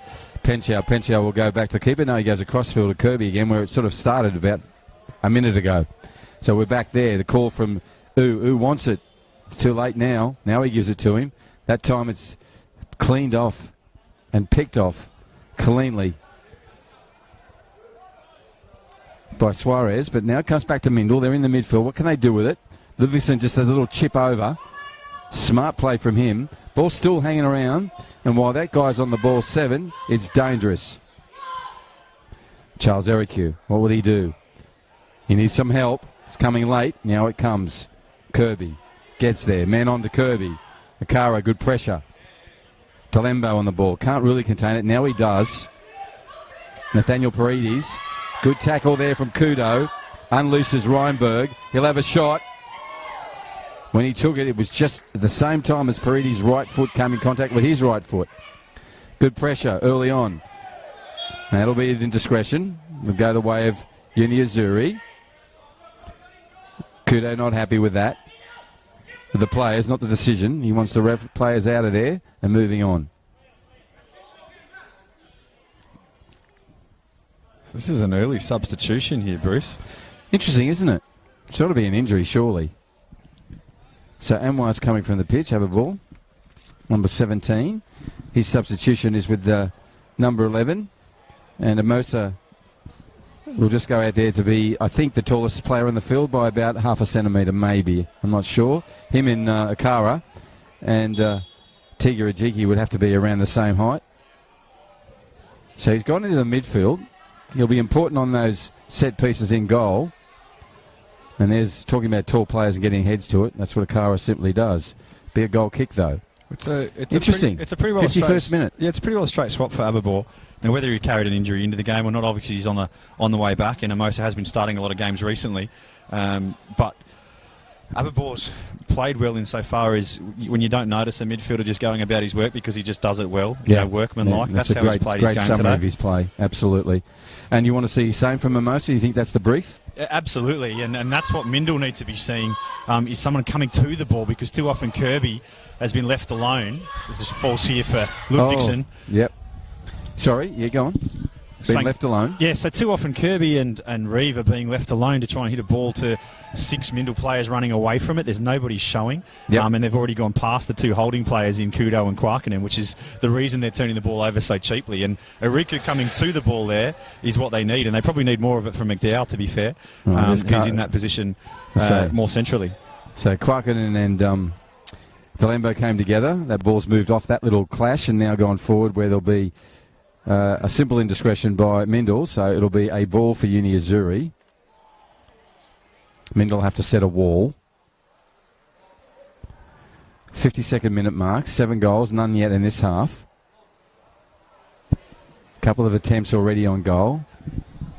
Penchow. Penchow will go back to keeper. No, he goes across field to Kirby again, where it sort of started about a minute ago. So we're back there. The call from Ooh wants it. It's too late now. Now he gives it to him. That time it's cleaned off and picked off cleanly by Suarez. But now it comes back to Mindil. They're in the midfield. What can they do with it? Livingston just has a little chip over. Smart play from him. Ball still hanging around. And while that guy's on the ball 7, it's dangerous. Charles Ericu, what will he do? He needs some help. It's coming late. Now it comes. Kirby gets there. Man on to Kirby. Akara, good pressure. Talembo on the ball. Can't really contain it. Now he does. Nathaniel Paredes. Good tackle there from Kudo. Unleashes Reinberg. He'll have a shot. When he took it, it was just at the same time as Paredes' right foot came in contact with his right foot. Good pressure early on. That'll be an indiscretion. We'll go the way of Uni Azzurri. Kudo not happy with that. The players, not the decision. He wants the players out of there and moving on. This is an early substitution here, Bruce. Interesting, isn't it? It's got to be an injury, surely. So Anwar's coming from the pitch, have a ball. Number 17. His substitution is with number 11. And Amosa will just go out there to be, I think, the tallest player in the field by about half a centimetre, maybe. I'm not sure. Him and Akara and Tiga Ajiki would have to be around the same height. So he's gone into the midfield. He'll be important on those set pieces in goal. And there's talking about tall players and getting heads to it. That's what Akara simply does. Be a goal kick, though. It's interesting. It's a pretty well 51st minute. Yeah, it's a pretty well straight swap for Aberbor. Now, whether he carried an injury into the game or not, obviously he's on the way back, and Amosa has been starting a lot of games recently. But Aberbor's played well insofar as when you don't notice a midfielder just going about his work because he just does it well. Yeah, workmanlike. Yeah, that's how he's played his game summary today. of his play, absolutely. And you want to see the same from Amosa? You think that's the brief? Yeah, absolutely, and that's what Mindil needs to be seeing, is someone coming to the ball, because too often Kirby has been left alone. There's this false here for Ludvigsen. Oh, yep. Sorry, yeah, go on. Being left alone. Yeah, so too often Kirby and Reeve are being left alone to try and hit a ball to 6 Mindil players running away from it. There's nobody showing. Yep. And they've already gone past the 2 holding players in Kudo and Kwarkanen, which is the reason they're turning the ball over so cheaply. And Ariku coming to the ball there is what they need, and they probably need more of it from McDowell, to be fair, who's in that position more centrally. So Kwarkanen and Talembo came together. That ball's moved off that little clash and now gone forward where there'll be a simple indiscretion by Mindil, so it'll be a ball for Uni Azzurri. Mindil will have to set a wall. 52nd minute mark, 7 goals, none yet in this half. Couple of attempts already on goal.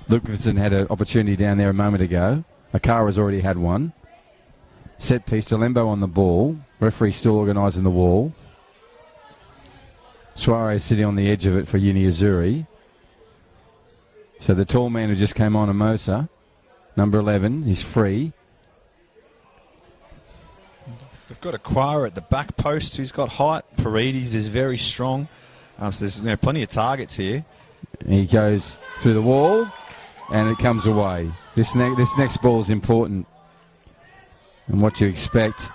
Ludvigsen had an opportunity down there a moment ago. Akara's already had one. Set piece, Talembo on the ball. Referee still organising the wall. Suarez sitting on the edge of it for Uni Azzurri. So the tall man who just came on, Amosa, number 11, he's free. They've got Aquara at the back post who's got height. Paredes is very strong. So there's plenty of targets here. He goes through the wall and it comes away. This next ball is important. And what you expect,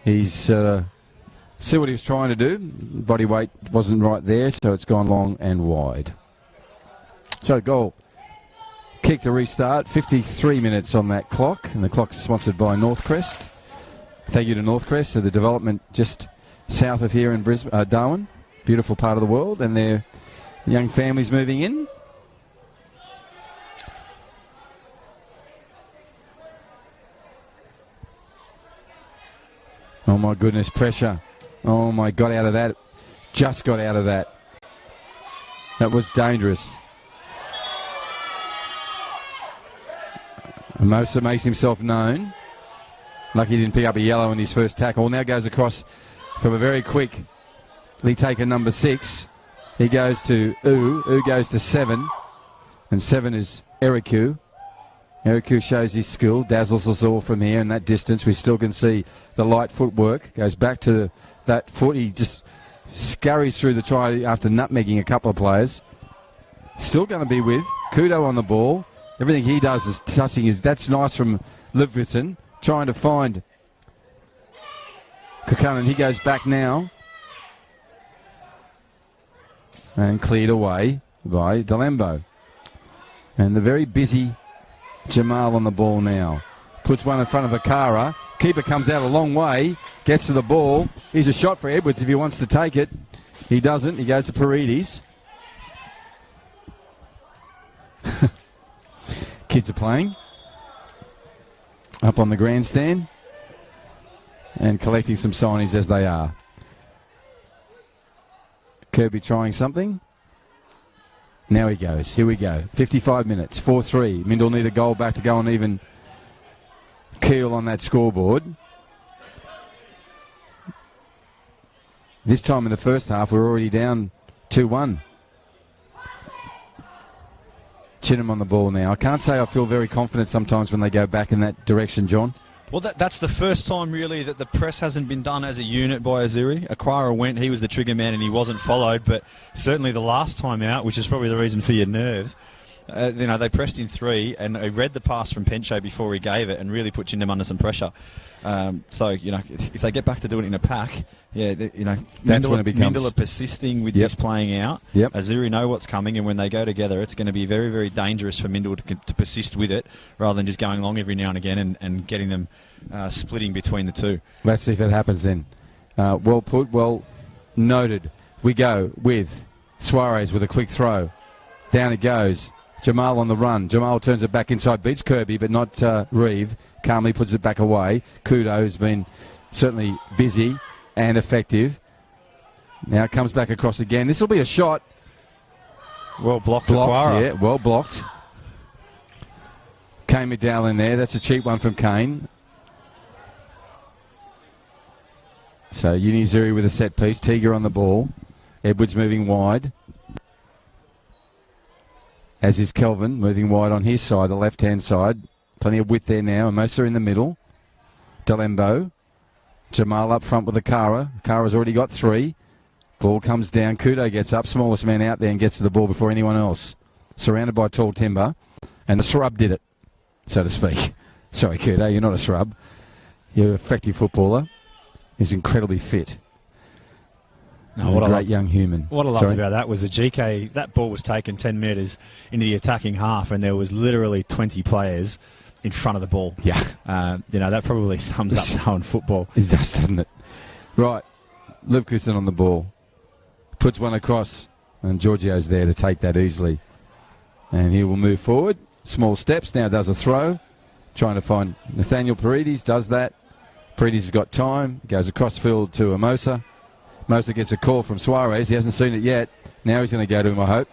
he's... see what he was trying to do. Body weight wasn't right there, so it's gone long and wide. So goal. Kick to restart. 53 minutes on that clock, and the clock's sponsored by Northcrest. Thank you to Northcrest for the development just south of here in Brisbane, Darwin. Beautiful part of the world, and their young families moving in. Oh my goodness, pressure. Oh my, got out of that. Just got out of that. That was dangerous. Amosa makes himself known. Lucky he didn't pick up a yellow in his first tackle. Now goes across from a very quickly taken number 6. He goes to U. U goes to 7. And 7 is Eriku. Eriku shows his skill, dazzles us all from here in that distance. We still can see the light footwork. Goes back to that foot. He just scurries through the try after nutmegging a couple of players. Still going to be with Kudo on the ball. Everything he does is touching his... That's nice from Ludvigsen, trying to find Kwarkanen. He goes back now. And cleared away by Talembo. And the very busy Jamal on the ball now. Puts one in front of Akara. Keeper comes out a long way, gets to the ball. Here's a shot for Edwards if he wants to take it. He doesn't. He goes to Paredes. Kids are playing up on the grandstand and collecting some signage as they are. Kirby trying something. Now he goes. Here we go. 55 minutes. 4-3. Mindil need a goal back to go on even keel on that scoreboard. This time in the first half, we're already down 2-1. Chinham on the ball now. I can't say I feel very confident sometimes when they go back in that direction, John. Well, that's the first time, really, that the press hasn't been done as a unit by Azzurri. Aquara went, he was the trigger man, and he wasn't followed. But certainly the last time out, which is probably the reason for your nerves, they pressed in 3, and he read the pass from Pencho before he gave it and really put Chinham under some pressure. If they get back to doing it in a pack, that's when it becomes. Mindil are persisting with this playing out. Yep. Azzurri know what's coming, and when they go together, it's going to be very, very dangerous for Mindil to persist with it, rather than just going long every now and again and getting them splitting between the two. Let's see if it happens then. Well put, well noted. We go with Suarez with a quick throw. Down it goes. Jamal on the run. Jamal turns it back inside, beats Kirby, but not Reeve. Calmly puts it back away. Kudo has been certainly busy and effective. Now it comes back across again. This will be a shot. Well blocked. Yeah, well blocked. Kane McDowell in there. That's a cheap one from Kane. So Azzurri with a set piece. Tiga on the ball. Edwards moving wide. As is Kelvin, moving wide on his side, the left-hand side. Plenty of width there now. Amosa in the middle. Delembo. Jamal up front with Akara. Akara's already got 3. Ball comes down. Kudo gets up. Smallest man out there and gets to the ball before anyone else. Surrounded by tall timber. And the shrub did it, so to speak. Sorry, Kudo, you're not a shrub. You're an effective footballer. He's incredibly fit. No, what a great young human. What I loved about that was the GK, that ball was taken 10 metres into the attacking half, and there was literally 20 players in front of the ball. Yeah. That probably sums up knowing football. It does, doesn't it? Right. Livkison on the ball. Puts one across, and Giorgio's there to take that easily. And he will move forward. Small steps, now does a throw. Trying to find Nathaniel Paredes, does that. Paredes has got time, goes across field to Amosa. Amosa gets a call from Suarez. He hasn't seen it yet. Now he's going to go to him, I hope.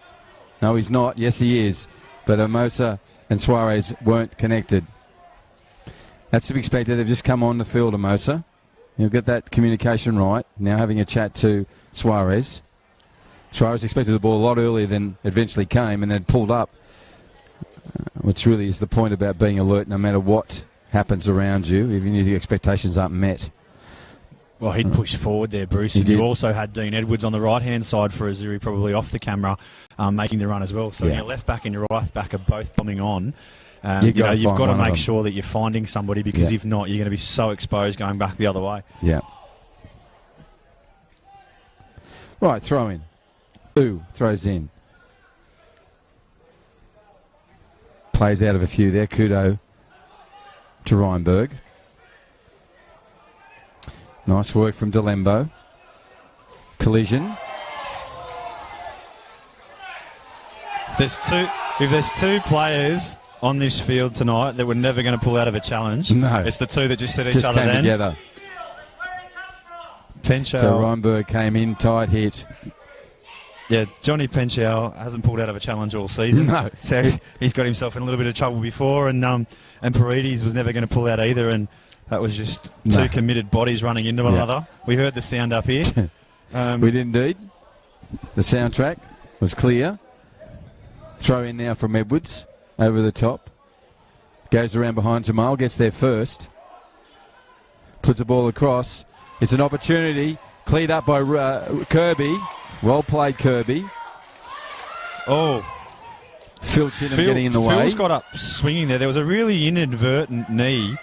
No, he's not. Yes, he is. But Amosa and Suarez weren't connected. That's to be expected. They've just come on the field, Amosa. He'll get that communication right. Now having a chat to Suarez. Suarez expected the ball a lot earlier than eventually came and then pulled up, which really is the point about being alert no matter what happens around you, even if your expectations aren't met. Well, he'd push forward there, Bruce. And you also had Dean Edwards on the right-hand side for Azzurri, probably off the camera, making the run as well. So your left back and your right back are both bombing on. You've got to make sure that you're finding somebody, because if not, you're going to be so exposed going back the other way. Yeah. Right, throw in. Ooh, throws in. Plays out of a few there. Kudo to Reinberg. Nice work from Delembo. Collision. If there's two players on this field tonight that were never going to pull out of a challenge, it's the two that just hit each other came then. Together. Pencho. So Reinberg came in, tight hit. Yeah, Johnny Pencho hasn't pulled out of a challenge all season. No. So he's got himself in a little bit of trouble before, and Paredes was never going to pull out either, and that was just two committed bodies running into one another. We heard the sound up here. We did indeed. The soundtrack was clear. Throw in now from Edwards over the top. Goes around behind Jamal, gets there first. Puts the ball across. It's an opportunity. Cleared up by Kirby. Well played, Kirby. Oh. Phil Chinham getting in the way. Phil's got up swinging there. There was a really inadvertent knee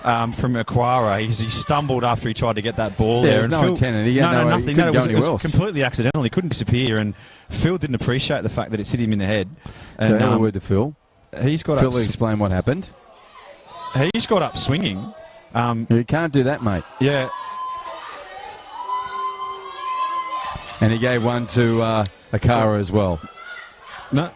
from Aquara. He stumbled after he tried to get that ball there. There's no intent. He nothing. No, It was completely accidental. He couldn't disappear, and Phil didn't appreciate the fact that it hit him in the head. And, so have a word to Phil. He's got Phil will explain what happened. He's got up swinging, You can't do that, mate. Yeah. And he gave one to Akara as well. No.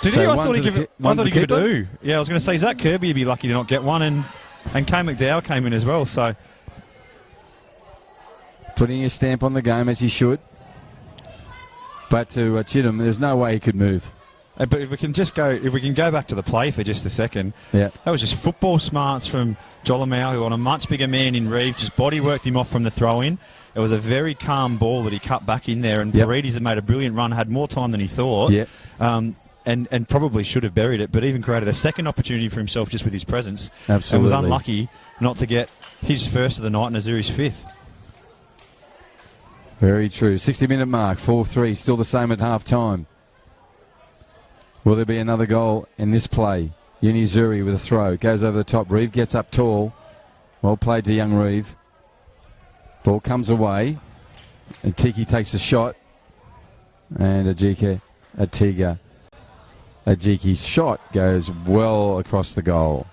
Did So he? I one thought he to gave the it. one I thought to he gave it keeper? two. Yeah, I was going to say Zach Kirby would be lucky to not get one, and Kane McDowell came in as well. So Putting his stamp on the game as he should. But to Chittum, there's no way he could move. but if we can go back to the play for just a second. Yeah. That was just football smarts from Jolamau, who on a much bigger man in Reeve just body worked him off from the throw in. It was a very calm ball that he cut back in there, and Paredes had made a brilliant run, had more time than he thought. Yeah. And probably should have buried it, but even created a second opportunity for himself just with his presence. Absolutely. And was unlucky not to get his first of the night and Azzurri's fifth. Very true. 60-minute mark, 4-3, still the same at half-time. Will there be another goal in this play? Azzurri with a throw. Goes over the top. Reeve gets up tall. Well played to young Reeve. Ball comes away. And Tiki takes a shot. And Ajiki's shot goes well across the goal.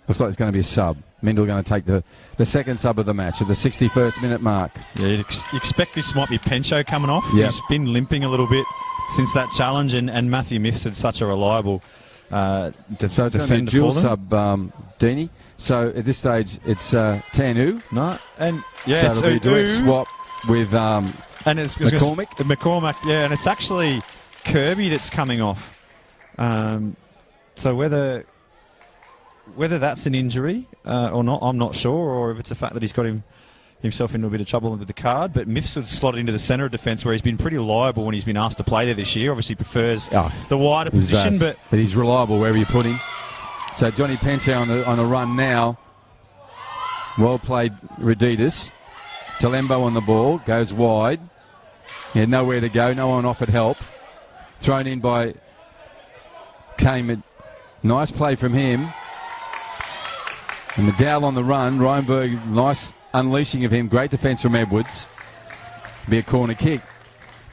Looks like it's going to be a sub. Mindil going to take the second sub of the match at the 61st minute mark. Yeah, you'd expect this might be Pencho coming off. Yep. He's been limping a little bit since that challenge, and Matthew Mifsud's such a reliable So it's going to be a defender dual for them. sub, Deanie. So at this stage, it's Tanu. No, and yeah, So it'll be a direct swap with and it's McCormick. McCormack, yeah, and it's actually Kirby that's coming off. So whether that's an injury or not, I'm not sure, or if it's the fact that he's got himself into a bit of trouble with the card. But Mifsud's slotted into the centre of defence, where he's been pretty reliable when he's been asked to play there this year. Obviously prefers the wider He position, does, but he's reliable wherever you put him. So Johnny Penche on a run now. Well played, Reditas. Talembo on the ball, goes wide. He had nowhere to go, no one offered help. Thrown in by Kane. Nice play from him. And McDowell on the run. Reinberg, nice unleashing of him. Great defence from Edwards. Be a corner kick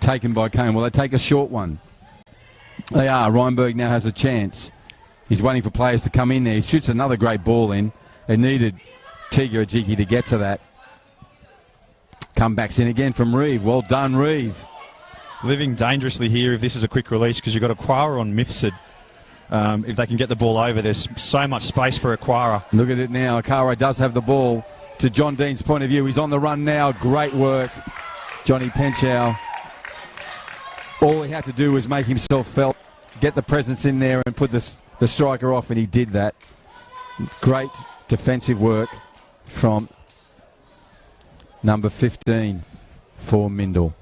taken by Kane. Well, they take a short one. They are. Reinberg now has a chance. He's waiting for players to come in there. He shoots another great ball in. It needed Tiga Ajiki to get to that. Comebacks in again from Reeve. Well done, Reeve. living dangerously here if this is a quick release, because you've got Aquara on Mifsud. If they can get the ball over, there's so much space for Aquara. Look at it now. Akara does have the ball. To John Dean's point of view, he's on the run now. Great work, Johnny Penchow. All he had to do was make himself felt, get the presence in there and put the striker off, and he did that. Great defensive work from number 15 for Mindil.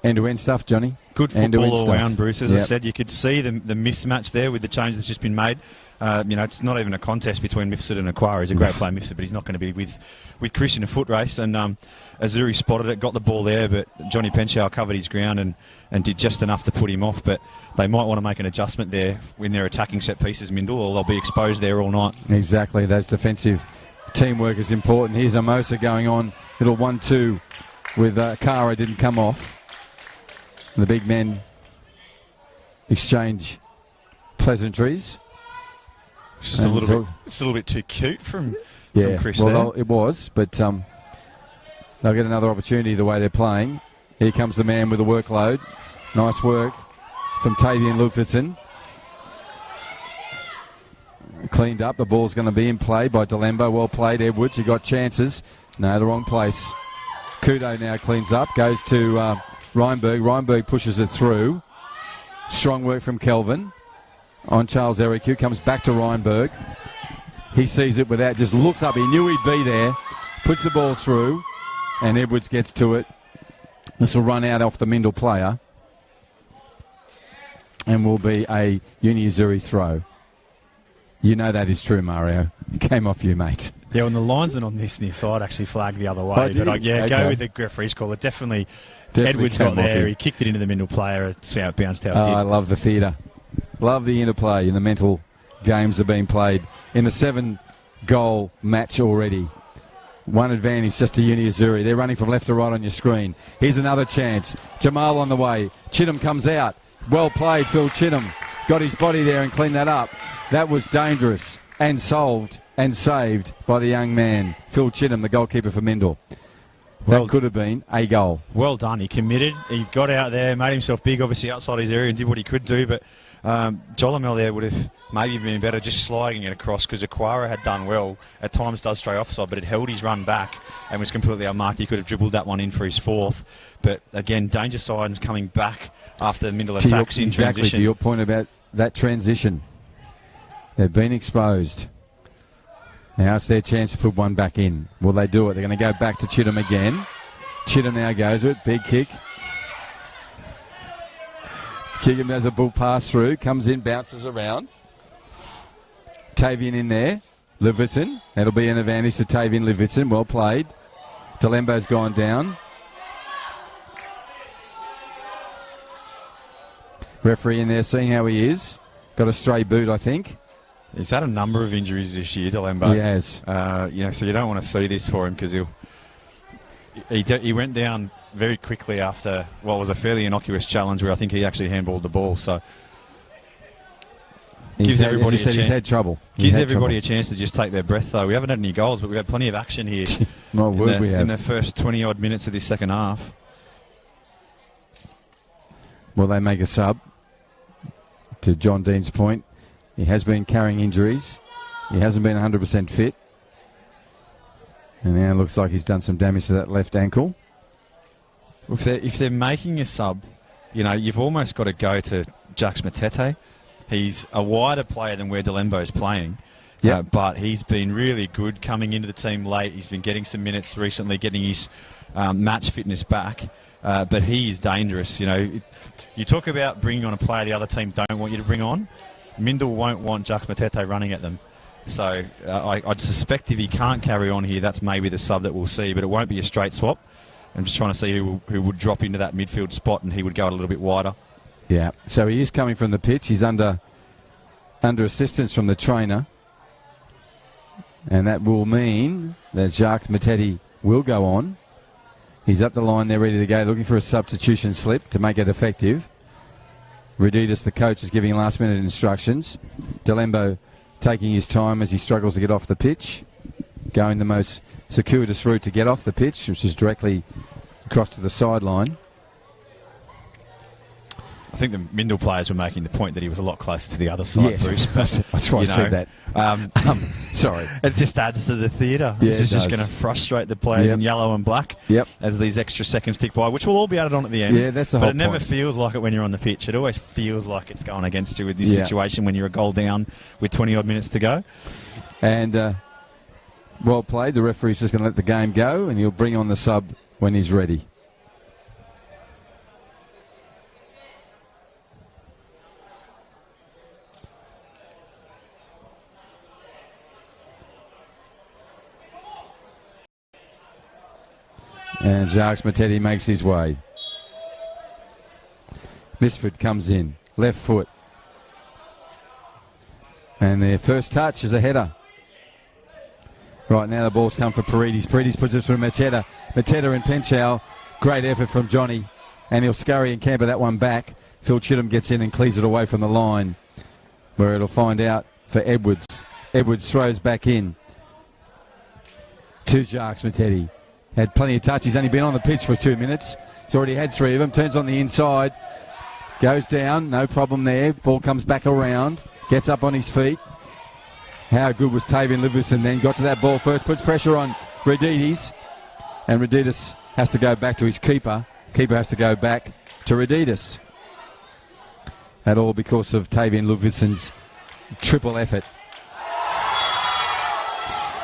End-to-end stuff, Johnny. Good End-to-end football all stuff. round, Bruce. As I said, you could see the mismatch there with the change that's just been made. It's not even a contest between Mifsud and Aquara. He's a great player, Mifsud, but he's not going to be with Chris in a foot race. And Azzurri spotted it, got the ball there, but Johnny Penchow covered his ground and did just enough to put him off. But they might want to make an adjustment there when they're attacking set pieces, Mindil, or they'll be exposed there all night. Exactly. Those defensive teamwork is important. Here's Amosa going on. Little 1-2 with Akara. Didn't come off. The big men exchange pleasantries. It's just a little bit too cute from Chris well, there. it was, but they'll get another opportunity the way they're playing. Here comes the man with the workload. Nice work from Tavian Lufferson. Cleaned up. The ball's going to be in play by Delembo. Well played, Edwards. You got chances. No, the wrong place. Kudo now cleans up. Goes to Reinberg. Reinberg pushes it through. Strong work from Kelvin. On Charles Ericu, comes back to Reinberg. He sees it without, just looks up. He knew he'd be there. Puts the ball through, and Edwards gets to it. This will run out off the Mindil player, and will be a Azzurri throw. You know that is true, Mario. It came off you, mate. Yeah, and the linesman on this near side actually flagged the other way. Oh, did but he? go Okay. with the referee's call. It definitely Edwards came got off there. him. He kicked it into the Mindil player. It's how it bounced how it Oh, did. I love the theatre. Love the interplay in the mental games that are being played in a 7-goal match already. One advantage just to Azzurri. They're running from left to right on your screen. Here's another chance. Jamal on the way. Chittum comes out. Well played, Phil Chittum. Got his body there and cleaned that up. That was dangerous and solved and saved by the young man, Phil Chittum, the goalkeeper for Mindil. That could have been a goal. Well done. He committed. He got out there, made himself big, obviously outside his area, and did what he could do. But Jolimel there would have maybe been better just sliding it across, because Aquara had done well. At times does stray offside, but it held his run back and was completely unmarked. He could have dribbled that one in for his fourth. But again, danger signs coming back after Mindil attacks in exactly, transition. to your point about that transition. They've been exposed. Now it's their chance to put one back in. Will they do it? They're going to go back to Chittum again. Chittum now goes with it. Big kick. Keegan does a bull pass through. Comes in, bounces around. Tavian in there. Leviton. That'll be an advantage to Tavian Leviton. Well played. Delembo's gone down. Referee in there seeing how he is. Got a stray boot, I think. He's had a number of injuries this year, Delembo. He has. So you don't want to see this for him, because he went down very quickly after what was a fairly innocuous challenge where I think he actually handballed the ball. So He's had trouble. Gives everybody a chance to just take their breath, though. We haven't had any goals, but we've had plenty of action here in the first 20-odd minutes of this second half. Will they make a sub? To John Dean's point, he has been carrying injuries. He hasn't been 100% fit. And now it looks like he's done some damage to that left ankle. If they're making a sub, you've almost got to go to Jax Matete. He's a wider player than where Delembo's playing. Yep. But he's been really good coming into the team late. He's been getting some minutes recently, getting his match fitness back. But he is dangerous. You talk about bringing on a player the other team don't want you to bring on. Mindil won't want Jax Matete running at them. So I'd suspect if he can't carry on here, that's maybe the sub that we'll see. But it won't be a straight swap. I'm just trying to see who would drop into that midfield spot, and he would go a little bit wider. Yeah, so he is coming from the pitch. He's under assistance from the trainer. And that will mean that Jacques Matete will go on. He's up the line there, ready to go, looking for a substitution slip to make it effective. Reditas, the coach, is giving last-minute instructions. Delembo taking his time as he struggles to get off the pitch, going the most circuitous route to get off the pitch, which is directly across to the sideline. I think the Mindil players were making the point that he was a lot closer to the other side, yes, Bruce. But, that's why I said that. Sorry. It just adds to the theatre. Yeah, this is just going to frustrate the players in yellow and black as these extra seconds tick by, which will all be added on at the end. Yeah, that's the whole point. But it never point. feels like it when you're on the pitch. It always feels like it's going against you with this situation when you're a goal down with 20-odd minutes to go. And well played. The referee's just going to let the game go, and he'll bring on the sub when he's ready. And Jacques Matete makes his way. Misford comes in. Left foot. And their first touch is a header. Right now the ball's come for Paredes. Paredes puts it through Mateta. Mateta and Penchow. Great effort from Johnny. And he'll scurry and camper that one back. Phil Chittum gets in and clears it away from the line, where it'll find out for Edwards. Edwards throws back in to Jacques Matete. Had plenty of touch. He's only been on the pitch for 2 minutes. He's already had 3 of them. Turns on the inside. Goes down. No problem there. Ball comes back around. Gets up on his feet. How good was Tavian Livingston then? Got to that ball first. Puts pressure on Reditas. And Reditas has to go back to his keeper. Keeper has to go back to Reditas. That all because of Tavian Livingston's triple effort.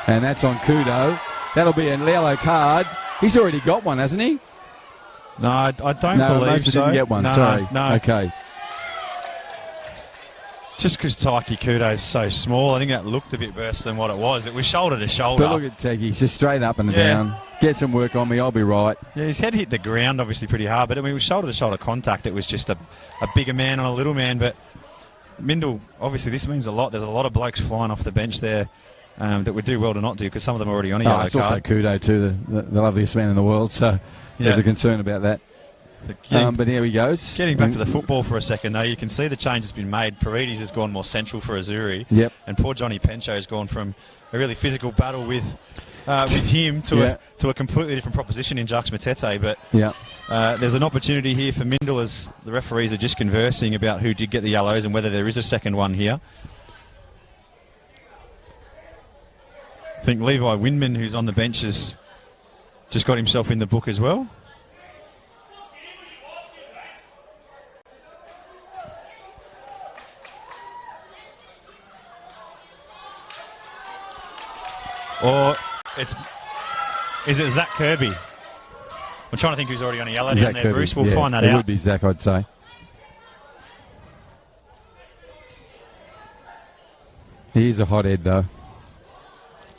And that's on Kudo. That'll be a yellow card. He's already got one, hasn't he? No, I don't believe so. Didn't get one. No, Sorry. No. Okay. Just because Taiki Kudo's so small, I think that looked a bit worse than what it was. It was shoulder to shoulder. But look at Teggy. He's just straight up and down. Get some work on me. I'll be right. Yeah, his head hit the ground obviously pretty hard, but I mean, it was shoulder to shoulder contact. It was just a bigger man on a little man. But Mindil, obviously, this means a lot. There's a lot of blokes flying off the bench there. That would do well to not do, because some of them are already on a yellow card. It's also Kudo too, the loveliest man in the world, so there's a concern about that. But here he goes. Getting back to the football for a second, though, you can see the change has been made. Paredes has gone more central for Azzurri. Yep. And poor Johnny Pencho has gone from really physical battle with him to a completely different proposition in Jacques Matete. But there's an opportunity here for Mindil as the referees are just conversing about who did get the yellows and whether there is a second one here. I think Levi Windman, who's on the bench, has just got himself in the book as well. Or is it Zach Kirby? I'm trying to think who's already on a yellow down there, Bruce. We'll find that out. It would be Zach, I'd say. He is a hothead, though.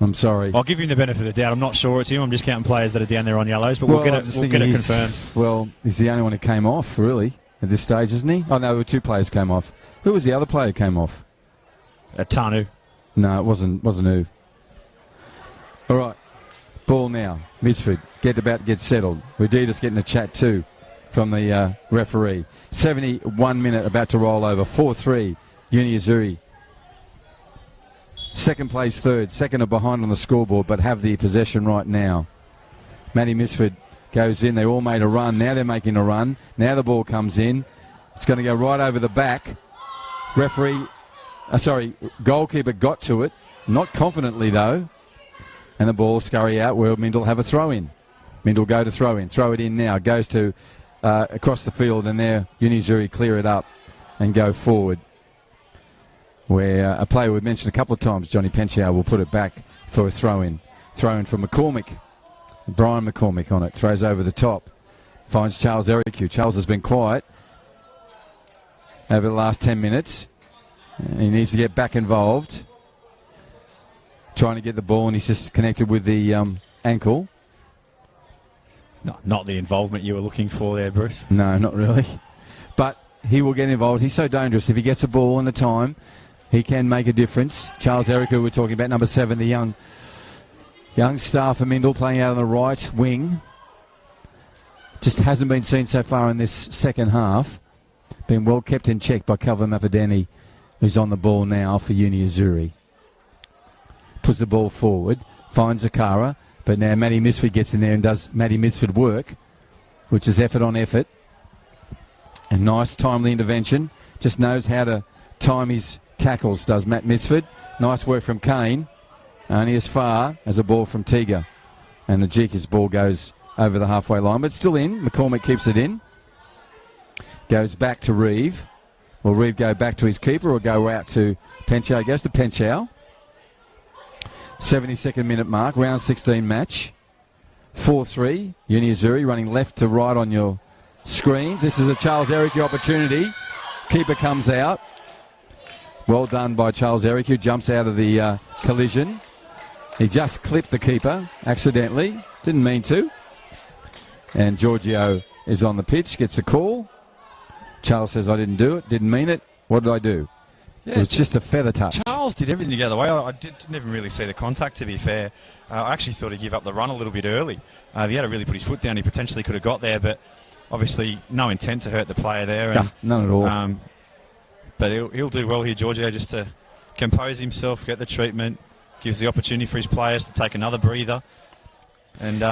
I'm sorry. I'll give him the benefit of the doubt. I'm not sure it's him. I'm just counting players that are down there on yellows, but we'll get it confirmed. Well, he's the only one who came off, really, at this stage, isn't he? Oh, no, there were two players came off. Who was the other player who came off? Tanu. No, it wasn't who. All right. Ball now. Misford. About to get settled. Reditas getting a chat too from the referee. 71 minute about to roll over. 4-3. Uni Azzurri. Second place third. Second are behind on the scoreboard, but have the possession right now. Matty Misford goes in. They all made a run. Now they're making a run. Now the ball comes in. It's going to go right over the back. Goalkeeper got to it. Not confidently, though. And the ball scurry out where Mindil have a throw-in. Mindil go to throw-in. Throw it in now. Goes to across the field, and there Uni Azzurri clear it up and go forward. Where a player we've mentioned a couple of times, Johnny Penchau, will put it back for a throw-in. Throw-in from McCormick. Brian McCormick on it. Throws over the top. Finds Charles Ericu. Charles has been quiet over the last 10 minutes. He needs to get back involved. Trying to get the ball, and he's just connected with the ankle. Not the involvement you were looking for there, Bruce. No, not really. But he will get involved. He's so dangerous. If he gets a ball in the time, he can make a difference. Charles Erica, we're talking about, number 7, the young star for Mindil, playing out on the right wing. Just hasn't been seen so far in this second half. Been well kept in check by Calvin Mafadeni, who's on the ball now for Uni Azzurri. Puts the ball forward, finds Zakara, but now Matty Misford gets in there and does Matty Misford work, which is effort on effort. And nice timely intervention. Just knows how to time his tackles, does Matt Misford. Nice work from Kane. Only as far as a ball from Tiga. And the Jeekers ball goes over the halfway line, but still in. McCormick keeps it in. Goes back to Reeve. Will Reeve go back to his keeper or go out to Penchau? Goes to Penchau. 72nd minute mark, round 16 match. 4-3, Uni Azzurri running left to right on your screens. This is a Charles Ericu opportunity. Keeper comes out. Well done by Charles Ericu, jumps out of the collision. He just clipped the keeper accidentally, didn't mean to. And Giorgio is on the pitch, gets a call. Charles says, I didn't do it, didn't mean it. What did I do? Yeah, it was just a feather touch. Charles did everything the other way. I didn't even really see the contact, to be fair. I actually thought he'd give up the run a little bit early. If he had to really put his foot down, he potentially could have got there, but obviously no intent to hurt the player there. And, none at all. But he'll do well here, Giorgio, just to compose himself, get the treatment, gives the opportunity for his players to take another breather. And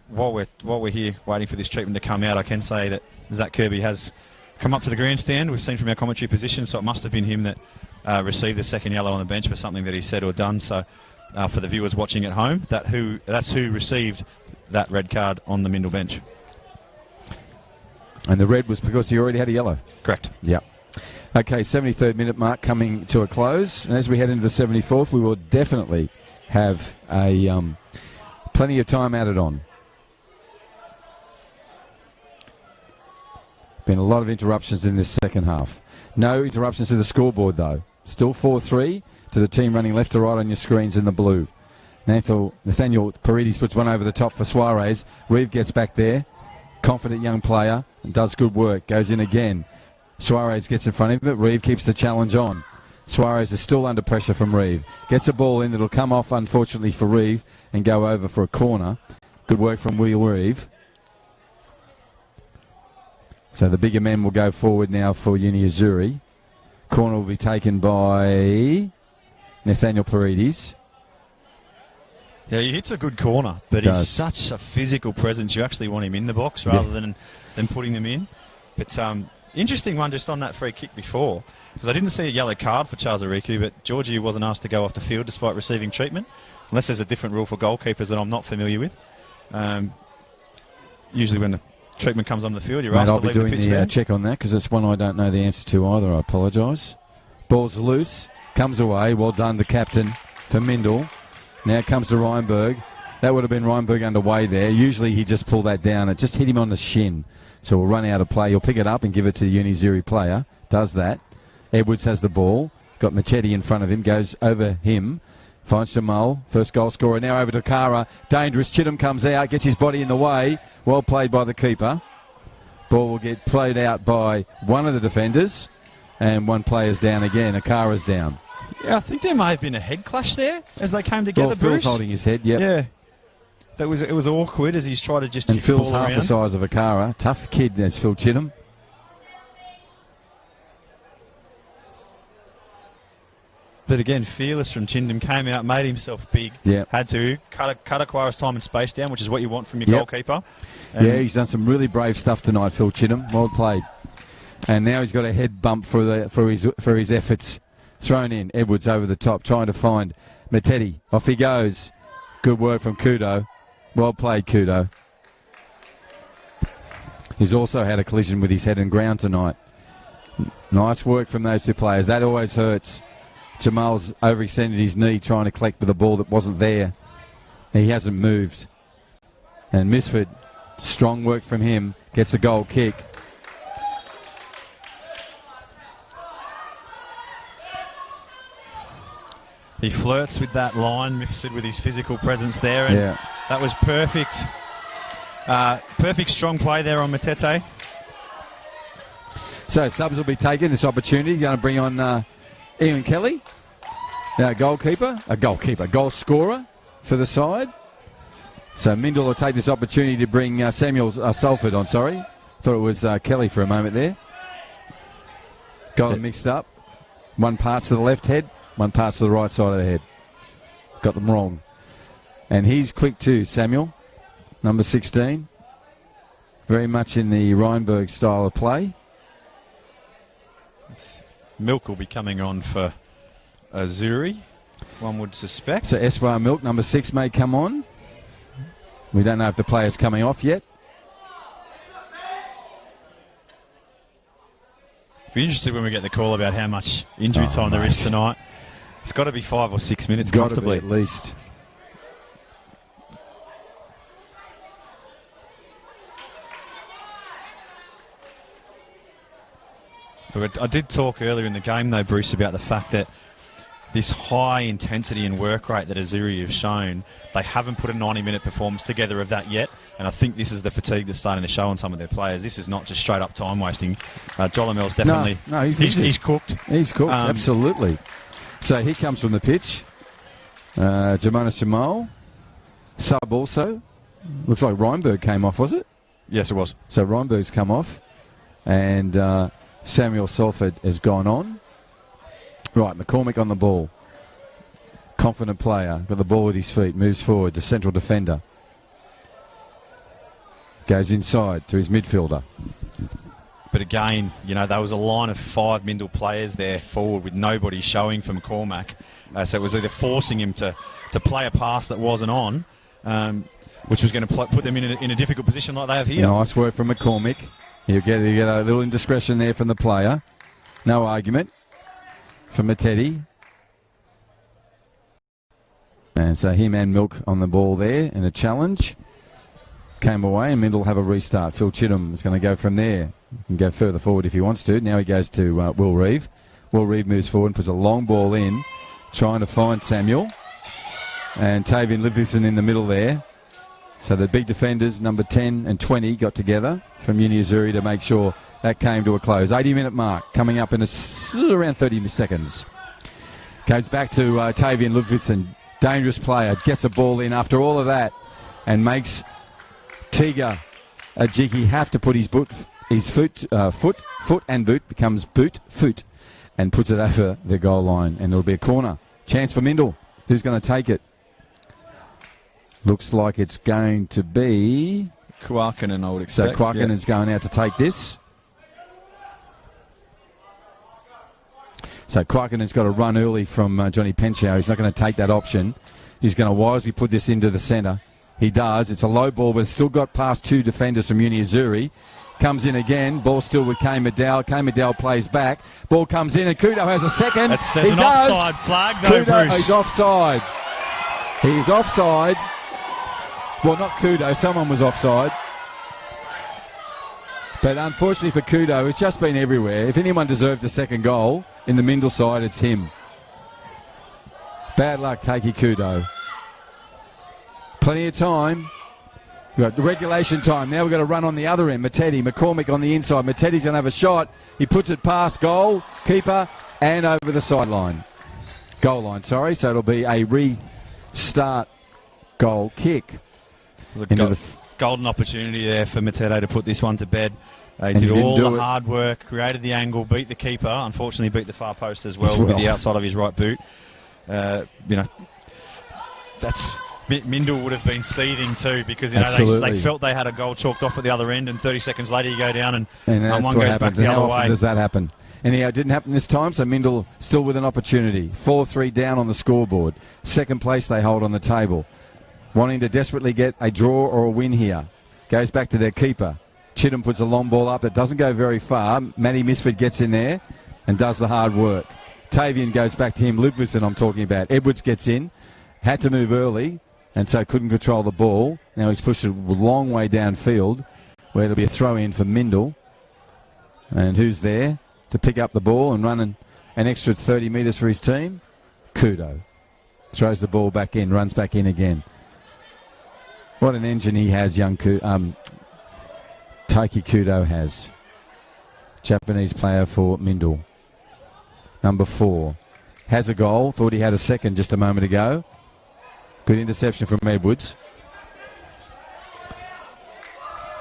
while we're here waiting for this treatment to come out, I can say that Zach Kirby has come up to the grandstand. We've seen from our commentary position, so it must have been him that received the second yellow on the bench for something that he said or done. So for the viewers watching at home, that's who received that red card on the Mindil bench. And the red was because he already had a yellow. Correct. Yeah. Okay, 73rd minute mark coming to a close. And as we head into the 74th, we will definitely have a plenty of time added on. Been a lot of interruptions in this second half. No interruptions to the scoreboard, though. Still 4-3 to the team running left to right on your screens in the blue. Nathaniel Paredes puts one over the top for Suarez. Reeve gets back there. Confident young player and does good work. Goes in again. Suarez gets in front of him, but Reeve keeps the challenge on. Suarez is still under pressure from Reeve. Gets a ball in that'll come off, unfortunately, for Reeve and go over for a corner. Good work from Will Reeve. So the bigger men will go forward now for Uni Azzurri. Corner will be taken by Nathaniel Paredes. Yeah, he hits a good corner, but he's such a physical presence. You actually want him in the box rather than putting them in. But interesting one just on that free kick before, because I didn't see a yellow card for Charles Ariku, but Georgiou wasn't asked to go off the field despite receiving treatment, unless there's a different rule for goalkeepers that I'm not familiar with. Usually when the treatment comes on the field, you're asked to leave the pitch. I'll be doing the check on that, because it's one I don't know the answer to either. I apologise. Ball's loose, comes away. Well done, the captain for Mindil. Now comes to Reinberg. That would have been Reinberg underway there. Usually he just pulled that down. It just hit him on the shin. So we'll run out of play. He'll pick it up and give it to the Azzurri player. Does that. Edwards has the ball. Got Machete in front of him. Goes over him. Finds Jamal. First goal scorer. Now over to Kara. Dangerous. Chittum comes out. Gets his body in the way. Well played by the keeper. Ball will get played out by one of the defenders. And one player's down again. Akara's down. Yeah, I think there may have been a head clash there as they came together. Well, Phil's Bruce holding his head, yep. Yeah. It was awkward as he's tried to just and kick the Phil's ball half around. the size of Akara. Tough kid, there's Phil Chittum. But again, fearless from Chindam, came out, made himself big. Yep. Had to cut Akara's time and space down, which is what you want from your goalkeeper. Yeah, he's done some really brave stuff tonight, Phil Chittum. Well played. And now he's got a head bump for his efforts. Thrown in. Edwards over the top, trying to find Mateti. Off he goes. Good work from Kudo. Well played, Kudo. He's also had a collision with his head and ground tonight. Nice work from those two players. That always hurts. Jamal's overextended his knee trying to collect with a ball that wasn't there. He hasn't moved. And Misford, strong work from him, gets a goal kick. He flirts with that line, mixed with his physical presence there, and that was perfect. Perfect strong play there on Matete. So subs will be taking this opportunity. Going to bring on Ian Kelly, goal scorer for the side. So Mindil will take this opportunity to bring Samuel Salford on. Sorry, thought it was Kelly for a moment there. Got them mixed up. One pass to the left head. One pass to the right side of the head. Got them wrong. And he's quick too, Samuel. Number 16. Very much in the Reinberg style of play. Milk will be coming on for Azzurri, one would suspect. So Esvar Milk, number 6, may come on. We don't know if the player's coming off yet. Be interested when we get the call about how much injury time there is tonight. It's got to be 5 or 6 minutes comfortably. Got to be at least. But I did talk earlier in the game, though, Bruce, about the fact that this high intensity and work rate that Azzurri have shown, they haven't put a 90-minute performance together of that yet. And I think this is the fatigue that's starting to show on some of their players. This is not just straight up time wasting. Jolamel's definitely he's cooked. He's cooked, absolutely. So he comes from the pitch. Jamonis Jamal, sub also. Looks like Reinberg came off, was it? Yes, it was. So Reinberg's come off, and Samuel Salford has gone on. Right, McCormick on the ball. Confident player, got the ball with his feet, moves forward, the central defender. Goes inside to his midfielder. But again, there was a line of 5 Mindil players there forward with nobody showing for McCormack. So it was either forcing him to play a pass that wasn't on, which was going to put them in a difficult position like they have here. Nice work from McCormick. You get a little indiscretion there from the player. No argument from Mateti. And so him and Milk on the ball there in a challenge. Came away and Mindil have a restart. Phil Chittum is going to go from there. He can go further forward if he wants to. Now he goes to Will Reeve. Will Reeve moves forward and puts a long ball in, trying to find Samuel. And Tavian Livingston in the middle there. So the big defenders, number 10 and 20, got together from Azzurri to make sure that came to a close. 80-minute mark coming up in around 30 seconds. Goes back to Tavian Livingston. Dangerous player. Gets a ball in after all of that and makes Tiga Ajiki have to put his foot and boot, becomes foot, and puts it over the goal line. And it'll be a corner. Chance for Mindil. Who's going to take it? Looks like it's going to be... Kwarkinen, I would So expect. Kwarkinen's going out to take this. So Kwarkinen's got to run early from Johnny Penchau. He's not going to take that option. He's going to wisely put this into the centre. He does. It's a low ball, but it's still got past two defenders from Uni Azzurri. Comes in again. Ball still with Kane Medell. Kane Medell plays back. Ball comes in, and Kudo has a second. There's an offside flag, though, Kudo, Bruce. he's offside. He's offside. Well, not Kudo. Someone was offside. But unfortunately for Kudo, it's just been everywhere. If anyone deserved a second goal in the Mindil side, it's him. Bad luck, Takei Kudo. Plenty of time. We've got the regulation time. Now we've got to run on the other end. McCormick on the inside. Mattetti's going to have a shot. He puts it past goal, keeper, and over the sideline. Goal line, sorry. So it'll be a restart goal kick. There's a golden opportunity there for Matete to put this one to bed. He he did didn't all do the it. hard work, created the angle, beat the keeper. Unfortunately, beat the far post as well with the outside of his right boot. That's Mindil would have been seething too, because they felt they had a goal chalked off at the other end, and 30 seconds later you go down and that's one what goes happens. back the And how other often way. does that happen? Anyhow, it didn't happen this time, so Mindil still with an opportunity. 4-3 down on the scoreboard. Second place they hold on the table. Wanting to desperately get a draw or a win here. Goes back to their keeper. Chittum puts a long ball up that doesn't go very far. Matty Misford gets in there and does the hard work. Tavian goes back to him. Ludvigsen I'm talking about. Edwards gets in. Had to move early and so couldn't control the ball. Now he's pushed it a long way downfield where it'll be a throw in for Mindil. And who's there to pick up the ball and run an extra 30 metres for his team? Kudo. Throws the ball back in, runs back in again. What an engine he has, Taiki Kudo has. Japanese player for Mindil. Number 4. Has a goal. Thought he had a second just a moment ago. Good interception from Edwards.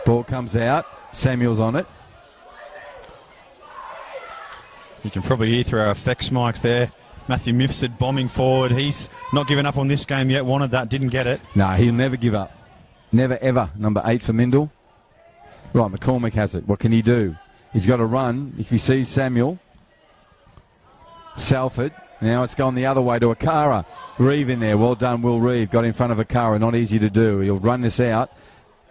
Ball comes out. Samuel's on it. You can probably hear through our effects mic there. Matthew Mifsud bombing forward. He's not given up on this game yet. Wanted that, didn't get it. No, he'll never give up. Never, ever. Number 8 for Mindil. Right, McCormick has it. What can he do? He's got to run. If he sees Samuel. Salford. Now it's gone the other way to Akara. Reeve in there. Well done, Will Reeve. Got in front of Akara. Not easy to do. He'll run this out.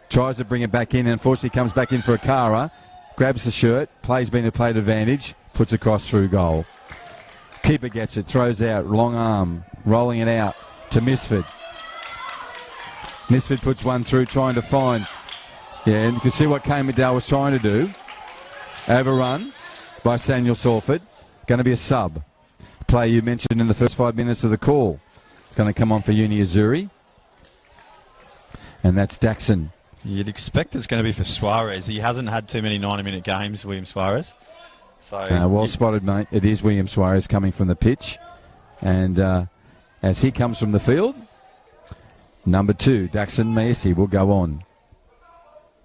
Tries to bring it back in. And unfortunately comes back in for Akara. Grabs the shirt. Play's been a played advantage. Puts across through goal. Keeper gets it. Throws out. Long arm. Rolling it out to Misford. Misford puts one through, trying to find. Yeah, and you can see what Kane Medell was trying to do. Overrun by Samuel Salford. Going to be a sub. Player you mentioned in the first 5 minutes of the call. It's going to come on for Uni Azzurri. And that's Daxon. You'd expect it's going to be for Suarez. He hasn't had too many 90-minute games, William Suarez. So Well spotted, mate. It is William Suarez coming from the pitch. And as he comes from the field, number 2, Daxon Messi, will go on.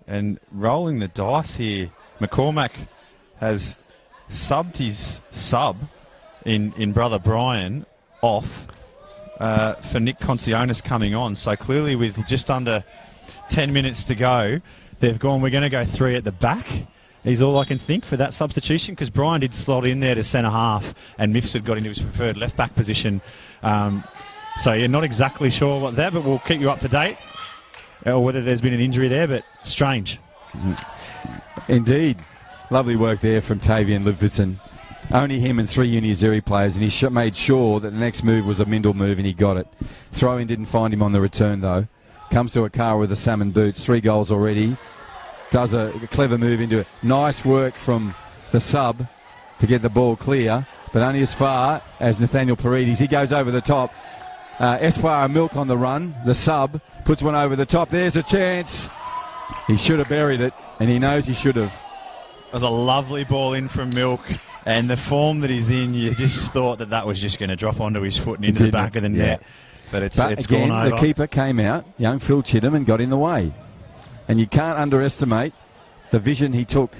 And rolling the dice here, McCormack has subbed his sub in brother Brian off for Nick Concionis coming on. So clearly with just under 10 minutes to go, they've gone, we're going to go 3 at the back. Is all I can think for that substitution, because Brian did slot in there to centre half and Mifsud got into his preferred left back position. So you're not exactly sure what that, but we'll keep you up to date, or whether there's been an injury there, but strange. Indeed. Lovely work there from Tavian Ludvigsen. Only him and 3 Uni Azzurri players, and he made sure that the next move was a Mindil move, and he got it. Throw-in didn't find him on the return, though. Comes to Akara with the salmon boots. 3 goals already. Does a clever move into it. Nice work from the sub to get the ball clear, but only as far as Nathaniel Paredes. He goes over the top. Esquire Milk on the run. The sub puts one over the top. There's a chance. He should have buried it, and he knows he should have. It was a lovely ball in from Milk, and the form that he's in, you just thought that was just going to drop onto his foot and into the back of the net. But it's again, gone over. The keeper came out, young Phil Chittum, and got in the way. And you can't underestimate the vision he took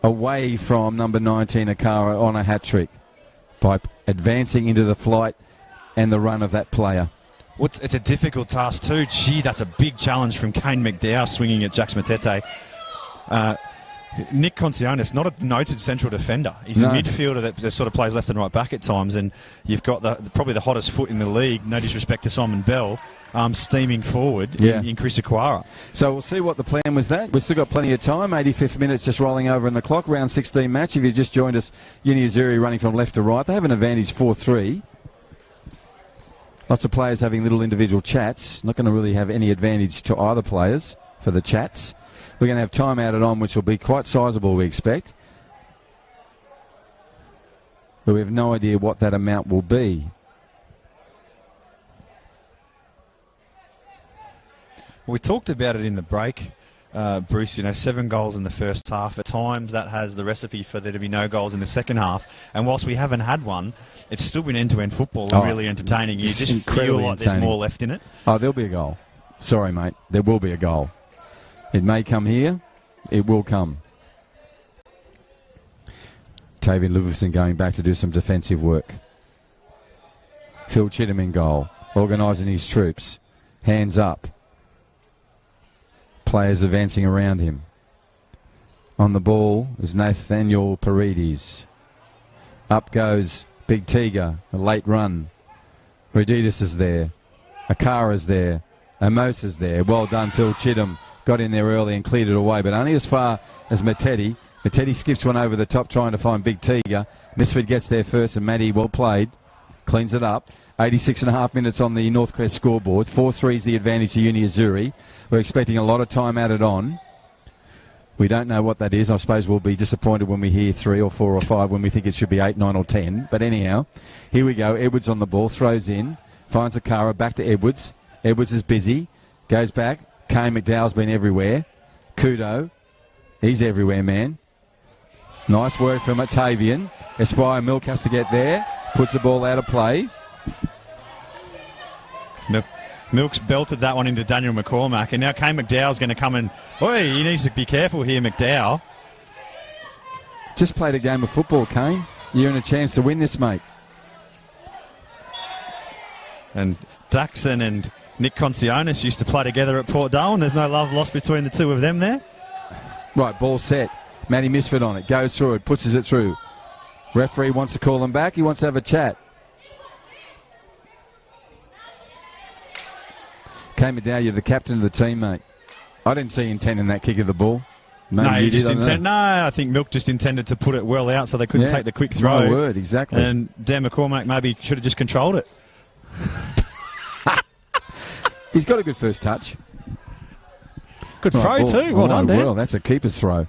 away from number 19 Akara on a hat-trick by advancing into the flight and the run of that player. It's a difficult task too. Gee, that's a big challenge from Kane McDowell swinging at Jax Matete. Nick Concionis, not a noted central defender. He's a midfielder that sort of plays left and right back at times, and you've got probably the hottest foot in the league, no disrespect to Simon Bell, steaming forward in Chris Aquara. So we'll see what the plan was that. We've still got plenty of time. 85th minutes just rolling over in the clock. Round 16 match. If you just joined us, Uni Azzurri running from left to right. They have an advantage 4-3. Lots of players having little individual chats. Not going to really have any advantage to either players for the chats. We're going to have time added on, which will be quite sizable, we expect. But we have no idea what that amount will be. We talked about it in the break, Bruce. 7 goals in the first half. At times, that has the recipe for there to be no goals in the second half. And whilst we haven't had one, it's still been end-to-end football and really entertaining. You just feel like there's more left in it. Oh, there'll be a goal. Sorry, mate. There will be a goal. It may come here. It will come. Tavian Livingston going back to do some defensive work. Phil Chittum in goal, organising his troops. Hands up. Players advancing around him. On the ball is Nathaniel Paredes. Up goes Big Tiga, a late run. Reditas is there. Akara's there. Amos is there. Well done, Phil Chittum. Got in there early and cleared it away, but only as far as Mateti. Mateti skips one over the top trying to find Big Tiga. Misford gets there first, and Matty, well played. Cleans it up. 86.5 minutes on the Northcrest scoreboard. 4-3 is the advantage to Uni Azzurri. We're expecting a lot of time added on. We don't know what that is. I suppose we'll be disappointed when we hear 3 or 4 or 5 when we think it should be 8, 9 or 10. But anyhow, here we go. Edwards on the ball, throws in, finds Akara, back to Edwards. Edwards is busy, goes back. Kane McDowell's been everywhere. Kudo, he's everywhere, man. Nice work from Tavian. Aspire Milk has to get there. Puts the ball out of play. Milk's belted that one into Daniel McCormack, and now Kane McDowell's going to come and... Oi, he needs to be careful here, McDowell. Just played a game of football, Kane. You're in a chance to win this, mate. And Daxon and Nick Concionis used to play together at Port Darwin. There's no love lost between the two of them there. Right, ball set. Matty Misford on it. Goes through it. Pushes it through. Referee wants to call him back. He wants to have a chat. Kane McDowell, you're the captain of the team, mate. I didn't see intent in that kick of the ball. Maybe no, you did, no, I think Milk just intended to put it well out so they couldn't take the quick throw. My word, exactly. And Dan McCormack maybe should have just controlled it. He's got a good first touch. Good throw too. Well done, Dan. Well, that's a keeper's throw.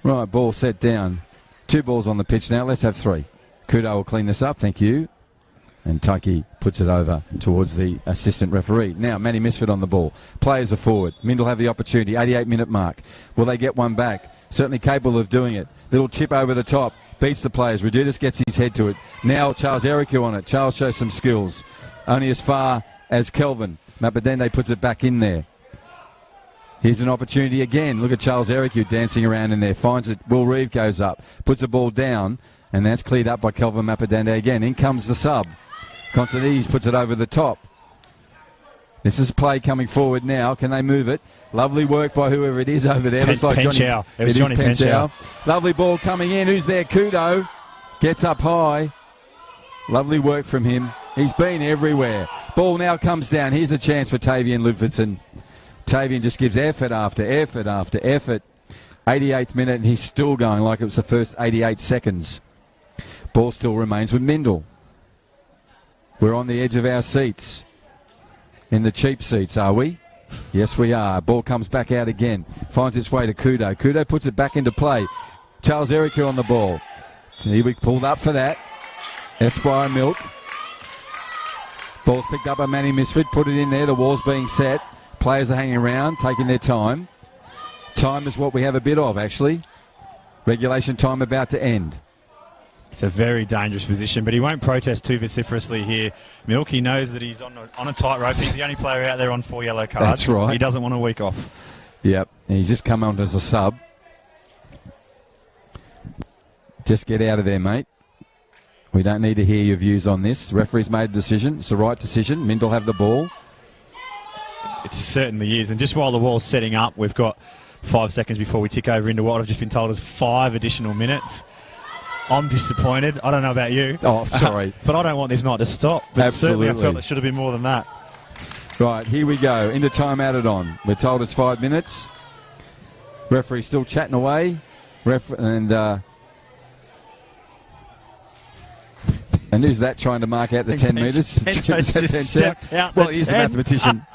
Right, ball set down. 2 balls on the pitch now. Let's have 3. Kudo will clean this up. Thank you. And Tucky puts it over towards the assistant referee. Now, Manny Misford on the ball. Players are forward. Mindil have the opportunity. 88-minute mark. Will they get one back? Certainly capable of doing it. Little chip over the top. Beats the players. Redutis gets his head to it. Now Charles Ericu on it. Charles shows some skills. Only as far as Kelvin. Mappadende puts it back in there. Here's an opportunity again. Look at Charles Ericu dancing around in there. Finds it. Will Reeve goes up. Puts the ball down. And that's cleared up by Kelvin Mappadende again. In comes the sub. Constantinides puts it over the top. This is play coming forward now. Can they move it? Lovely work by whoever it is over there. Looks like Johnny. It was Johnny Penshow. Lovely ball coming in. Who's there? Kudo gets up high. Lovely work from him. He's been everywhere. Ball now comes down. Here's a chance for Tavian Ludvigsen. Tavian just gives effort after effort after effort. 88th minute, and he's still going like it was the first 88 seconds. Ball still remains with Mindil. We're on the edge of our seats. In the cheap seats, are we? Yes, we are. Ball comes back out again. Finds its way to Kudo. Kudo puts it back into play. Charles Ericu on the ball. He pulled up for that. Aspire Milk. Ball's picked up by Manny Misford. Put it in there. The wall's being set. Players are hanging around, taking their time. Time is what we have a bit of, actually. Regulation time about to end. It's a very dangerous position, but he won't protest too vociferously here. Milk, he knows that he's on a tightrope. He's the only player out there on 4 yellow cards. That's right. He doesn't want a week off. Yep, and he's just come on as a sub. Just get out of there, mate. We don't need to hear your views on this. The referee's made a decision. It's the right decision. Mindil have the ball. It certainly is. And just while the wall's setting up, we've got 5 seconds before we tick over into what I've just been told is 5 additional minutes. I'm disappointed. I don't know about you. Oh, sorry. But I don't want this night to stop. But Absolutely. certainly I felt it should have been more than that. Right, here we go. Into time added on. We're told it's 5 minutes. Referee still chatting away. And who's that trying to mark out the 10 metres? Pencho's just stepped out. Well, he's a mathematician.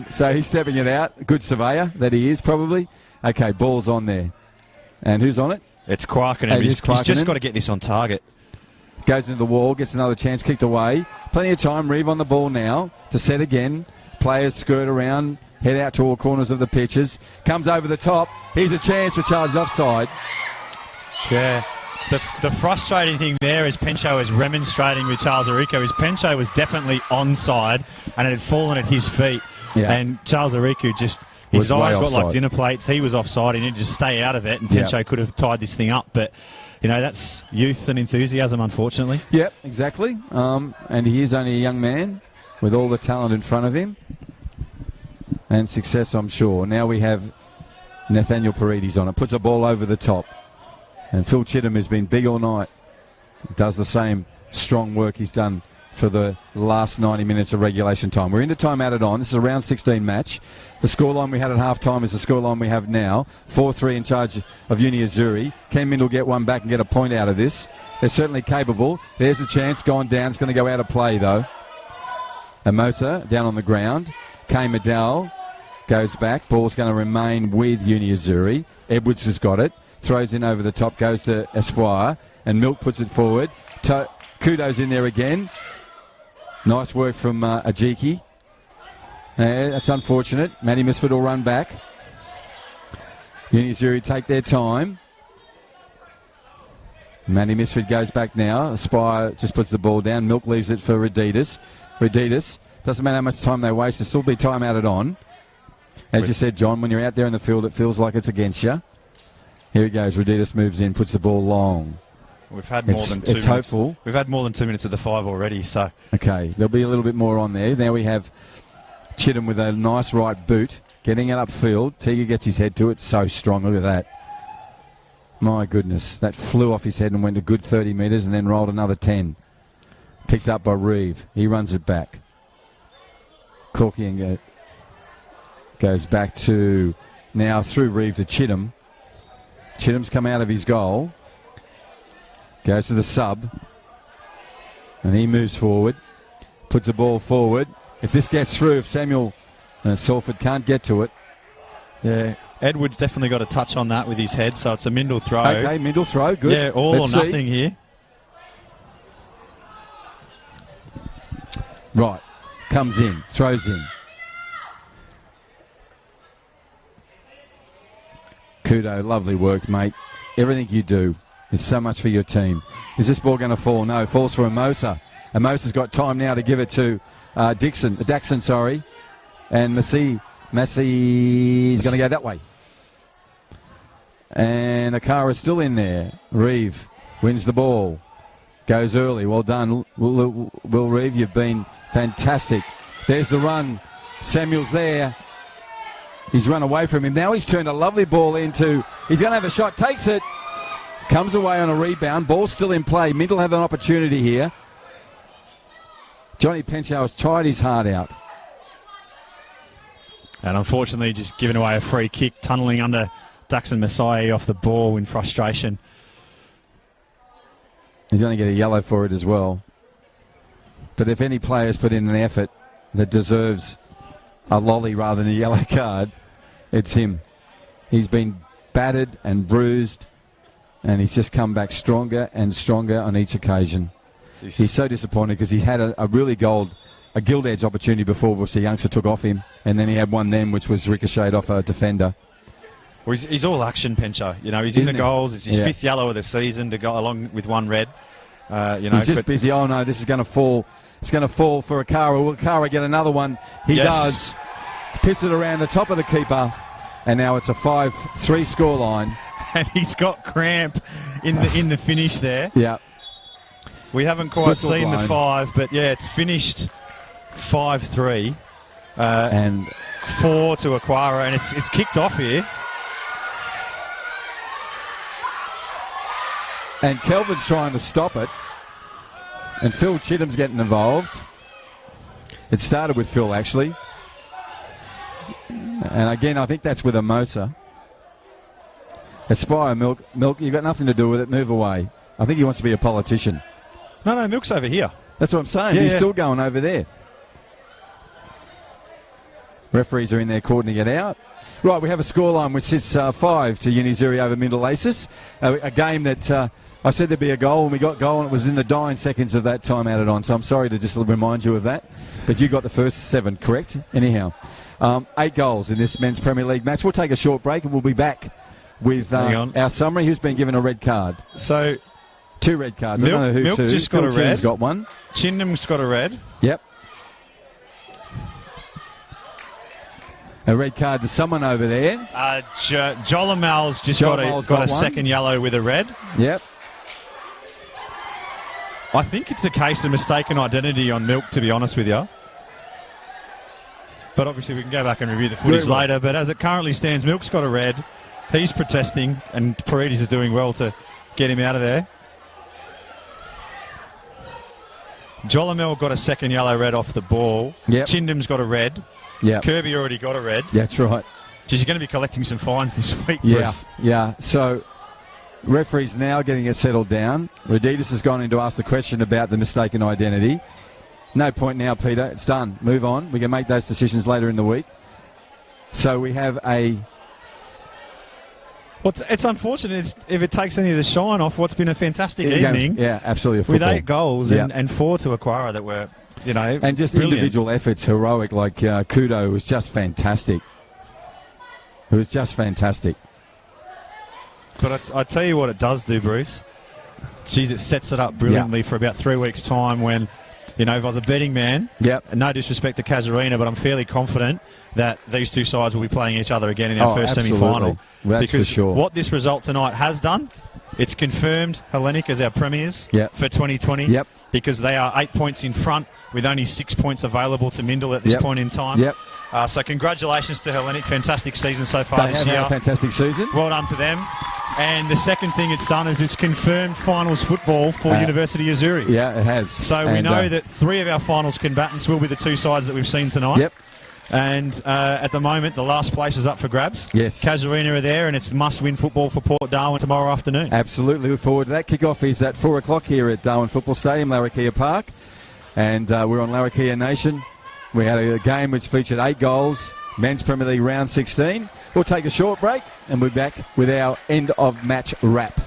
So he's stepping it out. Good surveyor that he is, probably. Okay, ball's on there. And who's on it? It's Quarkenham. He's just got to get this on target. Goes into the wall, gets another chance, kicked away. Plenty of time. Reeve on the ball now to set again. Players skirt around, head out to all corners of the pitches. Comes over the top. Here's a chance for charged offside. Yeah. The frustrating thing there is Pencho is remonstrating with Charles Arico. Pencho was definitely onside and it had fallen at his feet. Yeah. And Charles Arico just, his eyes got like dinner plates. He was offside. He needed to stay out of it, and Pencho could have tied this thing up. But, you know, that's youth and enthusiasm, unfortunately. Yep, exactly. And he is only a young man with all the talent in front of him. And success, I'm sure. Now we have Nathaniel Paredes on it. Puts a ball over the top. And Phil Chittum has been big all night. Does the same strong work he's done for the last 90 minutes of regulation time. We're into time added on. This is a round 16 match. The scoreline we had at half-time is the scoreline we have now. 4-3 in charge of Uni Azzurri. Can Mindil get one back and get a point out of this? They're certainly capable. There's a chance. Gone down. It's going to go out of play, though. Amosa down on the ground. Kane Medell goes back. Ball's going to remain with Uni Azzurri. Edwards has got it. Throws in over the top, goes to Esquire, and Milk puts it forward. Kudo's in there again. Nice work from Ajiki. That's unfortunate. Matty Misford will run back. Uni Azzurri take their time. Matty Misford goes back now. Aspire just puts the ball down. Milk leaves it for Reditas. Doesn't matter how much time they waste. There'll still be time added on. As you said, John, when you're out there in the field, it feels like it's against you. Here he goes. Reditas moves in, puts the ball long. We've had more than 2 minutes. It's hopeful. We've had more than 2 minutes of the 5 already, so. Okay, there'll be a little bit more on there. Now we have Chittum with a nice right boot, getting it upfield. Teague gets his head to it. So strong. Look at that. My goodness. That flew off his head and went a good 30 metres and then rolled another 10. Picked up by Reeve. He runs it back. Corky goes back to now through Reeve to Chittum. Chittum's come out of his goal. Goes to the sub. And he moves forward. Puts the ball forward. If this gets through, if Samuel Salford can't get to it. Yeah, Edwards definitely got a touch on that with his head, so it's a Mindil throw. Okay, Mindil throw, good. Yeah, all or nothing here. Right, comes in, throws in. Kudo, lovely work, mate. Everything you do is so much for your team. Is this ball going to fall? No, falls for Amosa. Amosa's got time now to give it to Daxon, and Massey's going to go that way. And Akara's still in there. Reeve wins the ball. Goes early. Well done, Will Reeve. You've been fantastic. There's the run. Samuel's there. He's run away from him. Now he's turned a lovely ball into... He's going to have a shot. Takes it. Comes away on a rebound. Ball's still in play. Mindil have an opportunity here. Johnny Penchow has tried his heart out. And unfortunately just giving away a free kick, tunnelling under Daxon Messiah off the ball in frustration. He's going to get a yellow for it as well. But if any player's put in an effort that deserves a lolly rather than a yellow card, it's him. He's been battered and bruised, and he's just come back stronger and stronger on each occasion. He's so disappointed because he had a really a gilt edge opportunity before, which the youngster took off him, and then he had one then which was ricocheted off a defender. Well, he's all action, Pencho. You know, he's in the goals. It's his fifth yellow of the season to go along with one red. He's just busy. Oh no, this is going to fall. It's going to fall for Akara. Will Akara get another one? He does. Pits it around the top of the keeper, and now it's a 5-3 scoreline. And he's got cramp in the finish there. Yeah. We haven't quite Whistle seen the blown. 5, but yeah, it's finished 5-3 And 4 to Aquara, and it's kicked off here. And Kelvin's trying to stop it. And Phil Chittum's getting involved. It started with Phil, actually. And again, I think that's with Amosa. Aspire, Milk, you've got nothing to do with it. Move away. I think he wants to be a politician. No, Milk's over here. That's what I'm saying. Yeah, He's yeah. still going over there. Referees are in there coordinating it out. Right, we have a scoreline which is 5 to Unizuri over Mindil Aces. A game that I said there'd be a goal, and we got goal, and it was in the dying seconds of that time added on. So I'm sorry to just remind you of that. But you got the first 7, correct? Anyhow, 8 goals in this men's Premier League match. We'll take a short break, and we'll be back with our summary. Who's been given a red card? So 2 red cards. I don't know who Milk 2. just got a red. Chittum's got 1. Chindham's got a red. Yep. A red card to someone over there. Jolamal's just got a got one. second yellow with a red. Yep. I think it's a case of mistaken identity on Milk, to be honest with you. But obviously we can go back and review the footage Very well. later. But as it currently stands, Milk's got a red. He's protesting, and Paredes is doing well to get him out of there. Jolamel got a second yellow red off the ball. Yep. Chindham's got a red. Yep. Kirby already got a red. That's right. Geez, you're going to be collecting some fines this week, Yeah, Bruce. yeah. So, referees now getting it settled down. Reditas has gone in to ask the question about the mistaken identity. No point now, Peter. It's done. Move on. We can make those decisions later in the week. So we have a... Well, it's unfortunate if it takes any of the shine off what's been a fantastic evening. Yeah, absolutely. With Football. 8 goals Yeah. and 4 to Aquara that were, and just brilliant. individual efforts, heroic, like Kudo was just fantastic. It was just fantastic. But I tell you what it does do, Bruce. Geez, it sets it up brilliantly for about 3 weeks' time when, if I was a betting man, Yep. no disrespect to Casuarina, but I'm fairly confident that these two sides will be playing each other again in our first absolutely. semi-final. That's because for sure. what this result tonight has done, it's confirmed Hellenic as our premiers Yep. for 2020 Yep. because they are 8 points in front with only 6 points available to Mindil at this Yep. point in time. Yep. So congratulations to Hellenic. Fantastic season so far They this have year. had a fantastic season. Well done to them. And the second thing it's done is it's confirmed finals football for University Azzurri. Yeah, it has. So we know that 3 of our finals combatants will be the 2 sides that we've seen tonight. Yep. And at the moment, the last place is up for grabs. Yes. Casuarina are there, and it's must-win football for Port Darwin tomorrow afternoon. Absolutely. Look forward to that. Kick-off is at 4 o'clock here at Darwin Football Stadium, Larrakia Park. And we're on Larrakia Nation. We had a game which featured 8 goals, Men's Premier League Round 16. We'll take a short break, and we're back with our end-of-match wrap.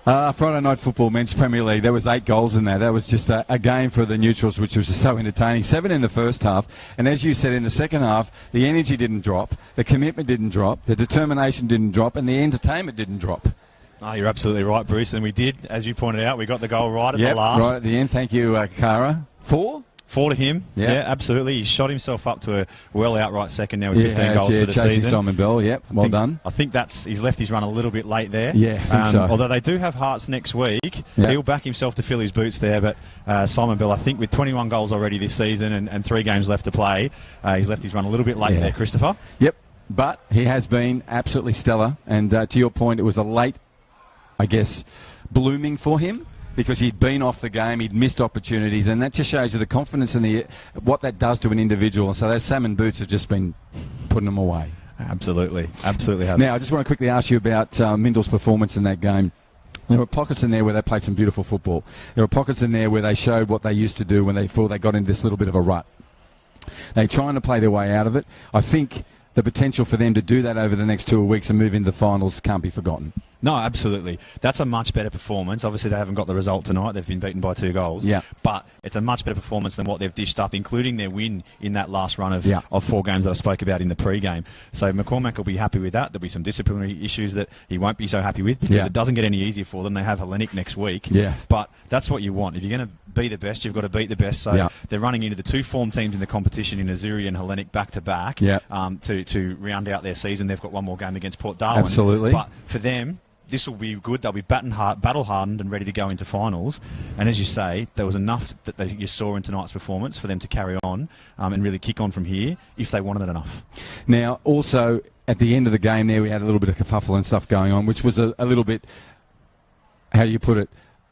Friday night football, men's Premier League. There was 8 goals in there. That was just a game for the neutrals, which was so entertaining. 7 in the first half, and as you said, in the second half, the energy didn't drop, the commitment didn't drop, the determination didn't drop, and the entertainment didn't drop. Oh, you're absolutely right, Bruce. And we did, as you pointed out, we got the goal right at the last. Right at the end. Thank you, Cara. 4? 4 to him. Yep. Yeah, absolutely. He shot himself up to a well outright second now with 15 goals for the chasing season. Simon Bell. Yep, well done. I think he's left his run a little bit late there. Yeah, I think so. Although they do have Hearts next week, Yep. he'll back himself to fill his boots there. But Simon Bell, I think with 21 goals already this season and 3 games left to play, he's left his run a little bit late there, Christopher. Yep, but he has been absolutely stellar. And to your point, it was a late, I guess, blooming for him, because he'd been off the game, he'd missed opportunities, and that just shows you the confidence and what that does to an individual. And so those salmon boots have just been putting them away. Absolutely have. Now, I just want to quickly ask you about Mindil's performance in that game. There were pockets in there where they played some beautiful football. There were pockets in there where they showed what they used to do before they got into this little bit of a rut. They're trying to play their way out of it. I think the potential for them to do that over the next 2 weeks and move into the finals can't be forgotten. No, absolutely. That's a much better performance. Obviously, they haven't got the result tonight. They've been beaten by 2 goals. Yeah. But it's a much better performance than what they've dished up, including their win in that last run of 4 games that I spoke about in the pre-game. So McCormack will be happy with that. There'll be some disciplinary issues that he won't be so happy with, because it doesn't get any easier for them. They have Hellenic next week. Yeah. But that's what you want. If you're going to be the best, you've got to beat the best. So they're running into the 2 form teams in the competition in Azzurri and Hellenic back-to-back to round out their season. They've got one more game against Port Darwin. Absolutely. But for them, this will be good. They'll be battle-hardened and ready to go into finals. And as you say, there was enough that you saw in tonight's performance for them to carry on and really kick on from here if they wanted it enough. Now, also, at the end of the game there, we had a little bit of kerfuffle and stuff going on, which was a little bit, how do you put it?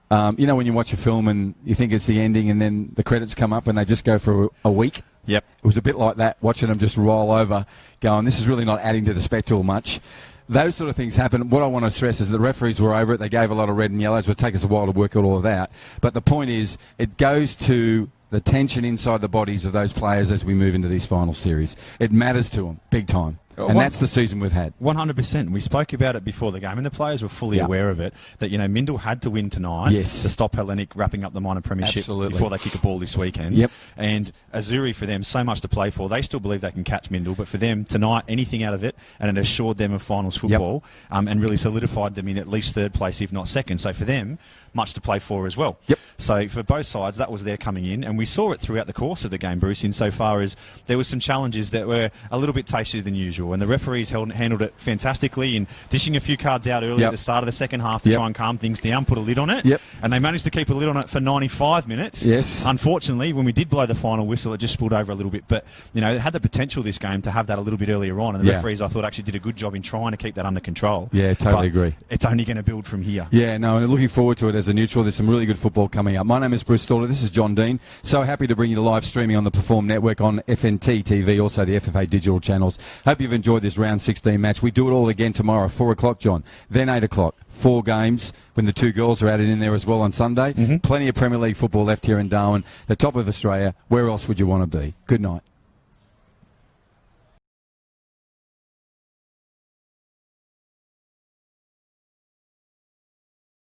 You know when you watch a film and you think it's the ending and then the credits come up and they just go for a week? Yep. It was a bit like that, watching them just roll over, going, this is really not adding to the spectacle much. Those sort of things happen. What I want to stress is the referees were over it. They gave a lot of red and yellows. It would take us a while to work out all of that. But the point is, it goes to the tension inside the bodies of those players as we move into these final series. It matters to them, big time. And that's the season we've had. 100%. We spoke about it before the game, and the players were fully aware of it, that, Mindil had to win tonight to stop Hellenic wrapping up the minor premiership before they kick a ball this weekend. Yep. And Azzurri, for them, so much to play for. They still believe they can catch Mindil, but for them, tonight, anything out of it, and it assured them of finals football and really solidified them in at least 3rd place, if not 2nd. So for them, much to play for as well. Yep. So for both sides, that was their coming in, and we saw it throughout the course of the game, Bruce, insofar as there was some challenges that were a little bit tastier than usual, and the referees handled it fantastically in dishing a few cards out early at the start of the second half to try and calm things down, put a lid on it, and they managed to keep a lid on it for 95 minutes. Yes. Unfortunately, when we did blow the final whistle, it just spilled over a little bit, but it had the potential, this game, to have that a little bit earlier on, and the referees, I thought, actually did a good job in trying to keep that under control. Yeah, totally agree. It's only going to build from here. Yeah, no, and looking forward to it as a neutral. There's some really good football coming up. My name is Bruce Stoller. This is John Dean. So happy to bring you the live streaming on the Perform Network on FNT TV, also the FFA digital channels. Hope you've enjoyed this round 16 match. We do it all again tomorrow, 4 o'clock, John. Then 8 o'clock. 4 games when the 2 girls are added in there as well on Sunday. Plenty of Premier League football left here in Darwin, the top of Australia. Where else would you want to be? Good night.